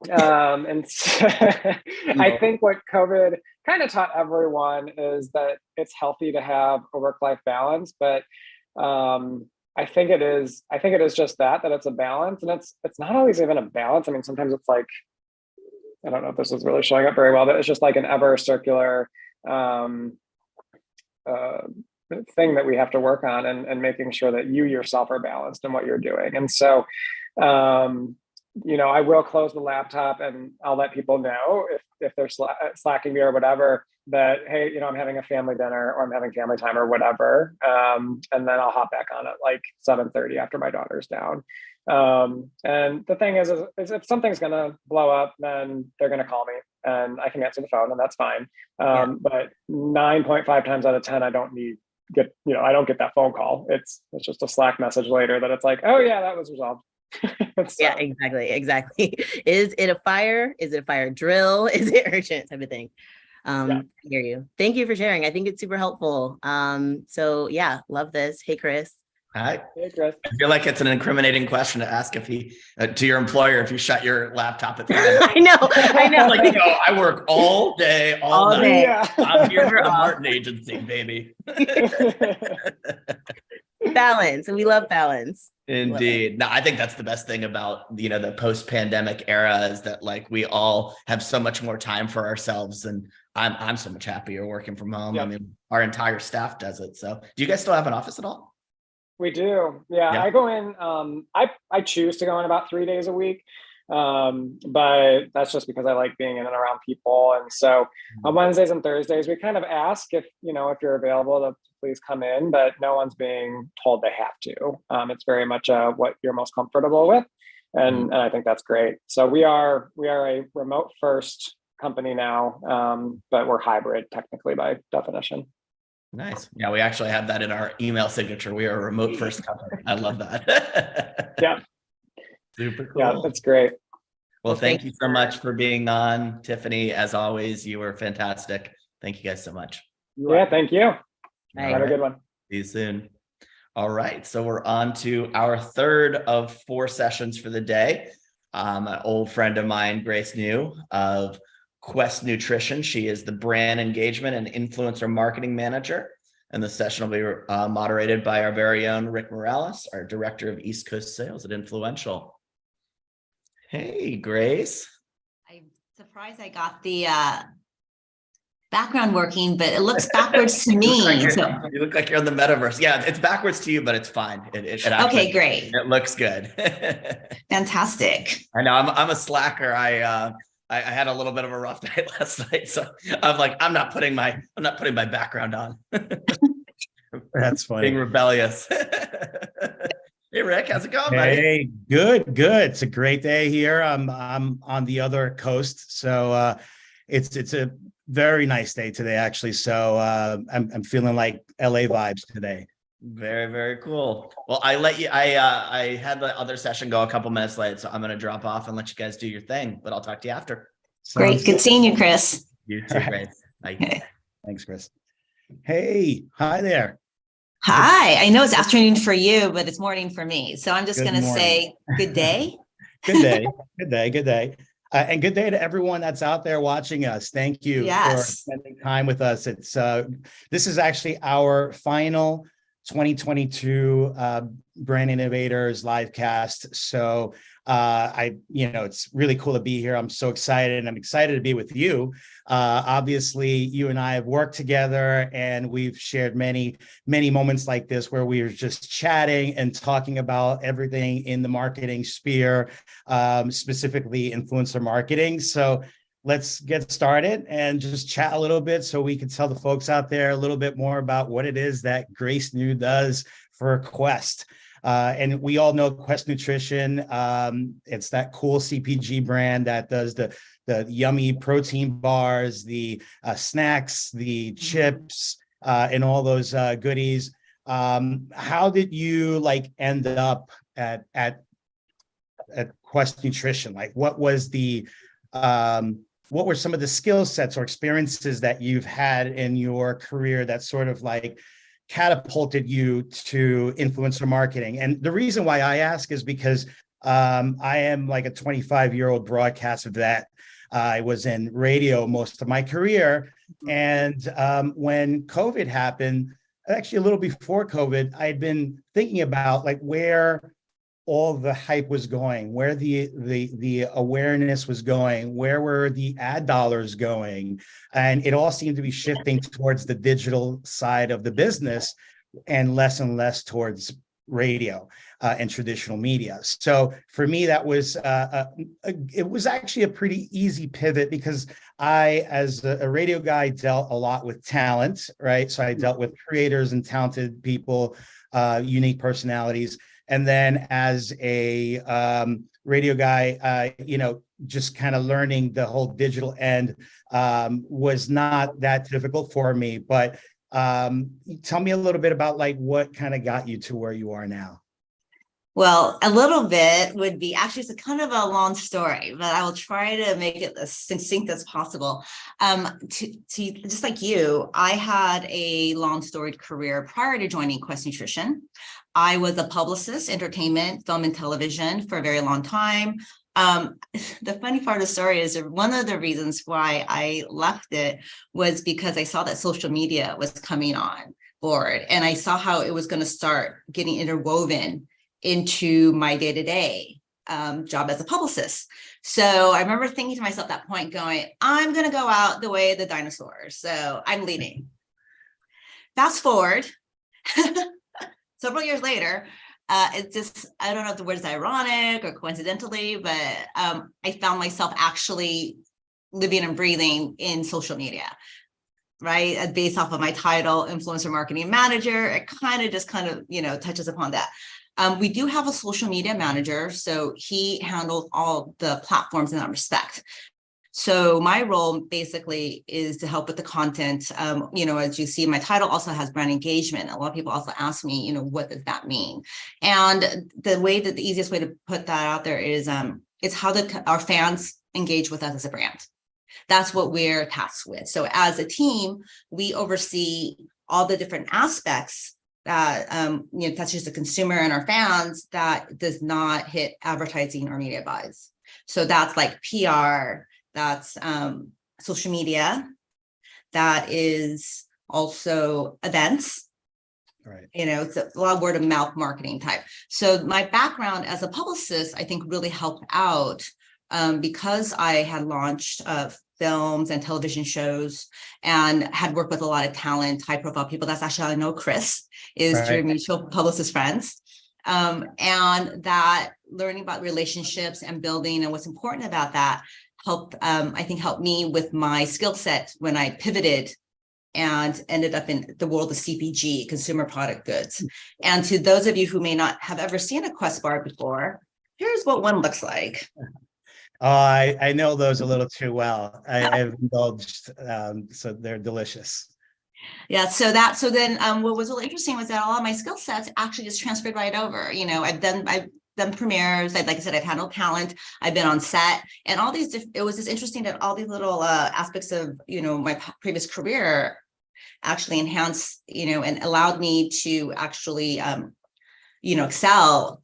And so I think what COVID kind of taught everyone is that it's healthy to have a work-life balance, but I think it is just that it's a balance, and it's not always even a balance. I mean, sometimes it's like, I don't know if this is really showing up very well, but it's just like an ever circular thing that we have to work on, and making sure that you yourself are balanced in what you're doing. And so I will close the laptop, and I'll let people know if they're slacking me or whatever, that, hey, I'm having a family dinner, or I'm having family time or whatever. And then I'll hop back on at like 7:30 after my daughter's down. And the thing is if something's going to blow up, then they're going to call me, and I can answer the phone, and that's fine. But 9.5 times out of 10, I don't get that phone call. It's just a Slack message later that it's like, oh yeah, that was resolved. So. Yeah, exactly. Is it a fire? Is it a fire drill? Is it urgent type of thing? I hear you. Thank you for sharing. I think it's super helpful. So yeah, love this. Hey, Chris. Hi. Hey, Chris. I feel like it's an incriminating question to ask to your employer if you shut your laptop at 5. I know. Like, I work all day, all night. Day. Yeah. I'm here for the Martin Agency, baby. Balance. And we love balance. Indeed. No, I think that's the best thing about, the post-pandemic era, is that like we all have so much more time for ourselves, and I'm so much happier working from home. Yep. I mean, our entire staff does it. So do you guys still have an office at all? We do. Yeah. I go in, I choose to go in about 3 days a week. But that's just because I like being in and around people. And so on Wednesdays and Thursdays, we kind of ask if you're available to please come in, but no one's being told they have to. It's very much what you're most comfortable with. And I think that's great. So we are a remote first company now, but we're hybrid technically by definition. Nice. Yeah, we actually have that in our email signature. We are a remote first company. I love that. Yeah. Super cool. Yeah, that's great. Well, thank you so much for being on, Tiffany. As always, you were fantastic. Thank you guys so much. Yeah, thank you. Right. Have a good one. See you soon. All right, so we're on to our third of 4 sessions for the day. An old friend of mine, Grace New of Quest Nutrition. She is the brand engagement and influencer marketing manager. And the session will be moderated by our very own Rick Morales, our director of East Coast sales at Influential. Hey, Grace. I'm surprised I got the background working, but it looks backwards to me. You look like you're in the metaverse. Yeah, it's backwards to you, but it's fine. It actually, okay, great. It looks good. Fantastic. I know I'm a slacker. I had a little bit of a rough night last night, so I'm like, I'm not putting my background on. That's funny. Being rebellious. Hey Rick, how's it going, buddy? Hey, good. It's a great day here. I'm on the other coast, so it's a very nice day today, actually. So I'm feeling like LA vibes today. Very, very cool. Well, I had the other session go a couple minutes late, so I'm going to drop off and let you guys do your thing, but I'll talk to you after. Great. Good seeing you, Chris. You too, Grace. Bye. Thanks, Chris. Hey, hi there. Hi. I know it's afternoon for you, but it's morning for me. So I'm just going to say good day. Good day. Good day. And good day to everyone that's out there watching us. Thank you for spending time with us. It's this is actually our final 2022 Brand Innovators live cast. So it's really cool to be here. I'm so excited, and I'm excited to be with you. Obviously, you and I have worked together, and we've shared many moments like this where we were just chatting and talking about everything in the marketing sphere, specifically influencer marketing. So let's get started and just chat a little bit so we can tell the folks out there a little bit more about what it is that Grace New does for Quest. And we all know Quest Nutrition. It's that cool CPG brand that does the yummy protein bars, the snacks, the chips, and all those goodies. How did you end up at Quest Nutrition? What were some of the skill sets or experiences that you've had in your career that sort of catapulted you to influencer marketing? And the reason why I ask is because I am a 25-year-old broadcaster vet. I was in radio most of my career. And when COVID happened, actually a little before COVID, I had been thinking about where all the hype was going, where the awareness was going, where were the ad dollars going. And it all seemed to be shifting towards the digital side of the business and less towards radio and traditional media. So for me, that was it was actually a pretty easy pivot, because I, as a radio guy, dealt a lot with talent, right? So I dealt with creators and talented people, unique personalities. And then as a radio guy, just kind of learning the whole digital end was not that difficult for me. But tell me a little bit about what kind of got you to where you are now. Well, a little bit would be actually, it's a kind of a long story, but I will try to make it as succinct as possible. To just like you, I had a long storied career prior to joining Quest Nutrition. I was a publicist, entertainment, film, and television for a very long time. The funny part of the story is one of the reasons why I left it was because I saw that social media was coming on board, and I saw how it was going to start getting interwoven into my day-to-day job as a publicist. So I remember thinking to myself at that point, going, I'm going to go out the way of the dinosaurs. So I'm leaving. Fast forward, several years later, It's just, I don't know if the word is ironic or coincidentally, but I found myself actually living and breathing in social media, right? Based off of my title, influencer marketing manager, it kind of, you know, touches upon that. We do have a social media manager, so he handles all the platforms in that respect. So my role basically is to help with the content. You know, as you see, my title also has brand engagement. A lot of people also ask me, you know, what does that mean? And the easiest way to put that out there is it's how our fans engage with us as a brand. That's what we're tasked with. So as a team, we oversee all the different aspects that you know, touches the consumer and our fans that does not hit advertising or media buys. So that's like PR, that's social media, that is also events. Right. You know, it's a lot of word of mouth marketing type. So my background as a publicist, I think really helped out because I had launched films and television shows and had worked with a lot of talent, high profile people. That's actually how I know Chris is Right. through mutual publicist friends. And that learning about relationships and building and what's important about that helped, I think helped me with my skill set when I pivoted and ended up in the world of CPG, consumer product goods. And to those of you who may not have ever seen a Quest bar before, here's what one looks like. Oh, I know those a little too well. I've indulged, so they're delicious. Yeah, so then what was really interesting was that a lot of my skill sets actually just transferred right over. You know, I've done premieres. Like I said, I've handled talent. I've been on set, and all these. It was just interesting that all these little aspects of, you know, my previous career actually enhanced, you know, and allowed me to actually you know, excel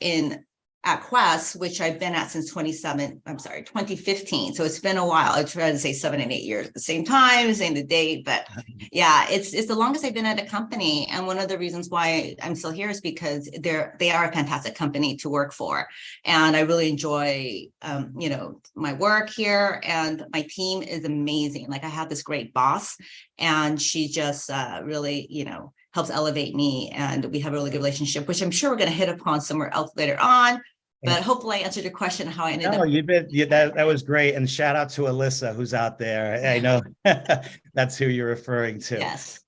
at Quest, which I've been at since 2015. So it's been a while. I try to say 7 and 8 years at the same time, saying the date, but yeah, it's the longest I've been at a company. And one of the reasons why I'm still here is because they are a fantastic company to work for. And I really enjoy, you know, my work here, and my team is amazing. Like I have this great boss, and she just really, you know, helps elevate me, and we have a really good relationship, which I'm sure we're going to hit upon somewhere else later on. But hopefully I answered your question how I ended up. You did. That was great. And shout out to Alyssa, who's out there. I know that's who you're referring to. Yes.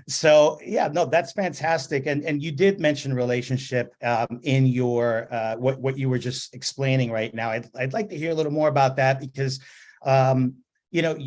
So yeah, no, that's fantastic. And you did mention relationship in your what you were just explaining right now. I'd like to hear a little more about that, because you know,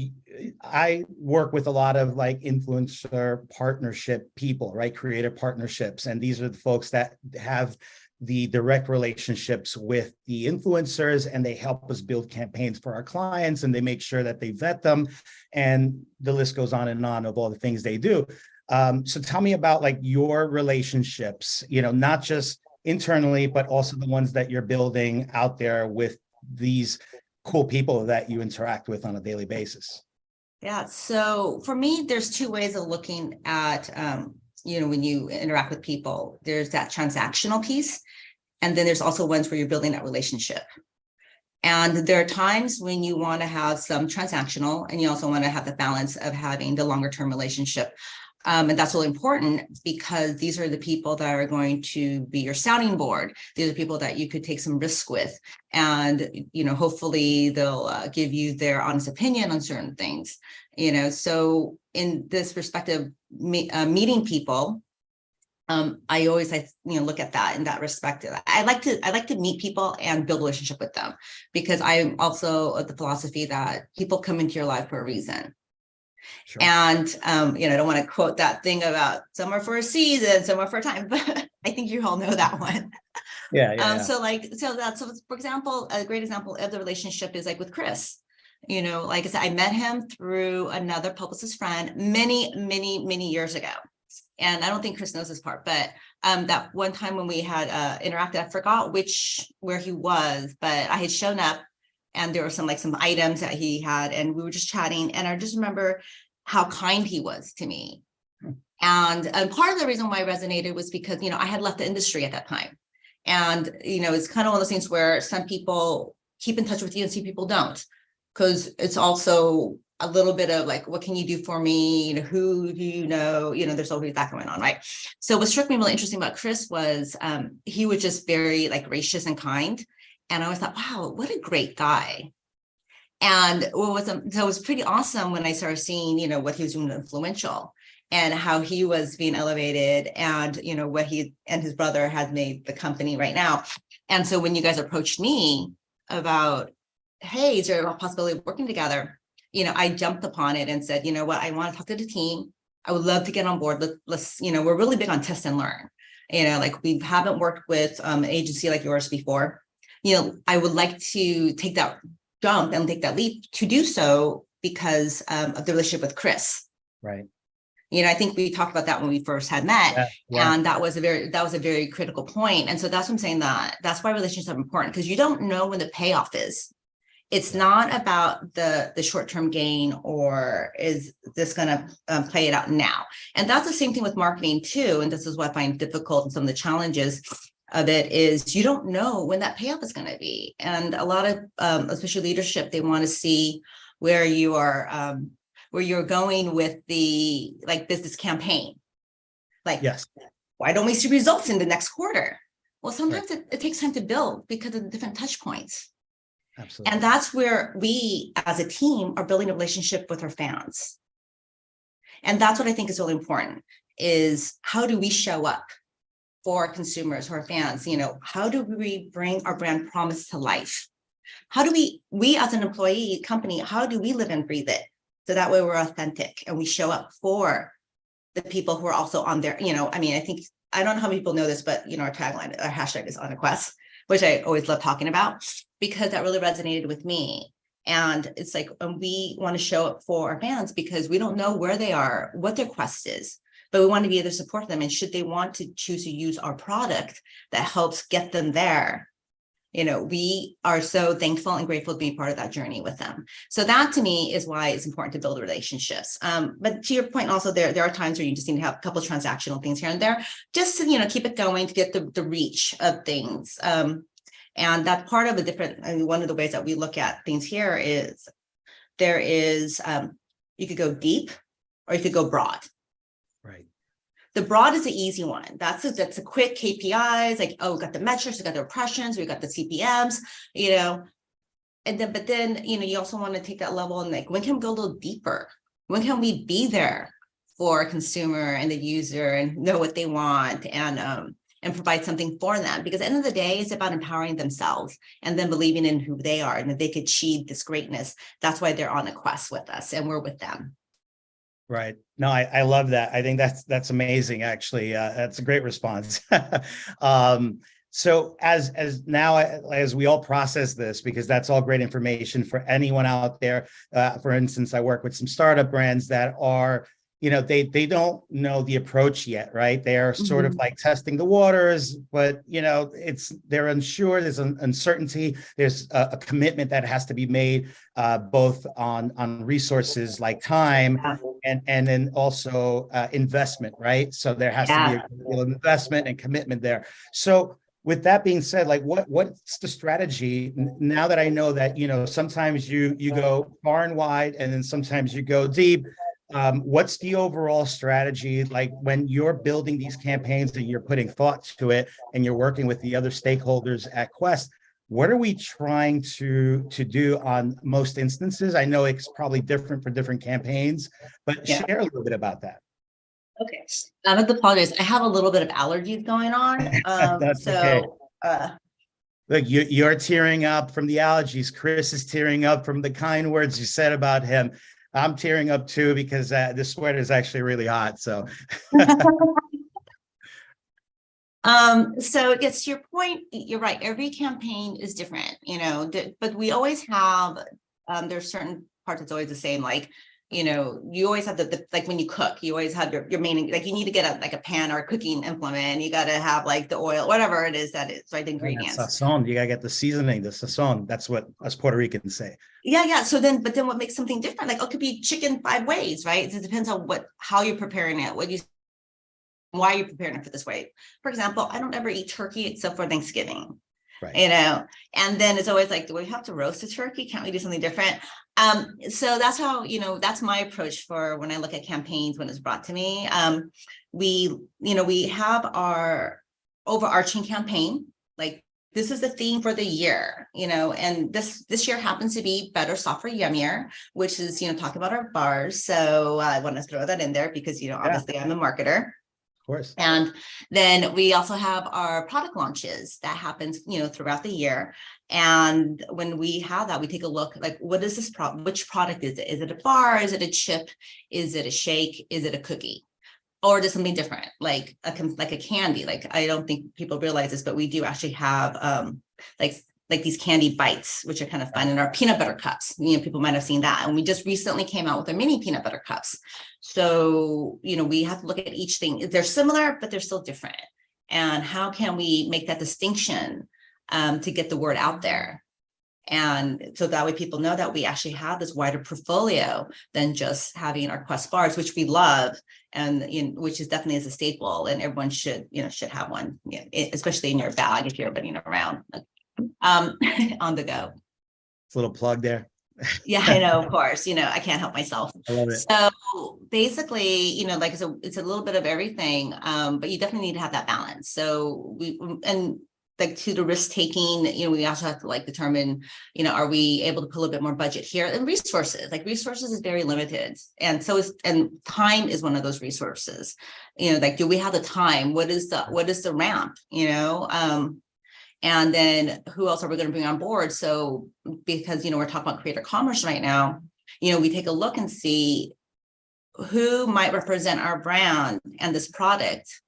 I work with a lot of like influencer partnership people, right? Creator partnerships. And these are the folks that have the direct relationships with the influencers, and they help us build campaigns for our clients, and they make sure that they vet them, and the list goes on and on of all the things they do. So tell me about like your relationships, you know, not just internally, but also the ones that you're building out there with these cool people that you interact with on a daily basis. Yeah. So for me, there's two ways of looking at, you know, when you interact with people. There's that transactional piece, and then there's also ones where you're building that relationship. And there are times when you want to have some transactional, and you also want to have the balance of having the longer term relationship. And that's really important, because these are the people that are going to be your sounding board. These are people that you could take some risk with, and, you know, hopefully they'll give you their honest opinion on certain things, you know. So in this perspective, meeting people, I always, you know, look at that in that respect. I like to meet people and build a relationship with them, because I'm also of the philosophy that people come into your life for a reason. Sure. And, you know, I don't want to quote that thing about some are for a season, some are for a time, but I think you all know that one. Yeah. So for example, a great example of the relationship is like with Chris. You know, like I said, I met him through another publicist friend many years ago. And I don't think Chris knows this part, but that one time when we had interacted, I forgot where he was, but I had shown up, and there were some items that he had, and we were just chatting. And I just remember how kind he was to me. And part of the reason why I resonated was because, you know, I had left the industry at that time. And, you know, it's kind of one of those things where some people keep in touch with you and some people don't, because it's also a little bit of like, what can you do for me? Who do you know? There's always that going on, right? So what struck me really interesting about Chris was he was just very like gracious and kind. And I always thought, wow, what a great guy. And so it was pretty awesome when I started seeing, what he was doing Influential and how he was being elevated and, what he and his brother had made the company right now. And so when you guys approached me about, hey, is there a possibility of working together? I jumped upon it and said, you know what, I want to talk to the team. I would love to get on board. Let's, we're really big on test and learn. Like we haven't worked with an agency like yours before. I would like to take that jump and take that leap to do so because of the relationship with Chris. Right. I think we talked about that when we first had met, and that was a very critical point. And so that's what I'm saying, that's why relationships are important, because you don't know when the payoff is. It's not about the short-term gain, or is this going to play it out now? And that's the same thing with marketing too. And this is what I find difficult, and some of the challenges of it is you don't know when that payoff is going to be. And a lot of, especially leadership, they want to see where you are, where you're going with the business campaign. Like, yes, why don't we see results in the next quarter? Well, sometimes it takes time to build because of the different touch points. Absolutely. And that's where we as a team are building a relationship with our fans. And that's what I think is really important, is how do we show up for our consumers, for our fans? How do we bring our brand promise to life? How do we as an employee company, how do we live and breathe it? So that way we're authentic and we show up for the people who are also on there. I don't know how many people know this, but our tagline, our hashtag is On a Quest, which I always love talking about because that really resonated with me. And it's like, we want to show up for our fans because we don't know where they are, what their quest is, but we want to be able to support them. And should they want to choose to use our product that helps get them there, we are so thankful and grateful to be part of that journey with them. So that to me is why it's important to build relationships. But to your point, also there are times where you just need to have a couple of transactional things here and there, just to keep it going, to get the reach of things. And that's part of one of the ways that we look at things here is you could go deep or you could go broad. Right. The broad is the easy one. That's a quick KPIs, like, we got the metrics, we got the impressions, we got the CPMs, but then, you also want to take that level and like, when can we go a little deeper? When can we be there for a consumer and the user and know what they want and provide something for them? Because at the end of the day, it's about empowering themselves and then believing in who they are and that they could achieve this greatness. That's why they're on a quest with us and we're with them. Right. No, I love that. I think that's amazing. Actually, that's a great response. So as we all process this, because that's all great information for anyone out there. For instance, I work with some startup brands that are, they don't know the approach yet, right? They are sort of like testing the waters, but they're unsure. There's an uncertainty. There's a commitment that has to be made, both on resources like time and then also investment, right? So there has to be an investment and commitment there. So with that being said, like what's the strategy now that I know that, sometimes you go far and wide and then sometimes you go deep? What's the overall strategy like when you're building these campaigns and you're putting thought to it and you're working with the other stakeholders at Quest? What are we trying to do on most instances? I know it's probably different for different campaigns, but share a little bit about that. Okay. I have to apologize. I have a little bit of allergies going on. That's okay. Look, you're tearing up from the allergies. Chris is tearing up from the kind words you said about him. I'm tearing up too because this sweater is actually really hot. So, so it gets to your point. You're right. Every campaign is different, but we always have, there's certain parts that's always the same. Like, you always have the like when you cook, you always have your main, like you need to get a pan or a cooking implement. You got to have like the oil, whatever it is that is, right? The ingredients. Sazon, you got to get the seasoning, the sazon. That's what us Puerto Ricans say. Yeah. So then what makes something different? Like, it could be chicken 5 ways, right? It depends on how you're preparing it, why you're preparing it for this way. For example, I don't ever eat turkey except for Thanksgiving. Right. And then it's always like, do we have to roast a turkey? Can't we do something different? So that's how, that's my approach for when I look at campaigns when it's brought to me. We have our overarching campaign, like this is the theme for the year, and this year happens to be Better, Softer, Yummier, which is, talking about our bars. So I want to throw that in there because, obviously I'm a marketer. Of course. And then we also have our product launches that happens, throughout the year. And when we have that, we take a look, like, what is this which product is it? Is it a bar? Is it a chip? Is it a shake? Is it a cookie? Or is it something different, like a candy? Like, I don't think people realize this, but we do actually have like these candy bites, which are kind of fun, and our peanut butter cups. People might have seen that. And we just recently came out with our mini peanut butter cups. So, we have to look at each thing. They're similar, but they're still different. And how can we make that distinction to get the word out there? And so that way people know that we actually have this wider portfolio than just having our Quest bars, which we love, and which is definitely is a staple, and everyone should have one, especially in your bag if you're around on the go. It's a little plug there. Yeah, I know, of course, I can't help myself. I love it. So basically, like it's a little bit of everything, but you definitely need to have that balance. So to the risk taking, we also have to determine, are we able to put a little bit more budget here, and resources is very limited. And so and time is one of those resources, do we have the time? What is the ramp, and then who else are we going to bring on board? So because, we're talking about creator commerce right now, we take a look and see who might represent our brand and this product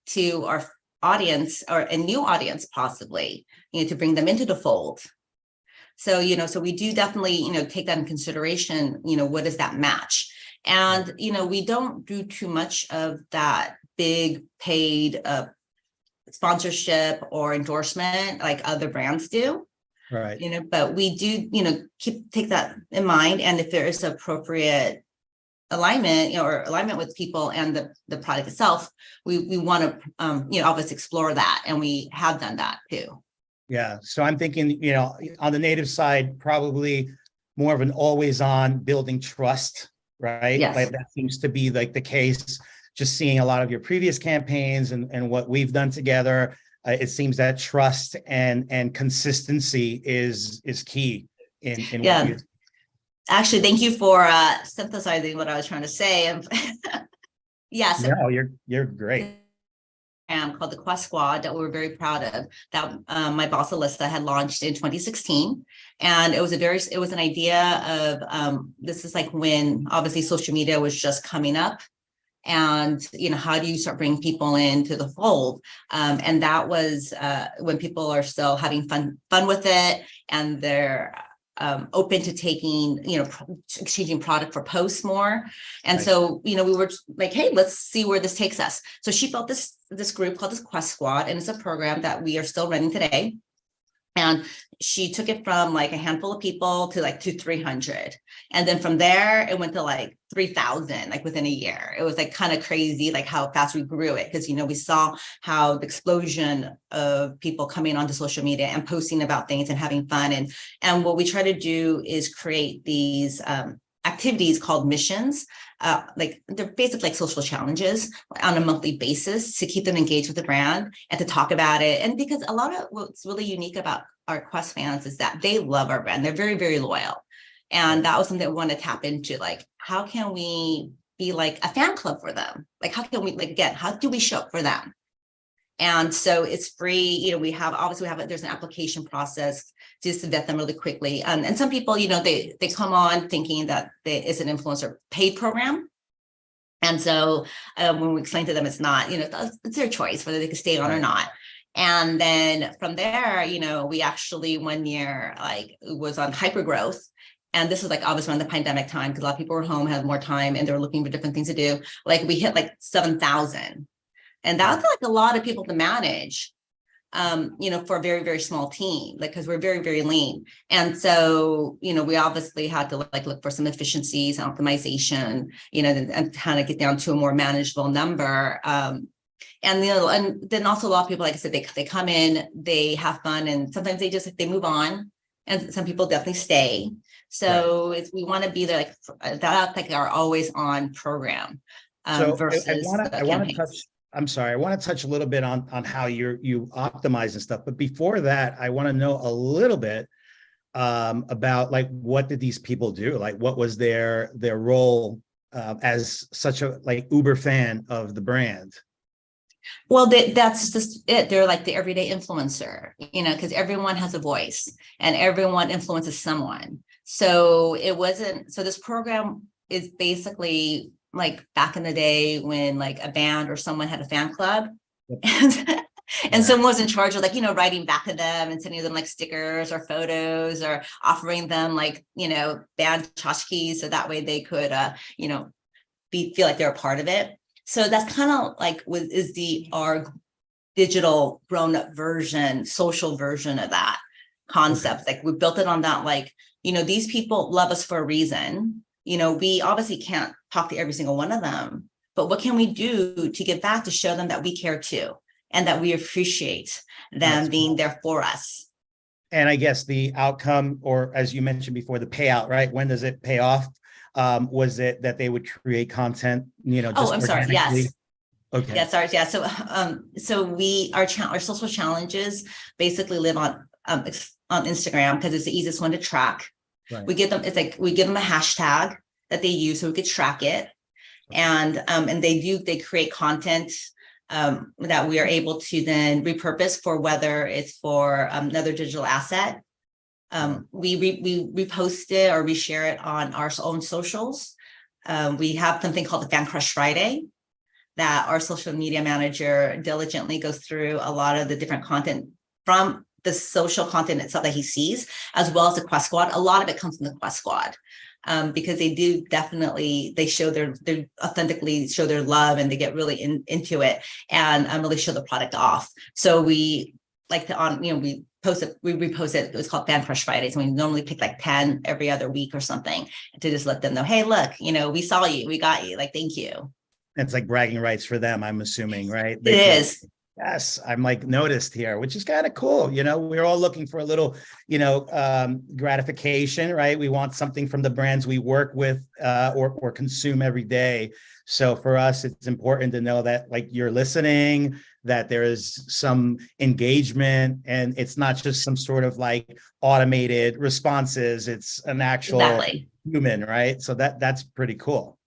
to our audience, or a new audience possibly, to bring them into the fold. So, so we do definitely, take that in consideration, what is that match? And, we don't do too much of that big paid sponsorship or endorsement like other brands do. Right. But we do, take that in mind. And if there is appropriate alignment, or alignment with people and the product itself, we want to, obviously explore that. And we have done that too. Yeah. So I'm thinking, on the native side, probably more of an always on building trust, right? Yes. Like that seems to be like the case, just seeing a lot of your previous campaigns and what we've done together. It seems that trust and consistency is key in what you. Actually, thank you for synthesizing what I was trying to say. Yes. No, you're great. Called the Quest Squad that we were very proud of, that my boss Alyssa had launched in 2016, and it was an idea of this is like when obviously social media was just coming up, and how do you start bringing people into the fold, and that was when people are still having fun with it, and they're open to taking, exchanging product for posts more. And right. So, we were like, hey, let's see where this takes us. So she built this group called this Quest Squad, and it's a program that we are still running today. And she took it from like a handful of people to 300. And then from there, it went to 3,000, within a year. It was kind of crazy, how fast we grew it. Because, we saw how the explosion of people coming onto social media and posting about things and having fun. And what we try to do is create these activities called missions. They're basically like social challenges on a monthly basis to keep them engaged with the brand and to talk about it. And because a lot of what's really unique about our Quest fans is that they love our brand. They're very, very loyal. And that was something we want to tap into. How can we be like a fan club for them? How can we, again, how do we show up for them? And so it's free. There's an application process just to vet them really quickly. And some people, they come on thinking that it's an influencer paid program. And so when we explain to them, it's not, it's their choice whether they can stay on or not. And then from there, we actually one year, was on hypergrowth. And this was obviously around the pandemic time, because a lot of people were home, had more time, and they were looking for different things to do. We hit 7,000. And that's a lot of people to manage, for a very, very small team, because we're very, very lean. And so, we obviously had to look for some efficiencies and optimization, and kind of get down to a more manageable number. And and then also a lot of people, like I said, they come in, they have fun, and sometimes they move on, and some people definitely stay. So we want to be there, like that, like our always on program. So Versus I want to campaigns. touch. I'm sorry. I want to touch a little bit on how you optimize and stuff. But before that, I want to know a little bit about like what did these people do? Like what was their role as such a like uber fan of the brand? Well, that's just it. They're like the everyday influencer, because everyone has a voice and everyone influences someone. So this program is basically like back in the day when like a band or someone had a fan club. Yep. And someone was in charge of like, writing back to them and sending them like stickers or photos or offering them like, band tchotchkes. So that way they could, feel like they're a part of it. So that's kind of like our digital grown up version, social version of that concept. Okay. Like we built it on that, like, these people love us for a reason. We obviously can't talk to every single one of them, but what can we do to give back to show them that we care too, and that we appreciate them being there for us? And I guess the outcome, or as you mentioned before, the payout, right? When does it pay off? Was it that they would create content, I'm sorry. Yes. Okay. Yeah, sorry. Yeah. So our social challenges basically live on Instagram because it's the easiest one to track. Right. We give them a hashtag that they use so we could track it. And they create content that we are able to then repurpose for whether it's for another digital asset. We repost it or reshare it on our own socials. We have something called the Fan Crush Friday that our social media manager diligently goes through a lot of the different content from the social content itself that he sees, as well as the Quest Squad. A lot of it comes from the Quest Squad because they show they authentically show their love and they get really into it and really show the product off. So we like to we repost it. It's called Fan Crush Fridays. And we normally pick like 10 every other week or something to just let them know, hey, look, we saw you, we got you, like, thank you. It's like bragging rights for them, I'm assuming, right? It is. Yes, I'm like noticed here, which is kind of cool. We're all looking for a little, gratification, right? We want something from the brands we work with or consume every day. So for us, it's important to know that like you're listening, that there is some engagement, and it's not just some sort of like automated responses. It's an actual human, right? So that's pretty cool.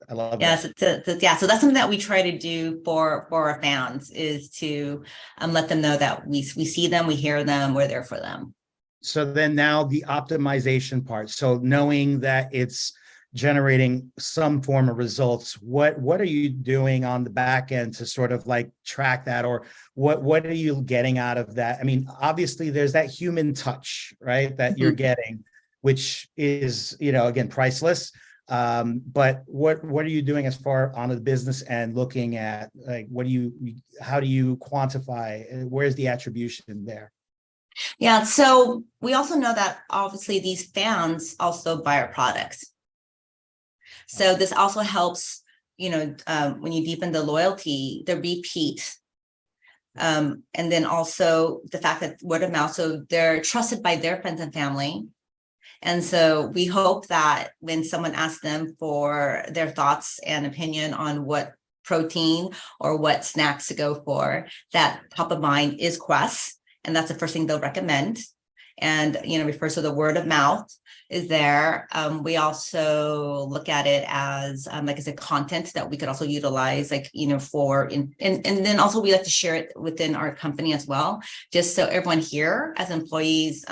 I love that. So that's something that we try to do for our fans is to let them know that we see them, we hear them, we're there for them. So then now the optimization part. So knowing that it's generating some form of results, what are you doing on the back end to sort of like track that, or what are you getting out of that? I mean, obviously there's that human touch, right, that you're getting, which is, again, priceless. But what are you doing as far on the business end, looking at like how do you quantify, where's the attribution there? Yeah, so we also know that obviously these fans also buy our products. So this also helps, when you deepen the loyalty, the repeat, and then also the fact that word of mouth, so they're trusted by their friends and family. And so we hope that when someone asks them for their thoughts and opinion on what protein or what snacks to go for, that top of mind is Quest. And that's the first thing they'll recommend. And, refers to the word of mouth is there. We also look at it as, like I said, content that we could also utilize, like, and then also we like to share it within our company as well, just so everyone here as employees,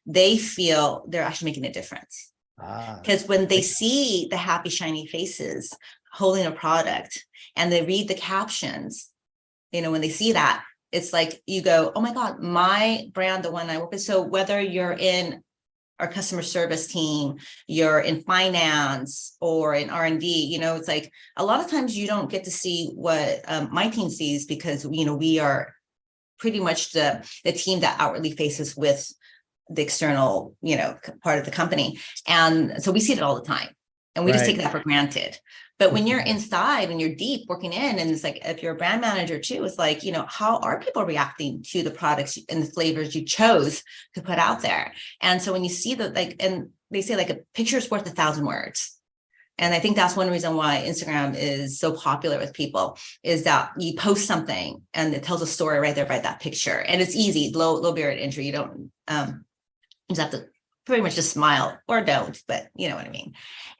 they feel they're actually making a difference. Because when they see the happy, shiny faces holding a product and they read the captions, when they see that, it's like you go, oh my God, my brand, the one I work with. So whether you're in our customer service team, you're in finance or in R&D, it's like a lot of times you don't get to see what my team sees because, we are pretty much the team that outwardly faces with the external, part of the company. And so we see it all the time and we just take that for granted. But when you're inside and you're deep working in, and it's like, if you're a brand manager too, it's like, how are people reacting to the products and the flavors you chose to put out there? And so when you see that, like, and they say like a picture is worth 1,000 words. And I think that's one reason why Instagram is so popular with people, is that you post something and it tells a story right there by that picture. And it's easy, low barrier to entry. You don't, you just have to pretty much just smile or don't, but you know what I mean.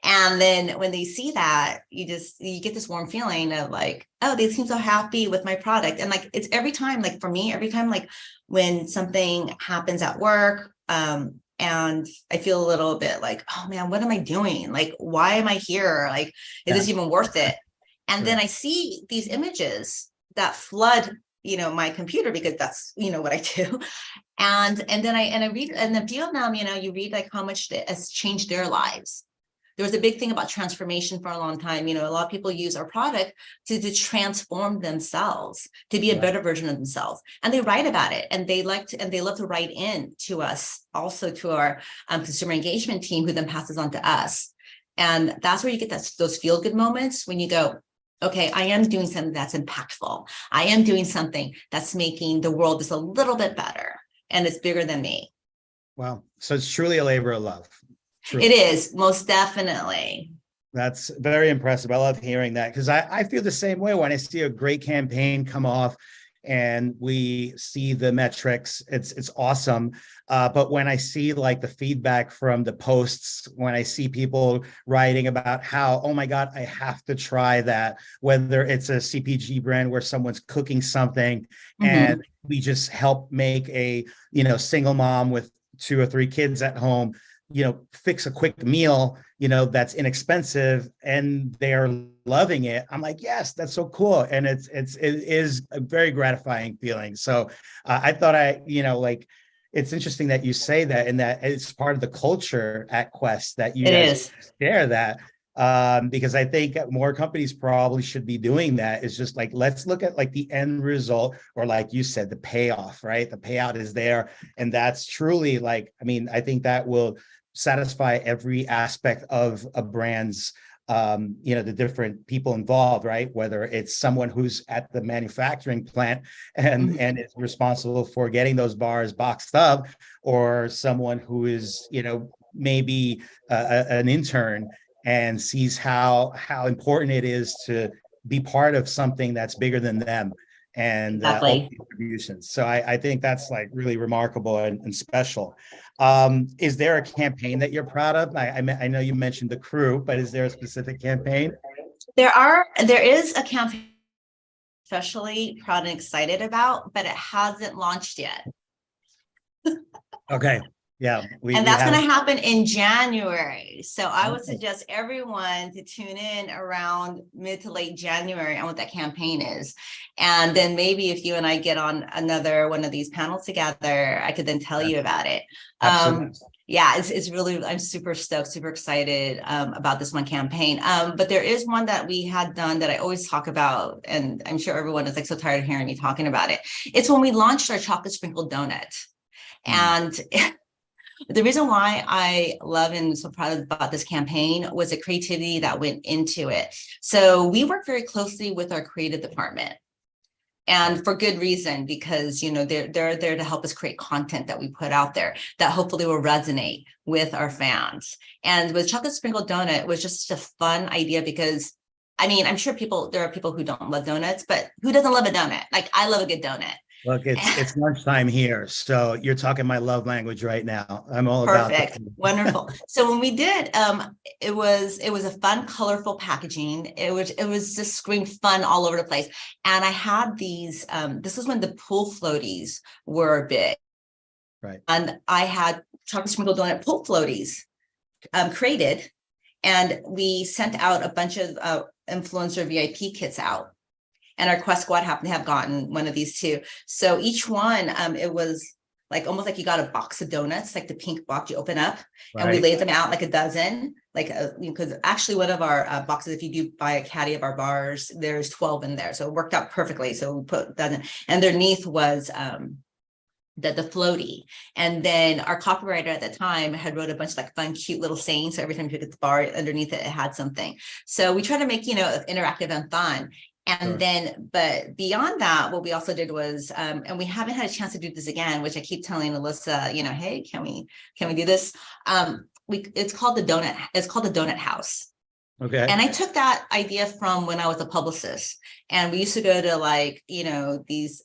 And then when they see that, you get this warm feeling of like, oh, they seem so happy with my product. And like, it's every time, like for me, every time, like when something happens at work, and I feel a little bit like, oh man, what am I doing? Like, why am I here? Like, is this even worth it? And then I see these images that flood, my computer, because that's, what I do. And then I read, and the few of them, you read like how much it has changed their lives. There was a big thing about transformation for a long time. A lot of people use our product to transform themselves, to be a better version of themselves. And they write about it, and they love to write in to us, also to our consumer engagement team, who then passes on to us. And that's where you get those feel-good moments when you go, okay, I am doing something that's impactful. I am doing something that's making the world just a little bit better, and it's bigger than me. Wow. So it's truly a labor of love. Truly. It is, most definitely. That's very impressive. I love hearing that, because I feel the same way when I see a great campaign come off and we see the metrics. It's awesome. But when I see like the feedback from the posts, when I see people writing about how, oh my God, I have to try that, whether it's a CPG brand where someone's cooking something and we just help make a, single mom with 2 or 3 kids at home, fix a quick meal, that's inexpensive, and they're loving it. I'm like, yes, that's so cool. And it is a very gratifying feeling. So I thought it's interesting that you say that, and that it's part of the culture at Quest that you guys share that. Because I think more companies probably should be doing that. Is just like, let's look at like the end result, or like you said, the payoff, right? The payout is there. And that's truly like, I think that will satisfy every aspect of a brand's, the different people involved, right? Whether it's someone who's at the manufacturing plant and is responsible for getting those bars boxed up, or someone who is, maybe an intern and sees how important it is to be part of something that's bigger than them, and distributions. So I think that's like really remarkable and special. Is there a campaign that you're proud of? I know you mentioned the crew, but is there a specific campaign? There is a campaign especially proud and excited about, but it hasn't launched yet. Okay. Yeah. And that's going to happen in January. So I would suggest everyone to tune in around mid to late January on what that campaign is. And then maybe if you and I get on another one of these panels together, I could then tell you about it. Yeah, it's really, I'm super stoked, super excited about this one campaign. But there is one that we had done that I always talk about, and I'm sure everyone is like so tired of hearing me talking about it. It's when we launched our chocolate sprinkled donut. And the reason why I love and so proud about this campaign was the creativity that went into it. So we work very closely with our creative department, and for good reason, because they're there to help us create content that we put out there that hopefully will resonate with our fans. And with Chocolate Sprinkled Donut, it was just a fun idea because I'm sure there are people who don't love donuts, but who doesn't love a donut? Like, I love a good donut. Look, it's lunchtime here, so you're talking my love language right now. I'm all perfect, wonderful. So when we did, it was a fun, colorful packaging. It was just screamed fun all over the place. And I had these. This is when the pool floaties were big, right? And I had chocolate sprinkled donut pool floaties created, and we sent out a bunch of influencer VIP kits out. And our Quest Squad happened to have gotten one of these too. So each one, it was like almost like you got a box of donuts, like the pink box you open up, and we laid them out like a dozen, because actually one of our boxes, if you do buy a caddy of our bars, there's 12 in there. So it worked out perfectly. So we put a dozen, and underneath was the floaty. And then our copywriter at the time had wrote a bunch of like fun, cute little sayings. So every time you pick up the bar underneath it, it had something. So we try to make, interactive and fun. And Sure. then, but beyond that, what we also did was, and we haven't had a chance to do this again, which I keep telling Alyssa, hey, can we do this? It's called the Donut House. Okay. And I took that idea from when I was a publicist, and we used to go to these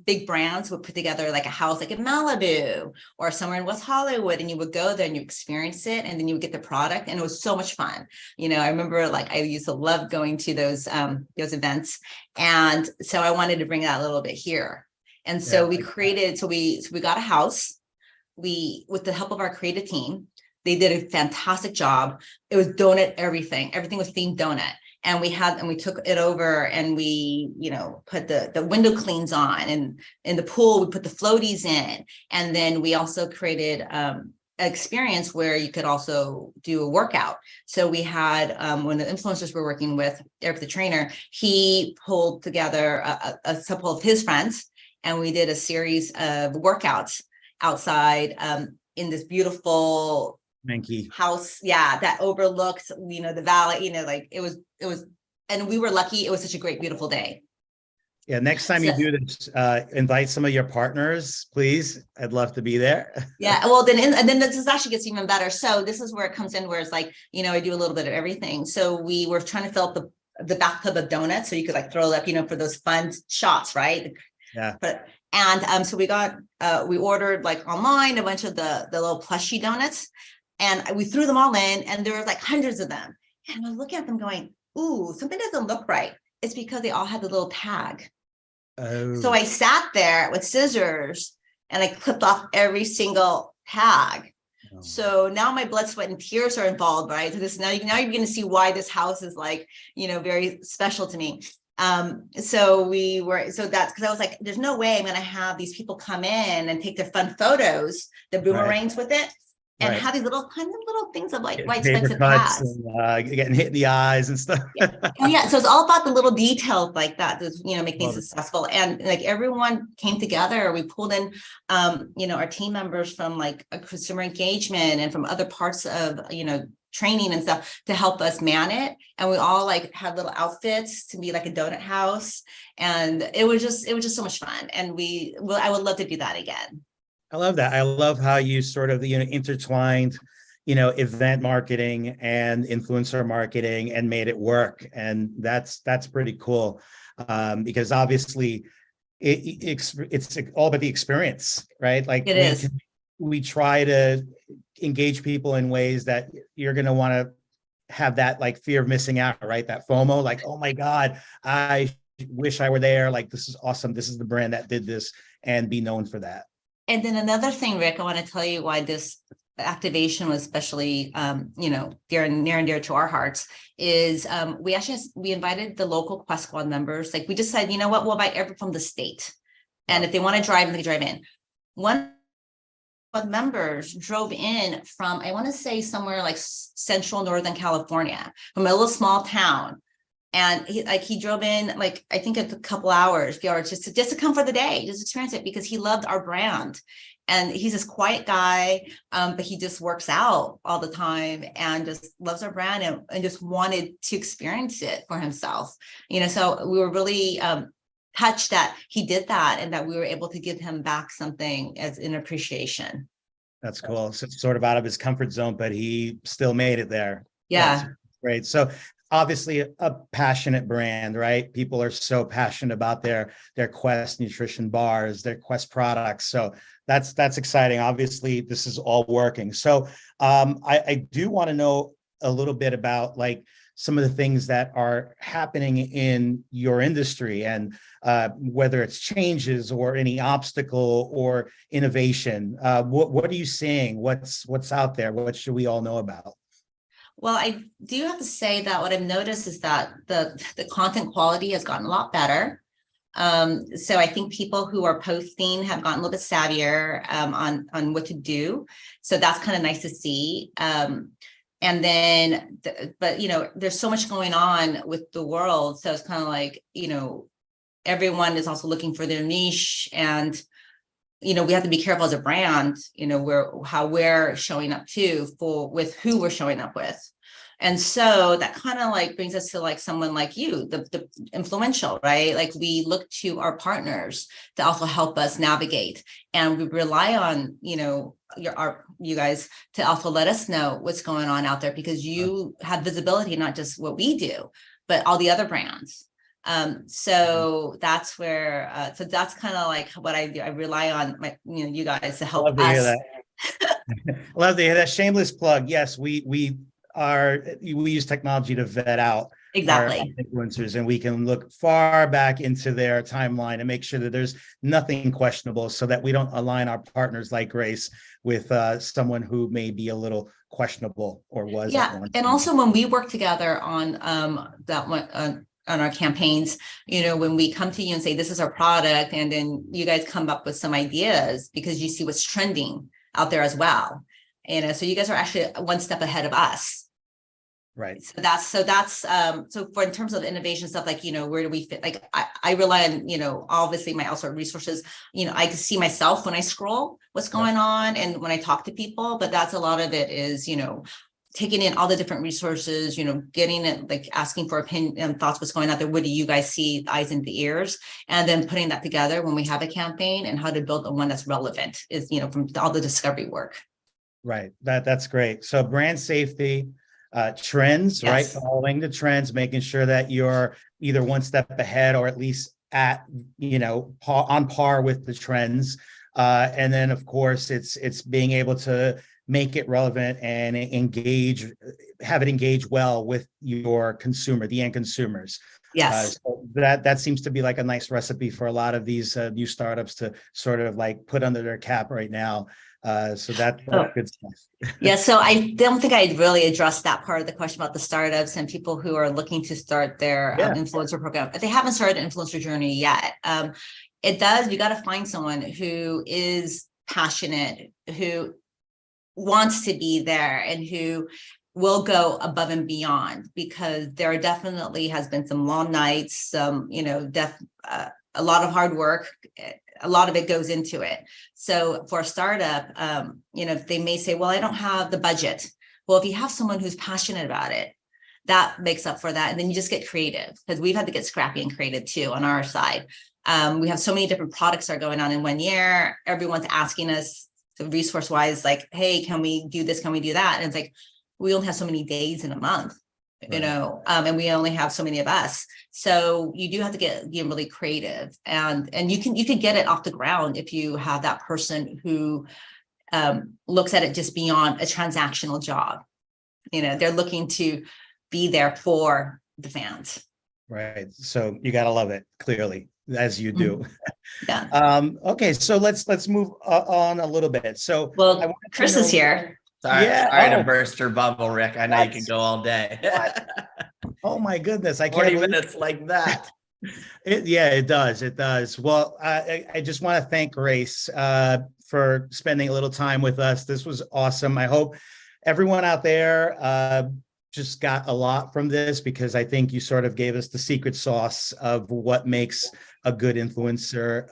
big brands would put together like a house like in Malibu or somewhere in West Hollywood, and you would go there and you experience it, and then you would get the product, and it was so much fun. I remember I used to love going to those events, and so I wanted to bring that a little bit here. And so we created, we got a house. With the help of our creative team, they did a fantastic job. It was donut everything was themed donut. And we took it over, and we, put the window cleans on, and in the pool, we put the floaties in. And then we also created an experience where you could also do a workout. So we had, when the influencers we're working with, Eric, the trainer, he pulled together a couple of his friends, and we did a series of workouts outside in this beautiful Menke house, that overlooked the valley. It was, and we were lucky. It was such a great, beautiful day. Yeah, next time you do this, invite some of your partners, please. I'd love to be there. Yeah, well, then this actually gets even better. So this is where it comes in, where it's like, I do a little bit of everything. So we were trying to fill up the bathtub of donuts, so you could throw it up, for those fun shots, right? Yeah. So we ordered online a bunch of the little plushie donuts, and we threw them all in, and there were hundreds of them. And I was looking at them going, ooh, something doesn't look right. It's because they all had the little tag. Oh. So I sat there with scissors and I clipped off every single tag. Oh. So now my blood, sweat, and tears are involved, right? So now you're going to see why this house is very special to me. So that's because I was like, there's no way I'm going to have these people come in and take their fun photos, the boomerangs with it, and have these little things of white specks and pads. And, getting hit in the eyes and stuff. So it's all about the little details like that, make things successful. And everyone came together. We pulled in, our team members from a consumer engagement and from other parts of, training and stuff to help us man it. And we all had little outfits to be like a donut house. And it was just so much fun. And I would love to do that again. I love that. I love how you sort of, intertwined, event marketing and influencer marketing and made it work. And that's pretty cool. Because obviously it's all about the experience, right? It is. We try to engage people in ways that you're going to want to have that fear of missing out, right? That FOMO, oh my God, I wish I were there. This is awesome. This is the brand that did this, and be known for that. And then another thing, Rick, I want to tell you why this activation was especially, near and dear to our hearts is we invited the local Quest Squad members. We just said, we'll invite everyone from the state. And if they want to drive, they drive in. One of the members drove in from, I want to say somewhere central Northern California, from a little small town. And he drove in, I think a couple hours, just to come for the day, just experience it, because he loved our brand. And he's this quiet guy, but he just works out all the time and just loves our brand and just wanted to experience it for himself. So we were really touched that he did that, and that we were able to give him back something as an appreciation. That's cool. So it's sort of out of his comfort zone, but he still made it there. Yeah. That's great. So obviously a passionate brand, right? People are so passionate about their Quest nutrition bars, their Quest products. So that's exciting. Obviously, this is all working. So I do want to know a little bit about some of the things that are happening in your industry, and whether it's changes or any obstacle or innovation. What are you seeing? What's out there? What should we all know about? Well, I do have to say that what I've noticed is that the content quality has gotten a lot better. So I think people who are posting have gotten a little bit savvier on what to do. So that's kind of nice to see. And then, but there's so much going on with the world. So it's kind of everyone is also looking for their niche, and we have to be careful as a brand, how we're showing up too with who we're showing up with. And so that kind of like brings us to like someone like you, the influential, right? Like we look to our partners to also help us navigate, and we rely on, you guys to also let us know what's going on out there, because you have visibility, not just what we do, but all the other brands. So that's where, so that's kind of like what I do. I rely on you guys to help Love to hear us. that. Love to hear that. Shameless plug. Yes, we use technology to vet out Exactly. our influencers, and we can look far back into their timeline and make sure that there's nothing questionable, so that we don't align our partners like Grace with someone who may be a little questionable or was. Yeah, and also when we work together on that one on our campaigns, when we come to you and say this is our product, and then you guys come up with some ideas because you see what's trending out there as well. So you guys are actually one step ahead of us. Right. So that's so for in terms of innovation stuff, like, where do we fit? Like I rely on, obviously my outsourced resources, I can see myself when I scroll what's going on and when I talk to people, but that's a lot of it is, taking in all the different resources, getting it, like asking for opinion and thoughts, what's going on there. What do you guys see, the eyes and the ears, and then putting that together when we have a campaign, and how to build the one that's relevant is, from all the discovery work. Right. That's great. So brand safety, trends, Yes. right? Following the trends, making sure that you're either one step ahead or at least at, on par with the trends. And then of course it's being able to make it relevant and have it engage well with your consumer, the end consumers. Yes. So that seems to be like a nice recipe for a lot of these new startups to sort of like put under their cap right now. So that's good stuff. Yeah, so I don't think I really addressed that part of the question about the startups and people who are looking to start their influencer program. If they haven't started an influencer journey yet, you got to find someone who is passionate, who wants to be there, and who will go above and beyond, because there definitely has been some long nights, some, a lot of hard work. A lot of it goes into it. So for a startup, they may say, well, I don't have the budget. Well, if you have someone who's passionate about it, that makes up for that. And then you just get creative, because we've had to get scrappy and creative too on our side. We have so many different products that are going on in 1 year. Everyone's asking us resource wise, like, hey, can we do this? Can we do that? And it's like, we only have so many days in a month. Right. And we only have so many of us. So you do have to get really creative, and you can get it off the ground if you have that person who looks at it just beyond a transactional job. They're looking to be there for the fans. Right. So you got to love it, clearly, as you do. Yeah. Okay. So let's move on a little bit. So Chris is here. Sorry to burst your bubble, Rick. I know you can go all day. Oh my goodness. I can't 40 minutes like that. It does. It does. Well, I just want to thank Grace for spending a little time with us. This was awesome. I hope everyone out there just got a lot from this, because I think you sort of gave us the secret sauce of what makes a good influencer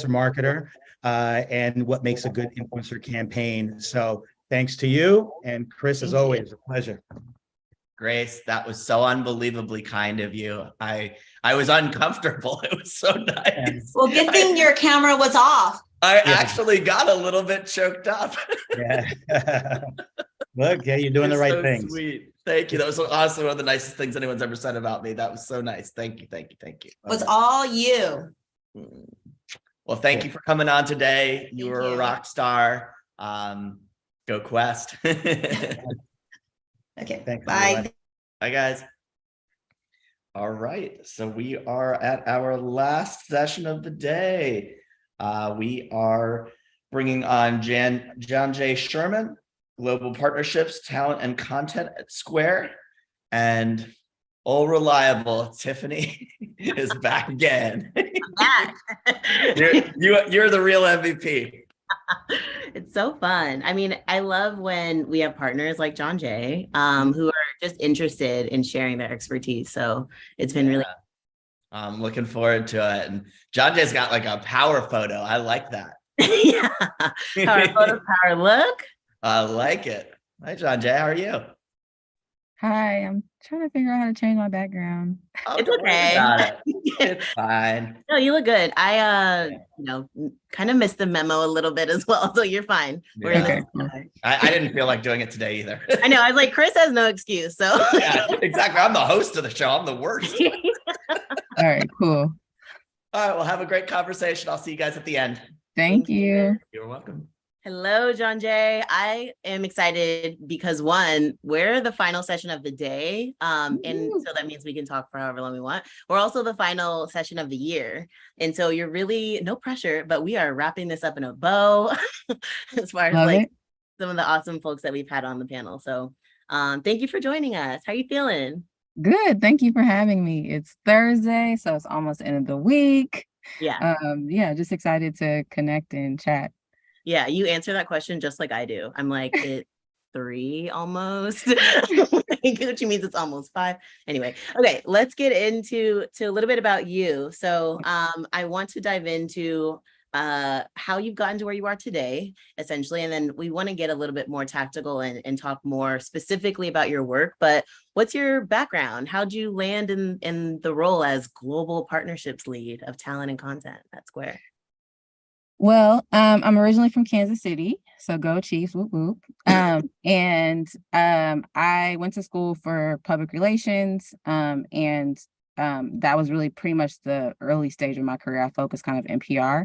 marketer, and what makes a good influencer campaign. So thanks to you, and Chris, as always, a pleasure. Grace, that was so unbelievably kind of you. I was uncomfortable. It was so nice. Well, good thing your camera was off. I actually got a little bit choked up. Yeah. Look, yeah, you're doing the right things. Sweet. Thank you. That was honestly one of the nicest things anyone's ever said about me. That was so nice. Thank you. It was all you. Well, thank you for coming on today. You were a rock star. Go Quest. Okay. Thanks, bye. everyone. Bye, guys. All right. So we are at our last session of the day. We are bringing on John J. Sherman, Global Partnerships, Talent and Content at Square, and all reliable Tiffany is back again. You're the real MVP. It's so fun. I mean, I love when we have partners like John Jay, who are just interested in sharing their expertise. So it's been really. I'm looking forward to it. And John Jay's got like a power photo. I like that. Yeah. How our photos, how our look. I like it. Hi, John Jay. How are you? Hi, I'm trying to figure out how to change my background. Oh, It's don't worry okay. about it. It's fine. No, you look good. I Yeah. kind of missed the memo a little bit as well, so you're fine. We're in Okay, this. cool. I didn't feel like doing it today either. I know. I was like, Chris has no excuse. So Yeah, exactly. I'm the host of the show. I'm the worst. All right, cool. All right. Well, have a great conversation. I'll see you guys at the end. Thank Thank you. you. You're welcome. Hello, John Jay. I am excited because one, we're the final session of the day. And so that means we can talk for however long we want. We're also the final session of the year. And so you're really no pressure, but we are wrapping this up in a bow as far as Love like it. some of the awesome folks that we've had on the panel. So thank you for joining us. How are you feeling? Good. Thank you for having me. It's Thursday, so it's almost the end of the week. Yeah. Yeah, just excited to connect and chat. Yeah, you answer that question just like I do. I'm like, it's 3 almost, which means it's almost 5. Anyway, okay, let's get into a little bit about you. So I want to dive into how you've gotten to where you are today, essentially, and then we want to get a little bit more tactical and talk more specifically about your work. But what's your background? How'd you land in the role as Global Partnerships Lead of Talent and Content at Square? Well, I'm originally from Kansas City, so go Chiefs, whoop whoop. And I went to school for public relations, and that was really pretty much the early stage of my career. I focused kind of in PR,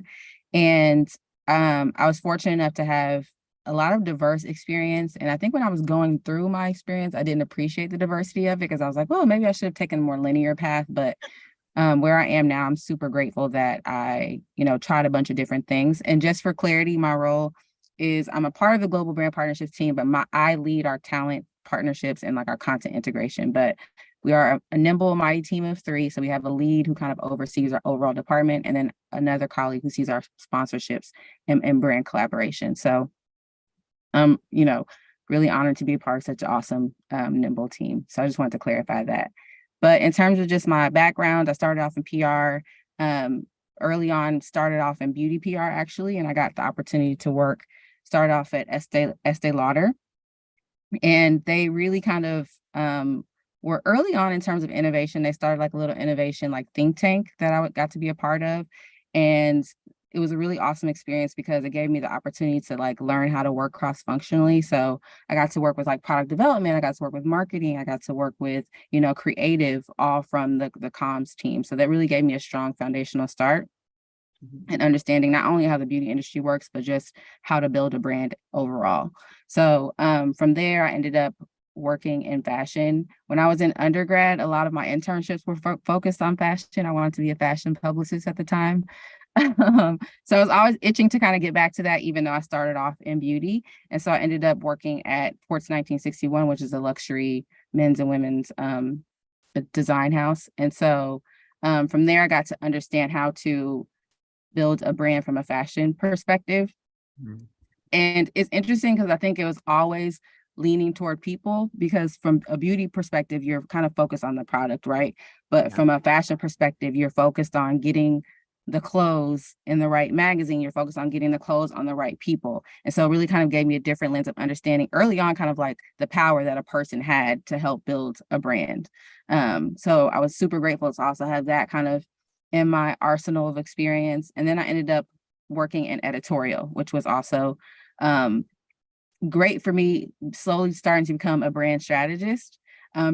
and I was fortunate enough to have a lot of diverse experience. And I think when I was going through my experience, I didn't appreciate the diversity of it because I was like, well, maybe I should have taken a more linear path, but where I am now, I'm super grateful that I, tried a bunch of different things. And just for clarity, my role is I'm a part of the global brand partnerships team, but I lead our talent partnerships and like our content integration. But we are a nimble, mighty team of 3. So we have a lead who kind of oversees our overall department, and then another colleague who sees our sponsorships and brand collaboration. So really honored to be a part of such an awesome, nimble team. So I just wanted to clarify that. But in terms of just my background, I started off in PR. Early on, started off in beauty PR, actually, and I got the opportunity to start off at Estee Lauder. And they really kind of were early on in terms of innovation. They started like a little innovation like think tank that I got to be a part of. And it was a really awesome experience because it gave me the opportunity to like learn how to work cross-functionally. So I got to work with like product development, I got to work with marketing, I got to work with, creative, all from the comms team. So that really gave me a strong foundational start and understanding not only how the beauty industry works, but just how to build a brand overall. So from there, I ended up working in fashion. When I was in undergrad, a lot of my internships were focused on fashion. I wanted to be a fashion publicist at the time. So I was always itching to kind of get back to that, even though I started off in beauty. And so I ended up working at Ports 1961, which is a luxury men's and women's design house. And so from there, I got to understand how to build a brand from a fashion perspective. Mm-hmm. And it's interesting because I think it was always leaning toward people, because from a beauty perspective, you're kind of focused on the product, right? But from a fashion perspective, you're focused on getting the clothes in the right magazine, you're focused on getting the clothes on the right people. And so it really kind of gave me a different lens of understanding early on, kind of like the power that a person had to help build a brand. So I was super grateful to also have that kind of in my arsenal of experience. And then I ended up working in editorial, which was also great for me, slowly starting to become a brand strategist,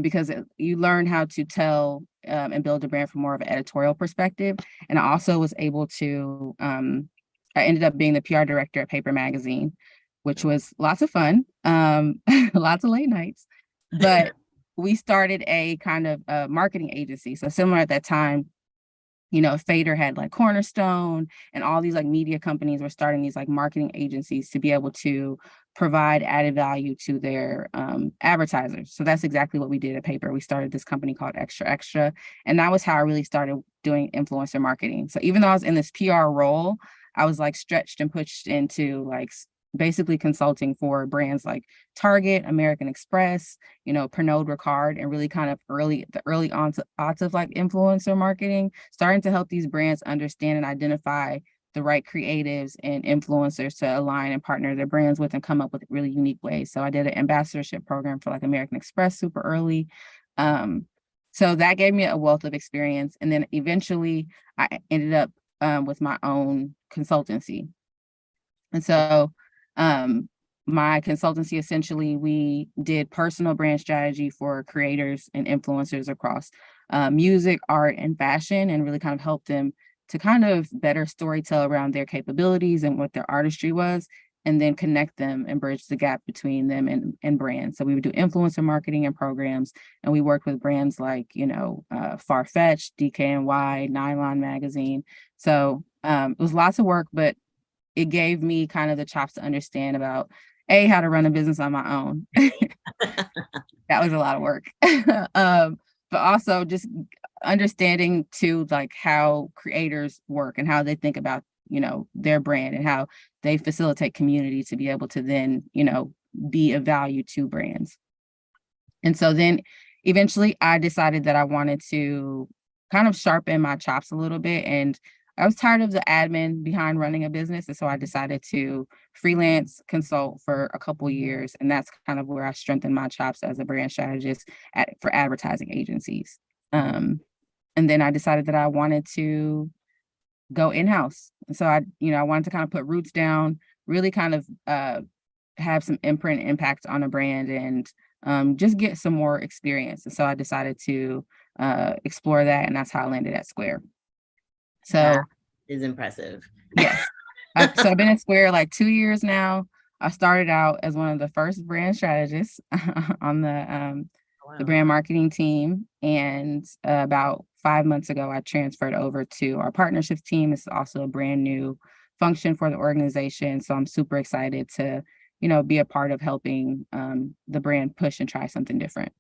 because you learn how to tell and build a brand from more of an editorial perspective. And I also was able to, I ended up being the PR director at Paper Magazine, which was lots of fun, lots of late nights. But we started a kind of marketing agency. So similar at that time, Fader had like Cornerstone, and all these like media companies were starting these like marketing agencies to be able to provide added value to their advertisers. So that's exactly what we did at Paper. We started this company called Extra Extra, and that was how I really started doing influencer marketing. So even though I was in this PR role, I was like stretched and pushed into like basically consulting for brands like Target, American Express, Pernod Ricard, and really kind of the early odds of like influencer marketing, starting to help these brands understand and identify the right creatives and influencers to align and partner their brands with and come up with really unique ways. So I did an ambassadorship program for like American Express super early. So that gave me a wealth of experience. And then eventually I ended up with my own consultancy. And so my consultancy, essentially, we did personal brand strategy for creators and influencers across music, art, and fashion, and really kind of helped them to kind of better storytell around their capabilities and what their artistry was, and then connect them and bridge the gap between them and brands. So we would do influencer marketing and programs, and we worked with brands like, Farfetch, DKNY, Nylon Magazine. So it was lots of work, but it gave me kind of the chops to understand about how to run a business on my own. That was a lot of work. But also just understanding too, like how creators work and how they think about, their brand and how they facilitate community to be able to then, be of value to brands. And so then eventually I decided that I wanted to kind of sharpen my chops a little bit, and I was tired of the admin behind running a business. And so I decided to freelance consult for a couple years. And that's kind of where I strengthened my chops as a brand strategist for advertising agencies. And then I decided that I wanted to go in-house. And so I wanted to kind of put roots down, really kind of have some imprint impact on a brand, and just get some more experience. And so I decided to explore that. And that's how I landed at Square. So that is impressive. Yes. So I've been at Square like 2 years now. I started out as one of the first brand strategists on the brand marketing team. And about 5 months ago, I transferred over to our partnerships team. It's also a brand new function for the organization. So I'm super excited to, be a part of helping the brand push and try something different.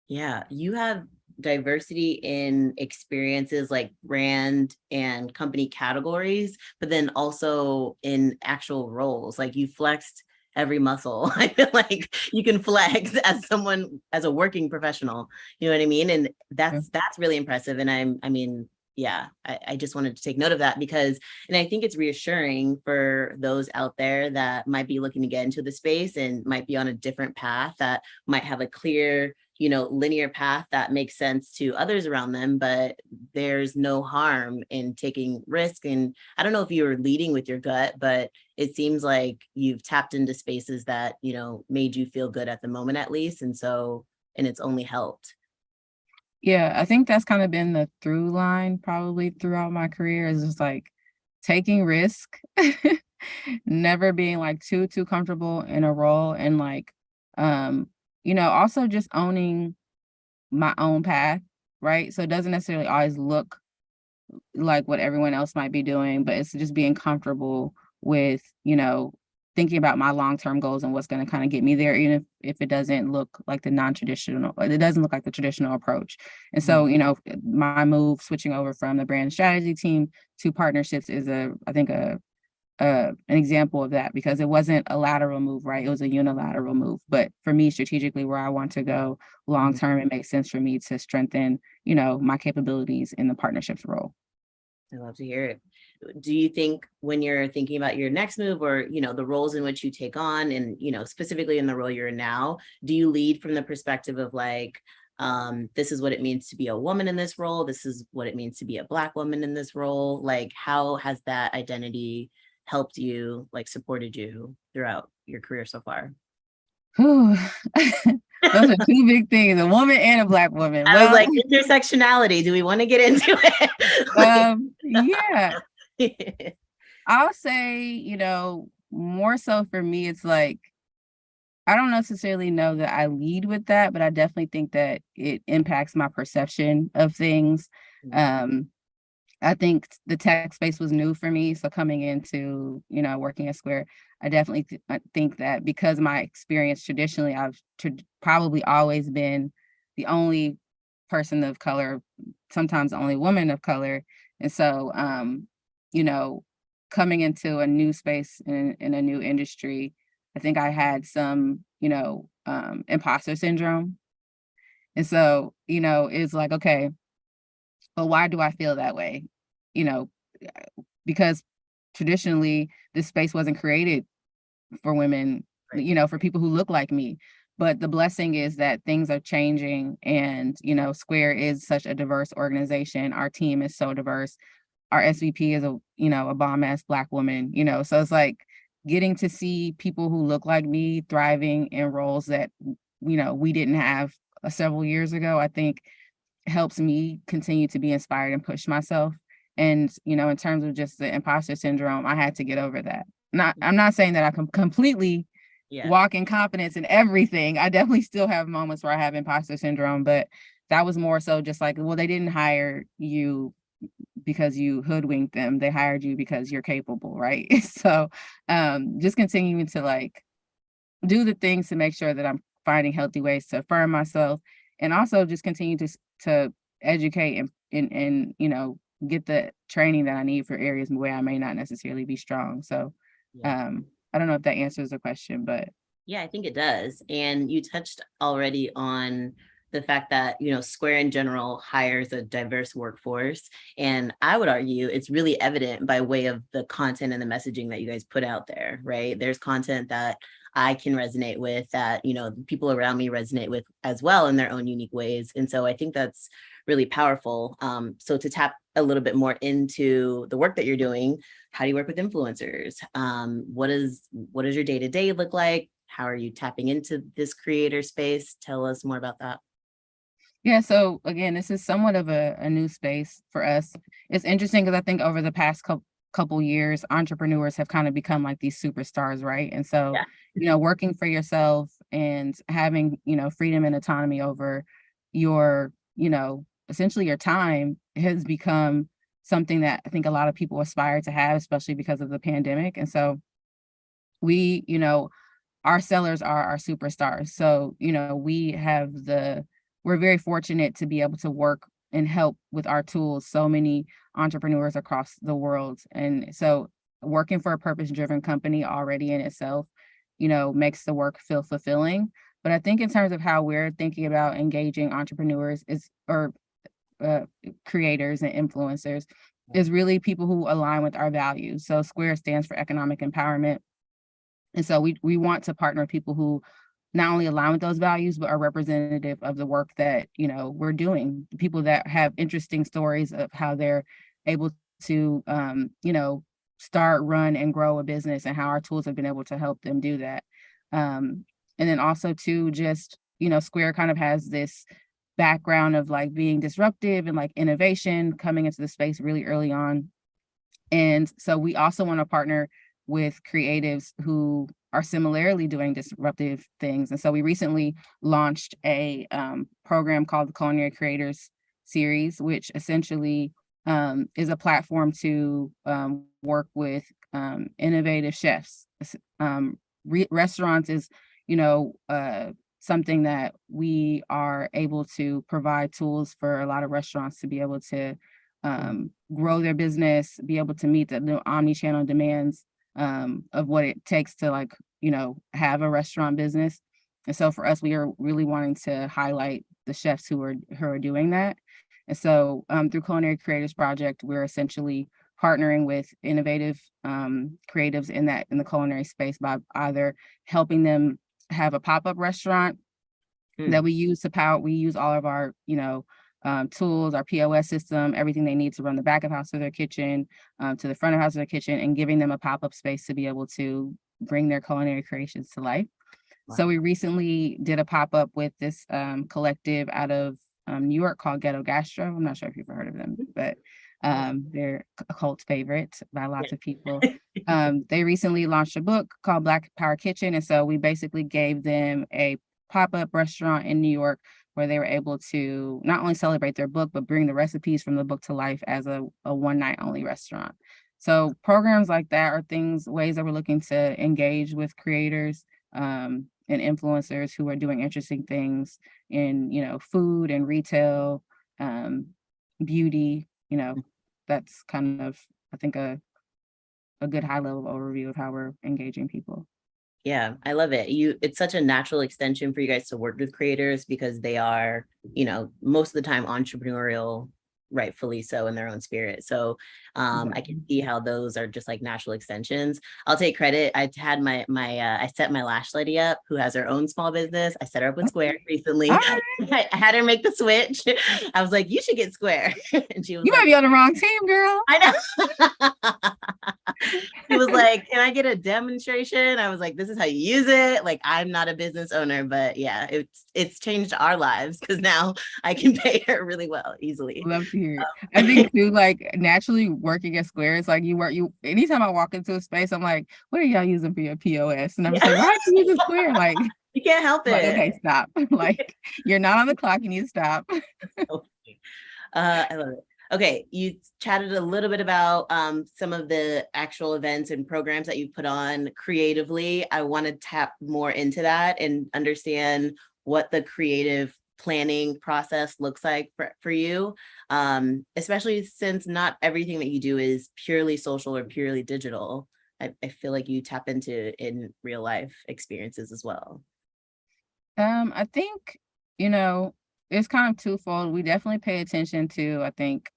Yeah, you have diversity in experiences like brand and company categories, but then also in actual roles. Like you flexed every muscle. I feel like you can flex as someone, as a working professional, you know what I mean? And that's really impressive. And I just wanted to take note of that because, and I think it's reassuring for those out there that might be looking to get into the space and might be on a different path, that might have a clear, linear path that makes sense to others around them, but there's no harm in taking risk. And I don't know if you were leading with your gut, but it seems like you've tapped into spaces that, made you feel good at the moment, at least. And it's only helped. Yeah, I think that's kind of been the through line probably throughout my career, is just like taking risk, never being like too comfortable in a role, and like, also just owning my own path, right? So it doesn't necessarily always look like what everyone else might be doing, but it's just being comfortable with, thinking about my long-term goals and what's going to kind of get me there, even if it doesn't look like the non-traditional, it doesn't look like the traditional approach. And so, my move switching over from the brand strategy team to partnerships is I think an example of that, because it wasn't a lateral move, right? It was a unilateral move. But for me, strategically, where I want to go long-term, it makes sense for me to strengthen, my capabilities in the partnerships role. I love to hear it. Do you think when you're thinking about your next move, or, the roles in which you take on, and, specifically in the role you're in now, do you lead from the perspective of like, this is what it means to be a woman in this role, this is what it means to be a Black woman in this role? Like, how has that identity helped you, like supported you throughout your career so far? Those are two big things, a woman and a Black woman. I was like, intersectionality, do we want to get into it? Yeah. I'll say, more so for me, it's like, I don't necessarily know that I lead with that, but I definitely think that it impacts my perception of things. I think the tech space was new for me. So coming into, working at Square, I definitely think that because of my experience traditionally, I've probably always been the only person of color, sometimes the only woman of color. And so, coming into a new space in a new industry, I think I had some, imposter syndrome. And so, it's like, okay, but why do I feel that way? Because traditionally this space wasn't created for women, for people who look like me. But the blessing is that things are changing, and, Square is such a diverse organization. Our team is so diverse. Our SVP is a bomb ass Black woman, so it's like getting to see people who look like me thriving in roles that, we didn't have several years ago, I think helps me continue to be inspired and push myself. And, in terms of just the imposter syndrome, I had to get over that. I'm not saying that I can completely walk in confidence in everything. I definitely still have moments where I have imposter syndrome, but that was more so just like, well, they didn't hire you because you hoodwinked them. They hired you because you're capable, right? So just continuing to like do the things to make sure that I'm finding healthy ways to affirm myself, and also just continue to educate and get the training that I need for areas where I may not necessarily be strong. So I don't know if that answers the question, but yeah, I think it does. And you touched already on the fact that, Square in general hires a diverse workforce. And I would argue it's really evident by way of the content and the messaging that you guys put out there, right? There's content that I can resonate with, that, people around me resonate with as well in their own unique ways. And so I think that's really powerful. So to tap a little bit more into the work that you're doing, how do you work with influencers? What does your day-to-day look like? How are you tapping into this creator space? Tell us more about that. Yeah, so again, this is somewhat of a new space for us. It's interesting because I think over the past couple years, entrepreneurs have kind of become like these superstars, right? And so, working for yourself and having, freedom and autonomy over your, essentially your time has become something that I think a lot of people aspire to have, especially because of the pandemic. And so we, our sellers are our superstars. So, we're very fortunate to be able to work and help with our tools so many entrepreneurs across the world. And so working for a purpose-driven company already in itself, makes the work feel fulfilling. But I think in terms of how we're thinking about engaging entrepreneurs or creators and influencers is really people who align with our values. So Square stands for economic empowerment. And so we want to partner with people who not only align with those values, but are representative of the work that, we're doing. People that have interesting stories of how they're able to, start, run, and grow a business, and how our tools have been able to help them do that. And then also too, just, Square kind of has this background of like being disruptive and like innovation coming into the space really early on. And so we also want to partner with creatives who are similarly doing disruptive things. And so we recently launched a program called the Culinary Creators Series, which essentially is a platform to work with innovative chefs. Restaurants is, something that we are able to provide tools for a lot of restaurants to be able to grow their business, be able to meet the omni-channel demands of what it takes to have a restaurant business. And so for us, we are really wanting to highlight the chefs who are doing that. And so through Culinary Creators Project, we're essentially partnering with innovative creatives in the culinary space by either helping them have a pop-up restaurant that we use all of our, tools, our POS system, everything they need to run the back of house of their kitchen, to the front of house of their kitchen, and giving them a pop-up space to be able to bring their culinary creations to life. Wow. So we recently did a pop-up with this collective out of New York called Ghetto Gastro. I'm not sure if you've heard of them, but they're a cult favorite by lots of people. They recently launched a book called Black Power Kitchen. And so we basically gave them a pop-up restaurant in New York where they were able to not only celebrate their book, but bring the recipes from the book to life as a one-night only restaurant. So programs like that are ways that we're looking to engage with creators and influencers who are doing interesting things in, food and retail, beauty. That's kind of, I think, a good high-level overview of how we're engaging people. Yeah, I love it. It's such a natural extension for you guys to work with creators because they are, most of the time entrepreneurial rightfully so in their own spirit. So I can see how those are just like natural extensions. I'll take credit. I had I set my lash lady up who has her own small business. I set her up with Square recently. I had her make the switch. I was like, you should get Square. And she was You like, might be on the wrong team, girl. I know. She was like, can I get a demonstration? I was like, this is how you use it. Like, I'm not a business owner, but yeah, it's changed our lives because now I can pay her really well, easily. Love to hear it. I think too, like naturally working at Square, it's like you anytime I walk into a space, I'm like, what are y'all using for your POS? And I'm just like, why are you using Square? Like, you can't help it. Like, okay, stop. Like, you're not on the clock, you need to stop. I love it. Okay, you chatted a little bit about some of the actual events and programs that you put on creatively. I want to tap more into that and understand what the creative planning process looks like for you, especially since not everything that you do is purely social or purely digital. I feel like you tap into in real life experiences as well. I think, it's kind of twofold. We definitely pay attention to, I think,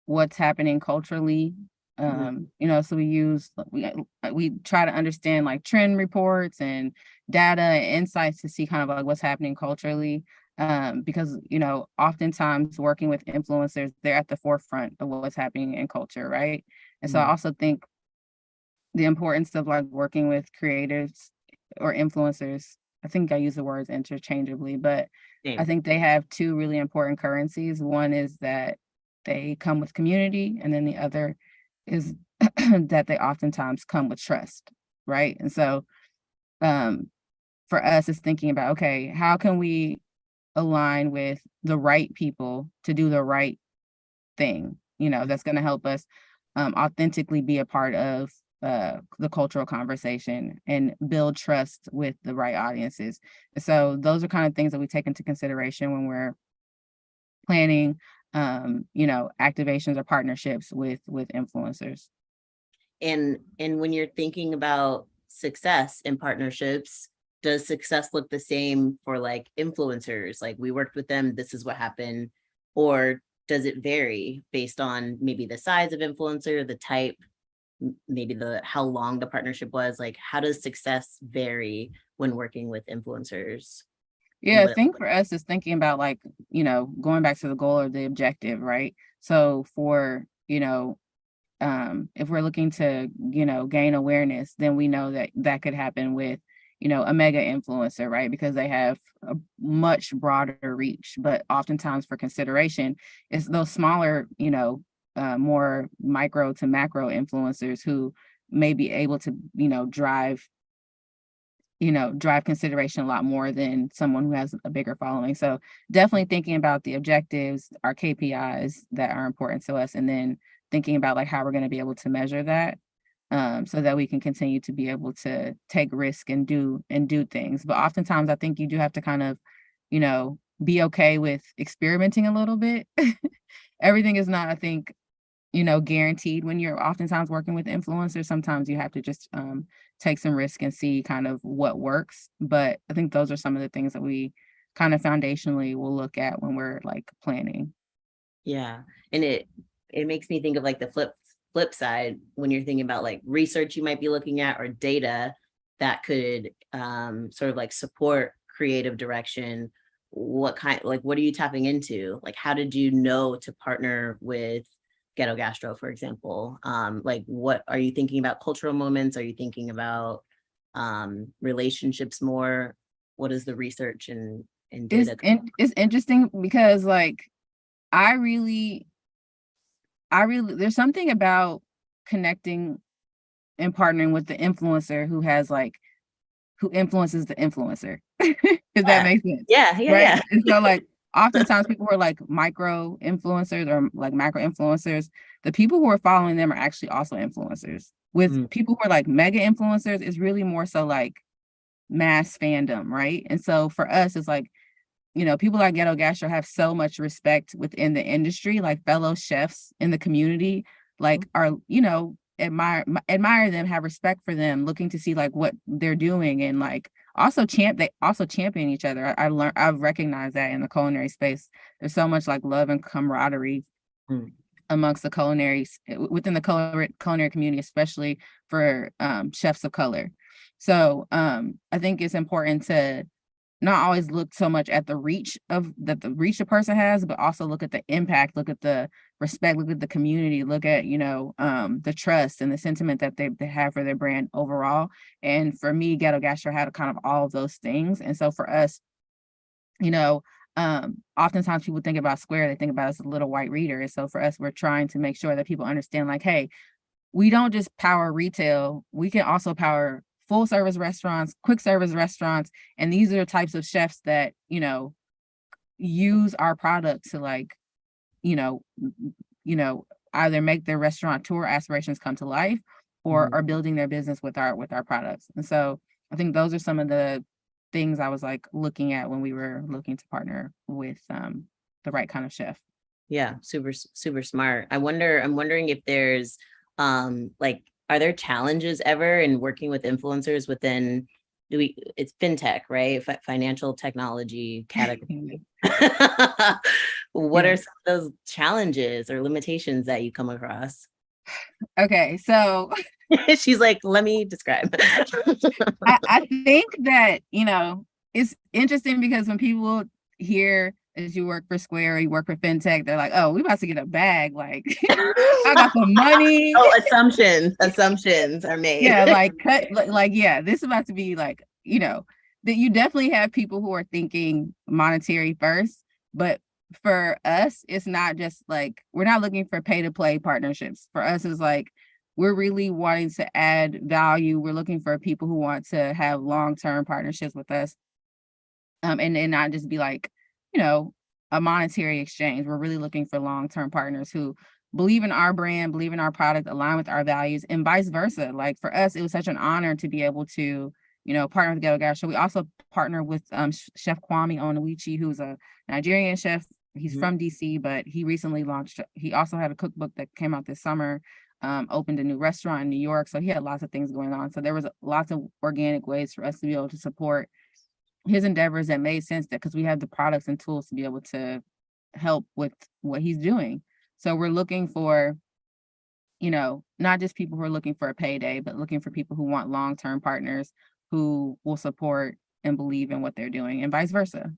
what's happening culturally. So we try to understand like trend reports and data and insights to see kind of like what's happening culturally. Because, oftentimes working with influencers, they're at the forefront of what's happening in culture, right? And so I also think the importance of like working with creatives or influencers, I think I use the words interchangeably, but I think they have two really important currencies. One is that they come with community, and then the other is that they oftentimes come with trust, right? And so for us, it's thinking about, okay, how can we align with the right people to do the right thing, that's going to help us authentically be a part of the cultural conversation and build trust with the right audiences. So those are kind of things that we take into consideration when we're planning activations or partnerships with influencers. And when you're thinking about success in partnerships, does success look the same for like influencers? Like, we worked with them, this is what happened, or does it vary based on maybe the size of influencer, the type, maybe how long the partnership was? Like, how does success vary when working with influencers? Yeah, I think for us is thinking about like, going back to the goal or the objective, right? So for, if we're looking to, gain awareness, then we know that could happen with, a mega influencer, right? Because they have a much broader reach, but oftentimes for consideration, it's those smaller, more micro to macro influencers who may be able to, drive consideration a lot more than someone who has a bigger following. So definitely thinking about the objectives, our KPIs that are important to us, and then thinking about like how we're going to be able to measure that, so that we can continue to be able to take risk and do things. But oftentimes I think you do have to kind of, be okay with experimenting a little bit. Everything is not, I think, guaranteed when you're oftentimes working with influencers. Sometimes you have to just take some risk and see kind of what works. But I think those are some of the things that we kind of foundationally will look at when we're like planning. Yeah. And it makes me think of like the flip side when you're thinking about like research you might be looking at or data that could sort of like support creative direction. What are you tapping into? Like, how did you know to partner with Ghetto Gastro, for example? Like, what are you thinking about? Cultural moments? Are you thinking about relationships more? What is the research and data? It's interesting because like I really there's something about connecting and partnering with the influencer who influences the influencer. If that makes sense. Yeah. Right? And so like oftentimes people who are like micro influencers or like macro influencers, the people who are following them are actually also influencers. With people who are like mega influencers, it's really more so like mass fandom, right? And so for us, it's like, people like Ghetto Gastro have so much respect within the industry, like fellow chefs in the community, like are, admire them, have respect for them, looking to see like what they're doing, and like they also champion each other. I've recognized that in the culinary space. There's so much like love and camaraderie Mm. amongst the within the culinary community, especially for chefs of color. So I think it's important to not always look so much at the reach a person has, but also look at the impact, look at the respect, look at the community, look at, the trust and the sentiment that they have for their brand overall. And for me, Ghetto Gastro had kind of all of those things. And so for us, oftentimes people think about Square, they think about us as a little white reader. And so for us, we're trying to make sure that people understand, like, hey, we don't just power retail, we can also power full service restaurants, quick service restaurants. And these are the types of chefs that, use our product to either make their restaurateur aspirations come to life or are building their business with our products. And so I think those are some of the things I was like looking at when we were looking to partner with the right kind of chef. Yeah, super, super smart. I'm wondering if there's are there challenges ever in working with influencers within it's fintech, right? Financial technology category. What are some of those challenges or limitations that you come across? Okay, so she's like, let me describe. I think that, it's interesting because when people hear as you work for Square or you work for fintech, they're like, oh, we about to get a bag. Like, I got some money. Oh, assumptions are made. Yeah, this is about to be like, that you definitely have people who are thinking monetary first. But for us, it's not just like, we're not looking for pay to play partnerships. For us, it's like, we're really wanting to add value. We're looking for people who want to have long-term partnerships with us. And not just be like, a monetary exchange. We're really looking for long-term partners who believe in our brand, believe in our product, align with our values, and vice versa. Like for us, it was such an honor to be able to, partner with Ghetto Gastro. We also partner with Chef Kwame Onwuchi, who's a Nigerian chef. He's from DC, but he also had a cookbook that came out this summer, opened a new restaurant in New York. So he had lots of things going on. So there was lots of organic ways for us to be able to support his endeavors that made sense, that because we have the products and tools to be able to help with what he's doing. So we're looking for, not just people who are looking for a payday, but looking for people who want long-term partners who will support and believe in what they're doing, and vice versa.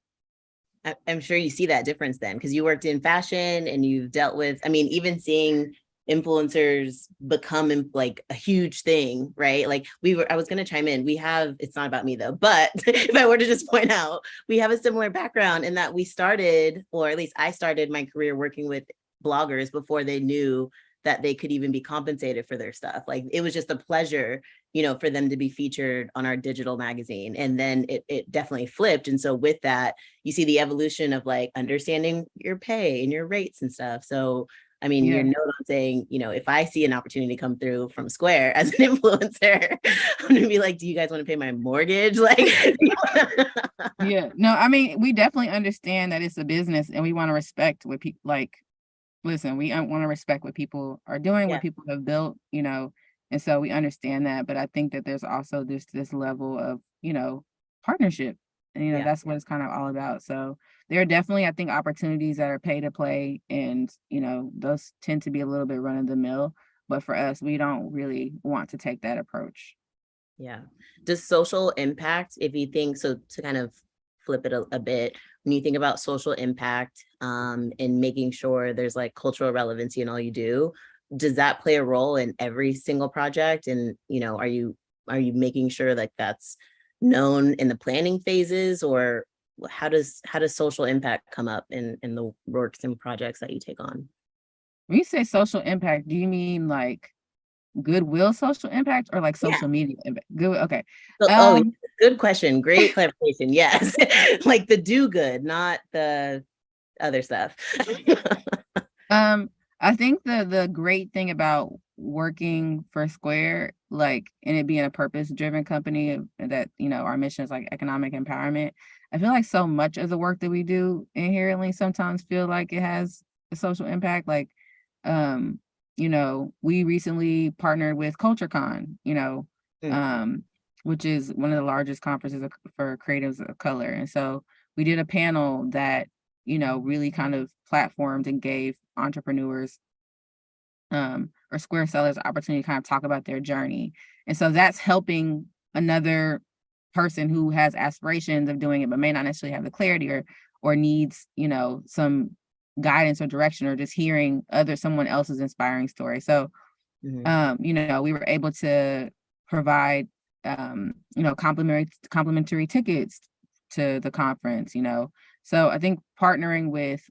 I'm sure you see that difference then, because you worked in fashion and you've dealt with, even seeing influencers become like a huge thing, right? Like I was going to chime in. It's not about me though, but if I were to just point out, we have a similar background in that we started, or at least I started my career working with bloggers before they knew that they could even be compensated for their stuff. Like it was just a pleasure, for them to be featured on our digital magazine. And then it definitely flipped. And so with that, you see the evolution of like understanding your pay and your rates and stuff. So your note on saying, if I see an opportunity come through from Square as an influencer, I'm going to be like, do you guys want to pay my mortgage? Like, yeah, no, we definitely understand that it's a business and we want to respect what people listen, we want to respect what people are doing, what people have built, and so we understand that. But I think that there's also this level of, partnership. And, that's what it's kind of all about. So there are definitely, I think, opportunities that are pay to play, and, those tend to be a little bit run of the mill. But for us, we don't really want to take that approach. Yeah. Does social impact, if you think so, to kind of flip it a bit, when you think about social impact and making sure there's like cultural relevancy in all you do, does that play a role in every single project? And, are you making sure that that's known in the planning phases, or how does social impact come up in the works and projects that you take on? When you say social impact, do you mean like goodwill social impact or like social media impact? Good. Okay. So, good question. Great clarification. Yes. Like the do good, not the other stuff. I think the great thing about working for Square, like, and it being a purpose-driven company that, our mission is like economic empowerment. I feel like so much of the work that we do inherently sometimes feel like it has a social impact. Like, we recently partnered with CultureCon, which is one of the largest conferences for creatives of color. And so we did a panel that really kind of platformed and gave entrepreneurs or Square sellers opportunity to kind of talk about their journey. And so that's helping another person who has aspirations of doing it, but may not necessarily have the clarity or needs, some guidance or direction, or just hearing someone else's inspiring story. So, we were able to provide, complimentary tickets to the conference, So I think partnering with,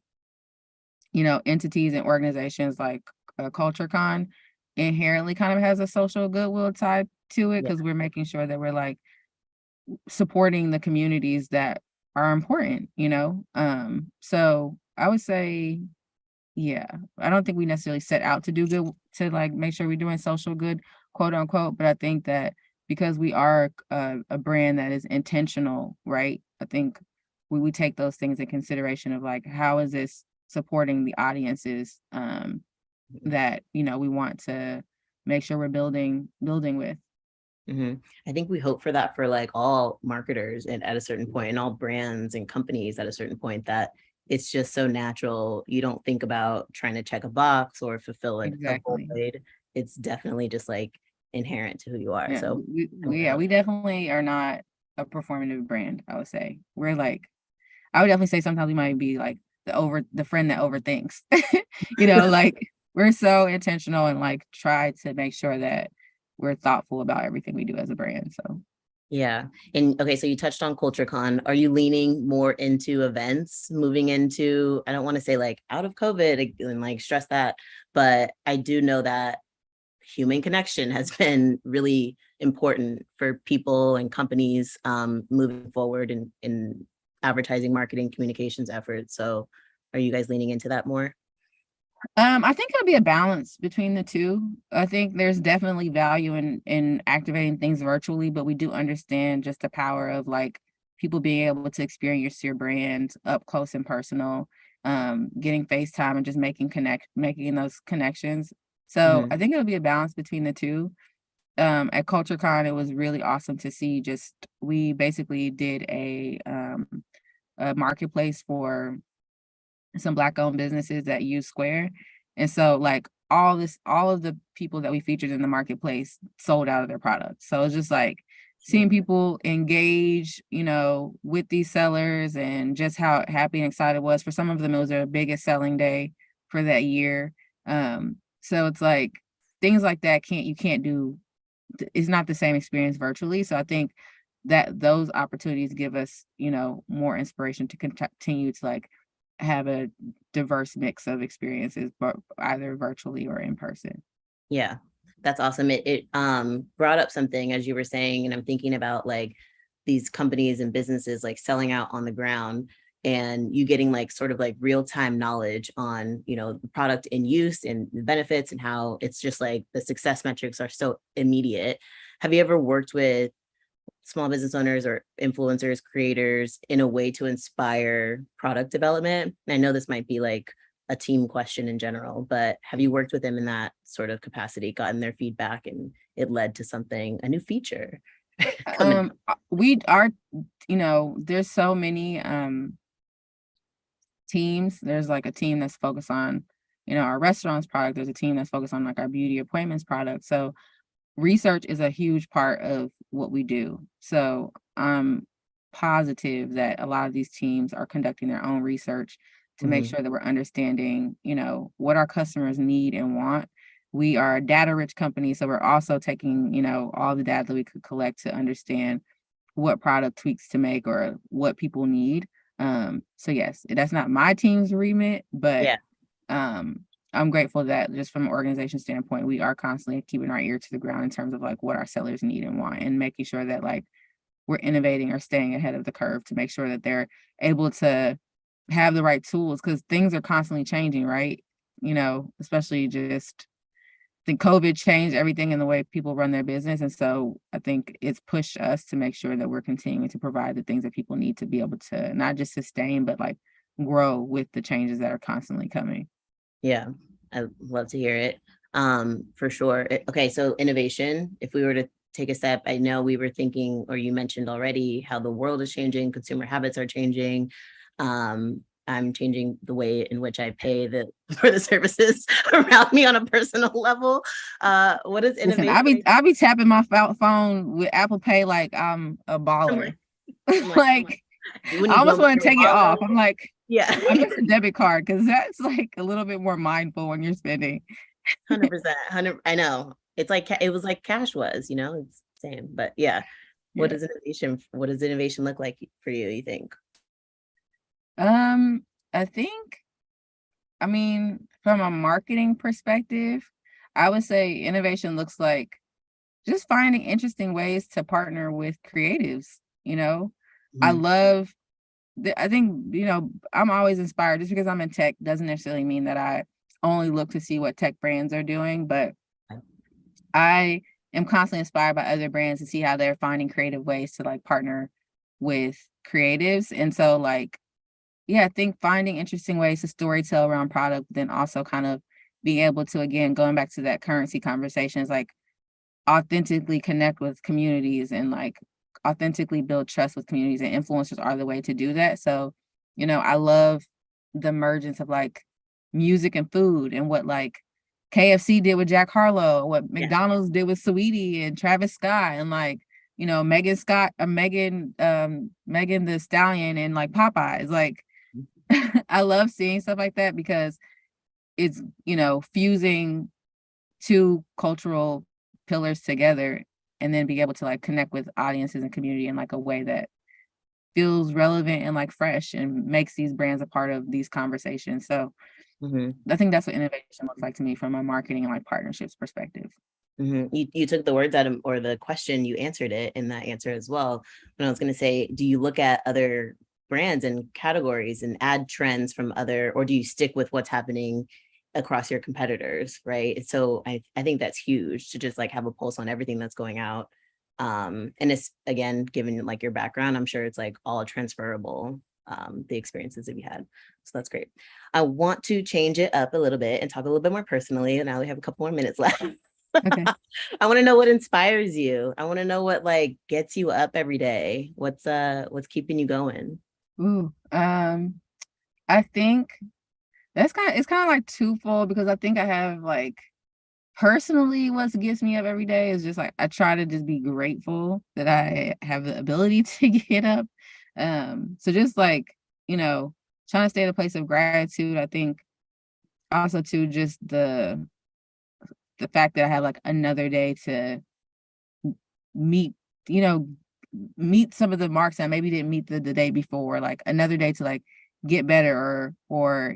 entities and organizations like CultureCon inherently kind of has a social goodwill tied to it, because we're making sure that we're like supporting the communities that are important, So I would say, yeah, I don't think we necessarily set out to do good, to like make sure we're doing social good, quote unquote, but I think that because we are a brand that is intentional, right? I think we take those things in consideration of like, how is this supporting the audiences that, we want to make sure we're building with. I think we hope for that for like all marketers and at a certain point, and all brands and companies at a certain point, that it's just so natural. You don't think about trying to check a box or fulfill a void. It's definitely just like inherent to who you are. Yeah, So we definitely are not a performative brand, I would say. We're like, I would definitely say sometimes we might be like the friend that overthinks, like we're so intentional and like try to make sure that we're thoughtful about everything we do as a brand. So yeah. And okay, so you touched on CultureCon. Are you leaning more into events, moving into, I don't want to say like out of COVID and like stress that, but I do know that human connection has been really important for people and companies moving forward in advertising, marketing, communications efforts. So are you guys leaning into that more? I think it'll be a balance between the two. I think there's definitely value in activating things virtually, but we do understand just the power of like people being able to experience your brand up close and personal, getting FaceTime and just making those connections. So I think it'll be a balance between the two. At CultureCon, it was really awesome to see. We basically did a marketplace for some Black-owned businesses that use Square. And so like all of the people that we featured in the marketplace sold out of their products. So it's just like seeing people engage, with these sellers, and just how happy and excited it was. For some of them, it was their biggest selling day for that year. So it's like things like that you can't do. It's not the same experience virtually. So I think that those opportunities give us, more inspiration to continue to like have a diverse mix of experiences, but either virtually or in person. Yeah, that's awesome. It brought up something as you were saying, and I'm thinking about like these companies and businesses like selling out on the ground, and you getting like sort of like real-time knowledge on, the product in use and the benefits, and how it's just like the success metrics are so immediate. Have you ever worked with small business owners or influencers, creators in a way to inspire product development? And I know this might be like a team question in general, but have you worked with them in that sort of capacity, gotten their feedback, and it led to a new feature? There's so many teams. There's like a team that's focused on, our restaurants product. There's a team that's focused on like our beauty appointments product. So research is a huge part of what we do. So I'm positive that a lot of these teams are conducting their own research to make sure that we're understanding, what our customers need and want. We are a data-rich company, so we're also taking, all the data that we could collect to understand what product tweaks to make or what people need. So yes, that's not my team's remit, but I'm grateful that just from an organization standpoint, we are constantly keeping our ear to the ground in terms of like what our sellers need and want, and making sure that like we're innovating or staying ahead of the curve to make sure that they're able to have the right tools, because things are constantly changing, right? Especially just I think COVID changed everything in the way people run their business. And so I think it's pushed us to make sure that we're continuing to provide the things that people need to be able to not just sustain, but like grow with the changes that are constantly coming. Yeah, I'd love to hear it. For sure. Okay, so innovation, if we were to take a step, I know we were thinking, or you mentioned already, how the world is changing, consumer habits are changing. I'm changing the way in which I pay for the services around me on a personal level. What is Listen, innovation? I'll be tapping my phone with Apple Pay like I'm a baller. Like I almost want to take it off. I'm like, yeah, I miss a debit card because that's like a little bit more mindful when you're spending. 100%. I know. It's like it was like cash was, it's the same. But yeah, what does innovation look like for you? You think? I think, I mean, from a marketing perspective, I would say innovation looks like just finding interesting ways to partner with creatives. I love I think, I'm always inspired. Just because I'm in tech doesn't necessarily mean that I only look to see what tech brands are doing, but I am constantly inspired by other brands to see how they're finding creative ways to like partner with creatives. And so like, yeah, I think finding interesting ways to storytell around product, then also kind of being able to, again, going back to that currency conversation, is like authentically connect with communities and like authentically build trust with communities, and influencers are the way to do that. So, I love the emergence of like music and food, and what like KFC did with Jack Harlow, what McDonald's did with Saweetie and Travis Scott, and like, Megan the Stallion and like Popeyes. Like I love seeing stuff like that because it's, fusing two cultural pillars together, and then be able to like connect with audiences and community in like a way that feels relevant and like fresh and makes these brands a part of these conversations. So I think that's what innovation looks like to me from a marketing and like partnerships perspective. You took the words out of, or the question, you answered it in that answer as well. When I was going to say, do you look at other brands and categories and add trends from other, or do you stick with what's happening across your competitors, right? So I think that's huge, to just like have a pulse on everything that's going out. And it's, again, given like your background, I'm sure it's like all transferable, the experiences that you had. So that's great. I want to change it up a little bit and talk a little bit more personally. And now we have a couple more minutes left. Okay. I want to know what inspires you. I want to know what like gets you up every day. What's keeping you going? Ooh, I think it's kind of like twofold, because I think I have like personally what gets me up every day is just like I try to just be grateful that I have the ability to get up. So just like, trying to stay at a place of gratitude. I think also too, just the fact that I have like another day to meet some of the marks that I maybe didn't meet the day before, like another day to like get better or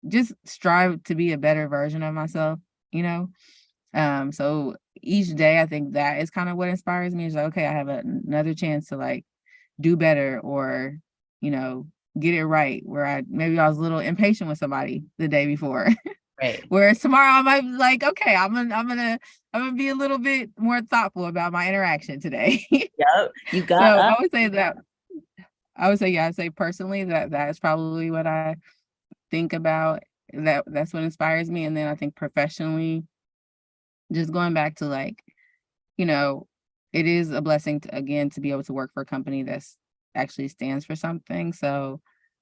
just strive to be a better version of myself, so each day I think that is kind of what inspires me. Is like, okay, I have another chance to like do better, or get it right, where I was a little impatient with somebody the day before. Right. Whereas tomorrow I might be like, okay, I'm gonna be a little bit more thoughtful about my interaction today. Yep, you got. So I would say that. I'd say personally that is probably what I think about. That's what inspires me. And then I think professionally, just going back to like, it is a blessing to be able to work for a company that's actually stands for something. So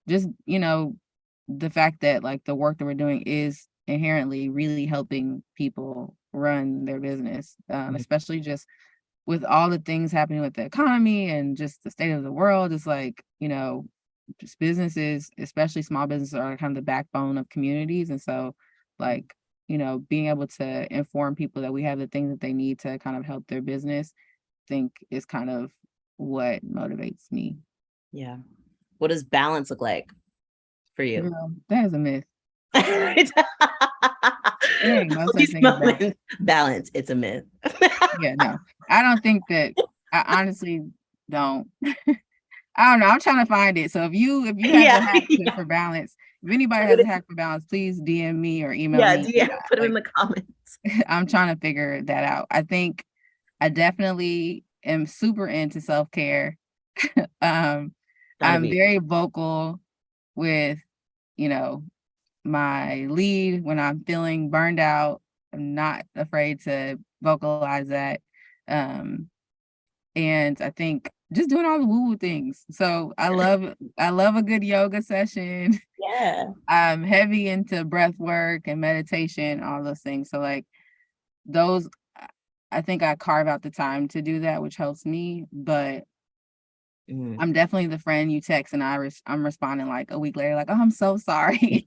just, the fact that like the work that we're doing is inherently really helping people run their business, especially just with all the things happening with the economy and just the state of the world. It's like, just businesses, especially small businesses, are kind of the backbone of communities. And so like, being able to inform people that we have the things that they need to kind of help their business, I think is kind of what motivates me. Yeah. What does balance look like for you? That is a myth. Balance, it's a myth. Yeah, no, I don't think that. I honestly don't. I don't know. I'm trying to find it. So if you have a hack for balance, if anybody has a hack for balance, please DM me or email me. Yeah, put it in the comments. I'm trying to figure that out. I think I definitely am super into self-care. I'm very vocal with, my lead when I'm feeling burned out. I'm not afraid to vocalize that. And I think just doing all the woo-woo things. So I love a good yoga session. Yeah. I'm heavy into breath work and meditation, all those things. So like those, I think I carve out the time to do that, which helps me. But I'm definitely the friend you text and I'm responding like a week later, like, oh, I'm so sorry.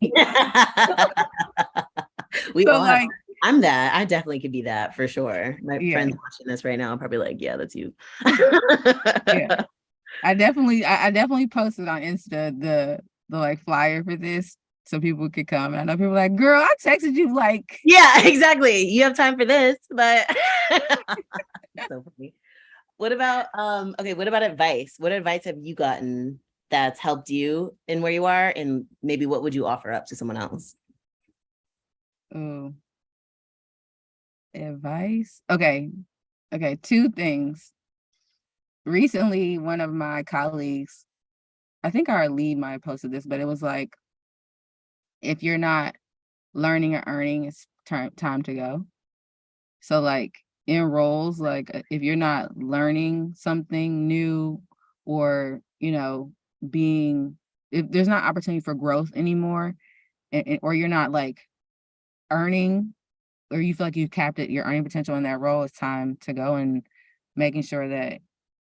We So, all like, I'm that. I definitely could be that for sure. My Yeah. friends watching this right now are probably like, yeah, that's you. Yeah. I definitely posted on Insta the like flyer for this so people could come. And I know people are like, girl, I texted you like. Yeah, exactly. You have time for this, but so funny. What about what about advice? What advice have you gotten that's helped you in where you are, and maybe what would you offer up to someone else? Oh, advice. Okay, two things. Recently, one of my colleagues, I think our lead might have posted this, but it was like, if you're not learning or earning, it's time to go. So like in roles, like if you're not learning something new or, if there's not opportunity for growth anymore, or you're not like earning, or you feel like you've capped it, your earning potential in that role, it's time to go, and making sure that,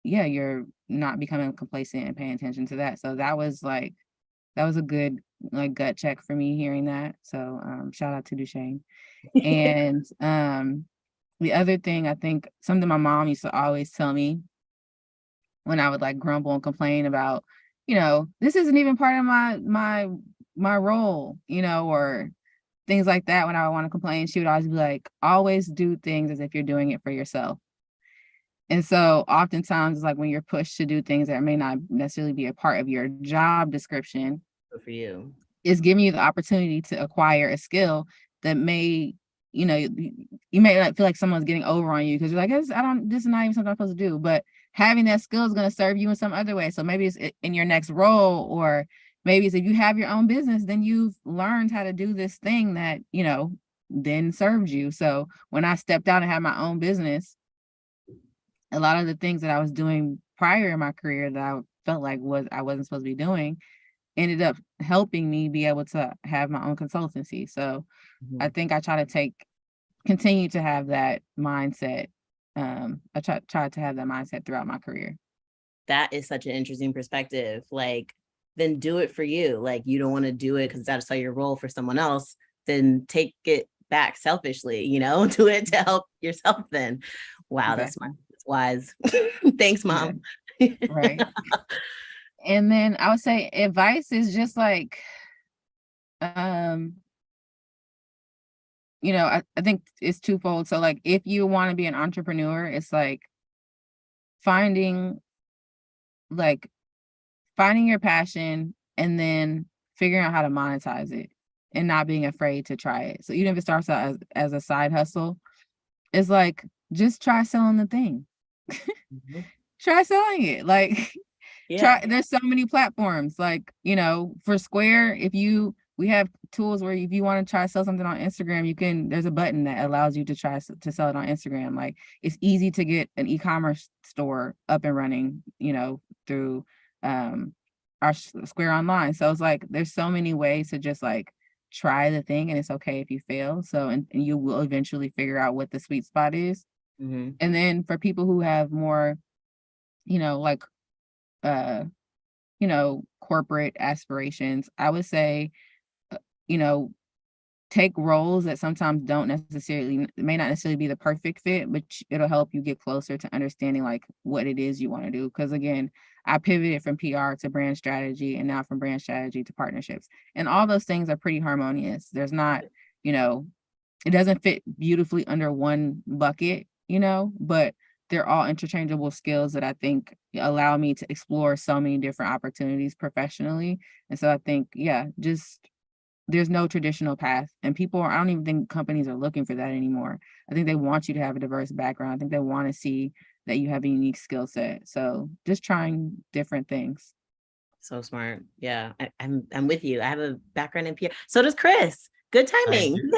yeah, you're not becoming complacent and paying attention to that. So that was a good like gut check for me hearing that. So shout out to Duchesne. And the other thing, I think something my mom used to always tell me when I would like grumble and complain about, this isn't even part of my role, or things like that. When I want to complain, she would always be like, always do things as if you're doing it for yourself. And so oftentimes it's like when you're pushed to do things that may not necessarily be a part of your job description, Good for you. Is giving you the opportunity to acquire a skill that may, you may not feel like someone's getting over on you because you're like, this is not even something I'm supposed to do. But having that skill is going to serve you in some other way. So maybe it's in your next role, or maybe it's if you have your own business, then you've learned how to do this thing that, then served you. So when I stepped out and had my own business, a lot of the things that I was doing prior in my career that I felt like I wasn't supposed to be doing ended up helping me be able to have my own consultancy. So I think I try to continue to have that mindset. I try to have that mindset throughout my career. That is such an interesting perspective. Like, then do it for you. Like, you don't want to do it because that's how your role for someone else. Then take it back selfishly, do it to help yourself then. Wow, exactly. That's smart. That's wise. Thanks, Mom. Yeah. Right. And then I would say advice is just like, I think it's twofold. So like, if you want to be an entrepreneur, it's like finding your passion and then figuring out how to monetize it and not being afraid to try it. So even if it starts out as a side hustle, it's like, just try selling the thing. Try selling it. Like, there's so many platforms, like, for Square, we have tools where if you want to try to sell something on Instagram, there's a button that allows you to try to sell it on Instagram. Like, it's easy to get an e-commerce store up and running, through our Square Online. So it's like, there's so many ways to just like try the thing, and it's okay if you fail. So, and you will eventually figure out what the sweet spot is. And then for people who have more, corporate aspirations, I would say, take roles that sometimes may not necessarily be the perfect fit, but it'll help you get closer to understanding like what it is you want to do. Because again, I pivoted from PR to brand strategy, and now from brand strategy to partnerships, and all those things are pretty harmonious. There's not, it doesn't fit beautifully under one bucket, but they're all interchangeable skills that I think allow me to explore so many different opportunities professionally. And so I think, there's no traditional path, and I don't even think companies are looking for that anymore. I think they want you to have a diverse background. I think they want to see that you have a unique skill set. So just trying different things. So smart. Yeah, I'm with you. I have a background in PR. So does Chris. Good timing.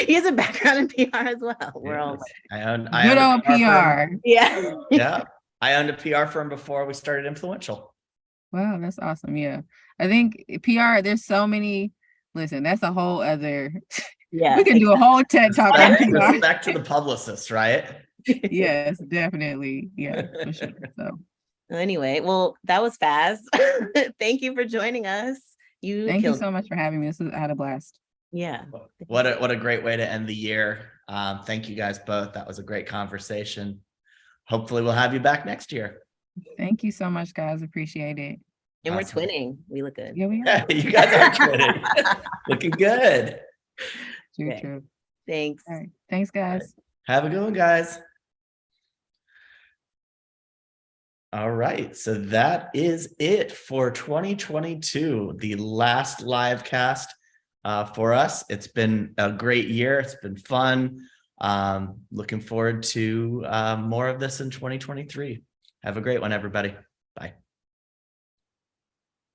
He has a background in PR as well. We're all good old PR. Yeah. I owned a PR firm before we started Influential. Wow, that's awesome. Yeah. I think PR, there's so many, listen, that's a whole other, Yeah. we can do a whole TED talk on Respect, PR. respect to the publicists, right? Yes, definitely. Yeah, for sure. So Anyway, well, that was fast. Thank you for joining us. You thank you killed so much for having me. I had a blast. Yeah. What a great way to end the year. Thank you guys both. That was a great conversation. Hopefully we'll have you back next year. Thank you so much, guys. Appreciate it. And we're Awesome. twinning. We look good. Yeah, we are. Yeah, you guys are kidding. Looking good. True, Okay. true. Thanks. All right. Thanks, guys. Have a good one, guys. All right, so that is it for 2022, the last live cast for us. It's been a great year. It's been fun. Looking forward to more of this in 2023. Have a great one, everybody.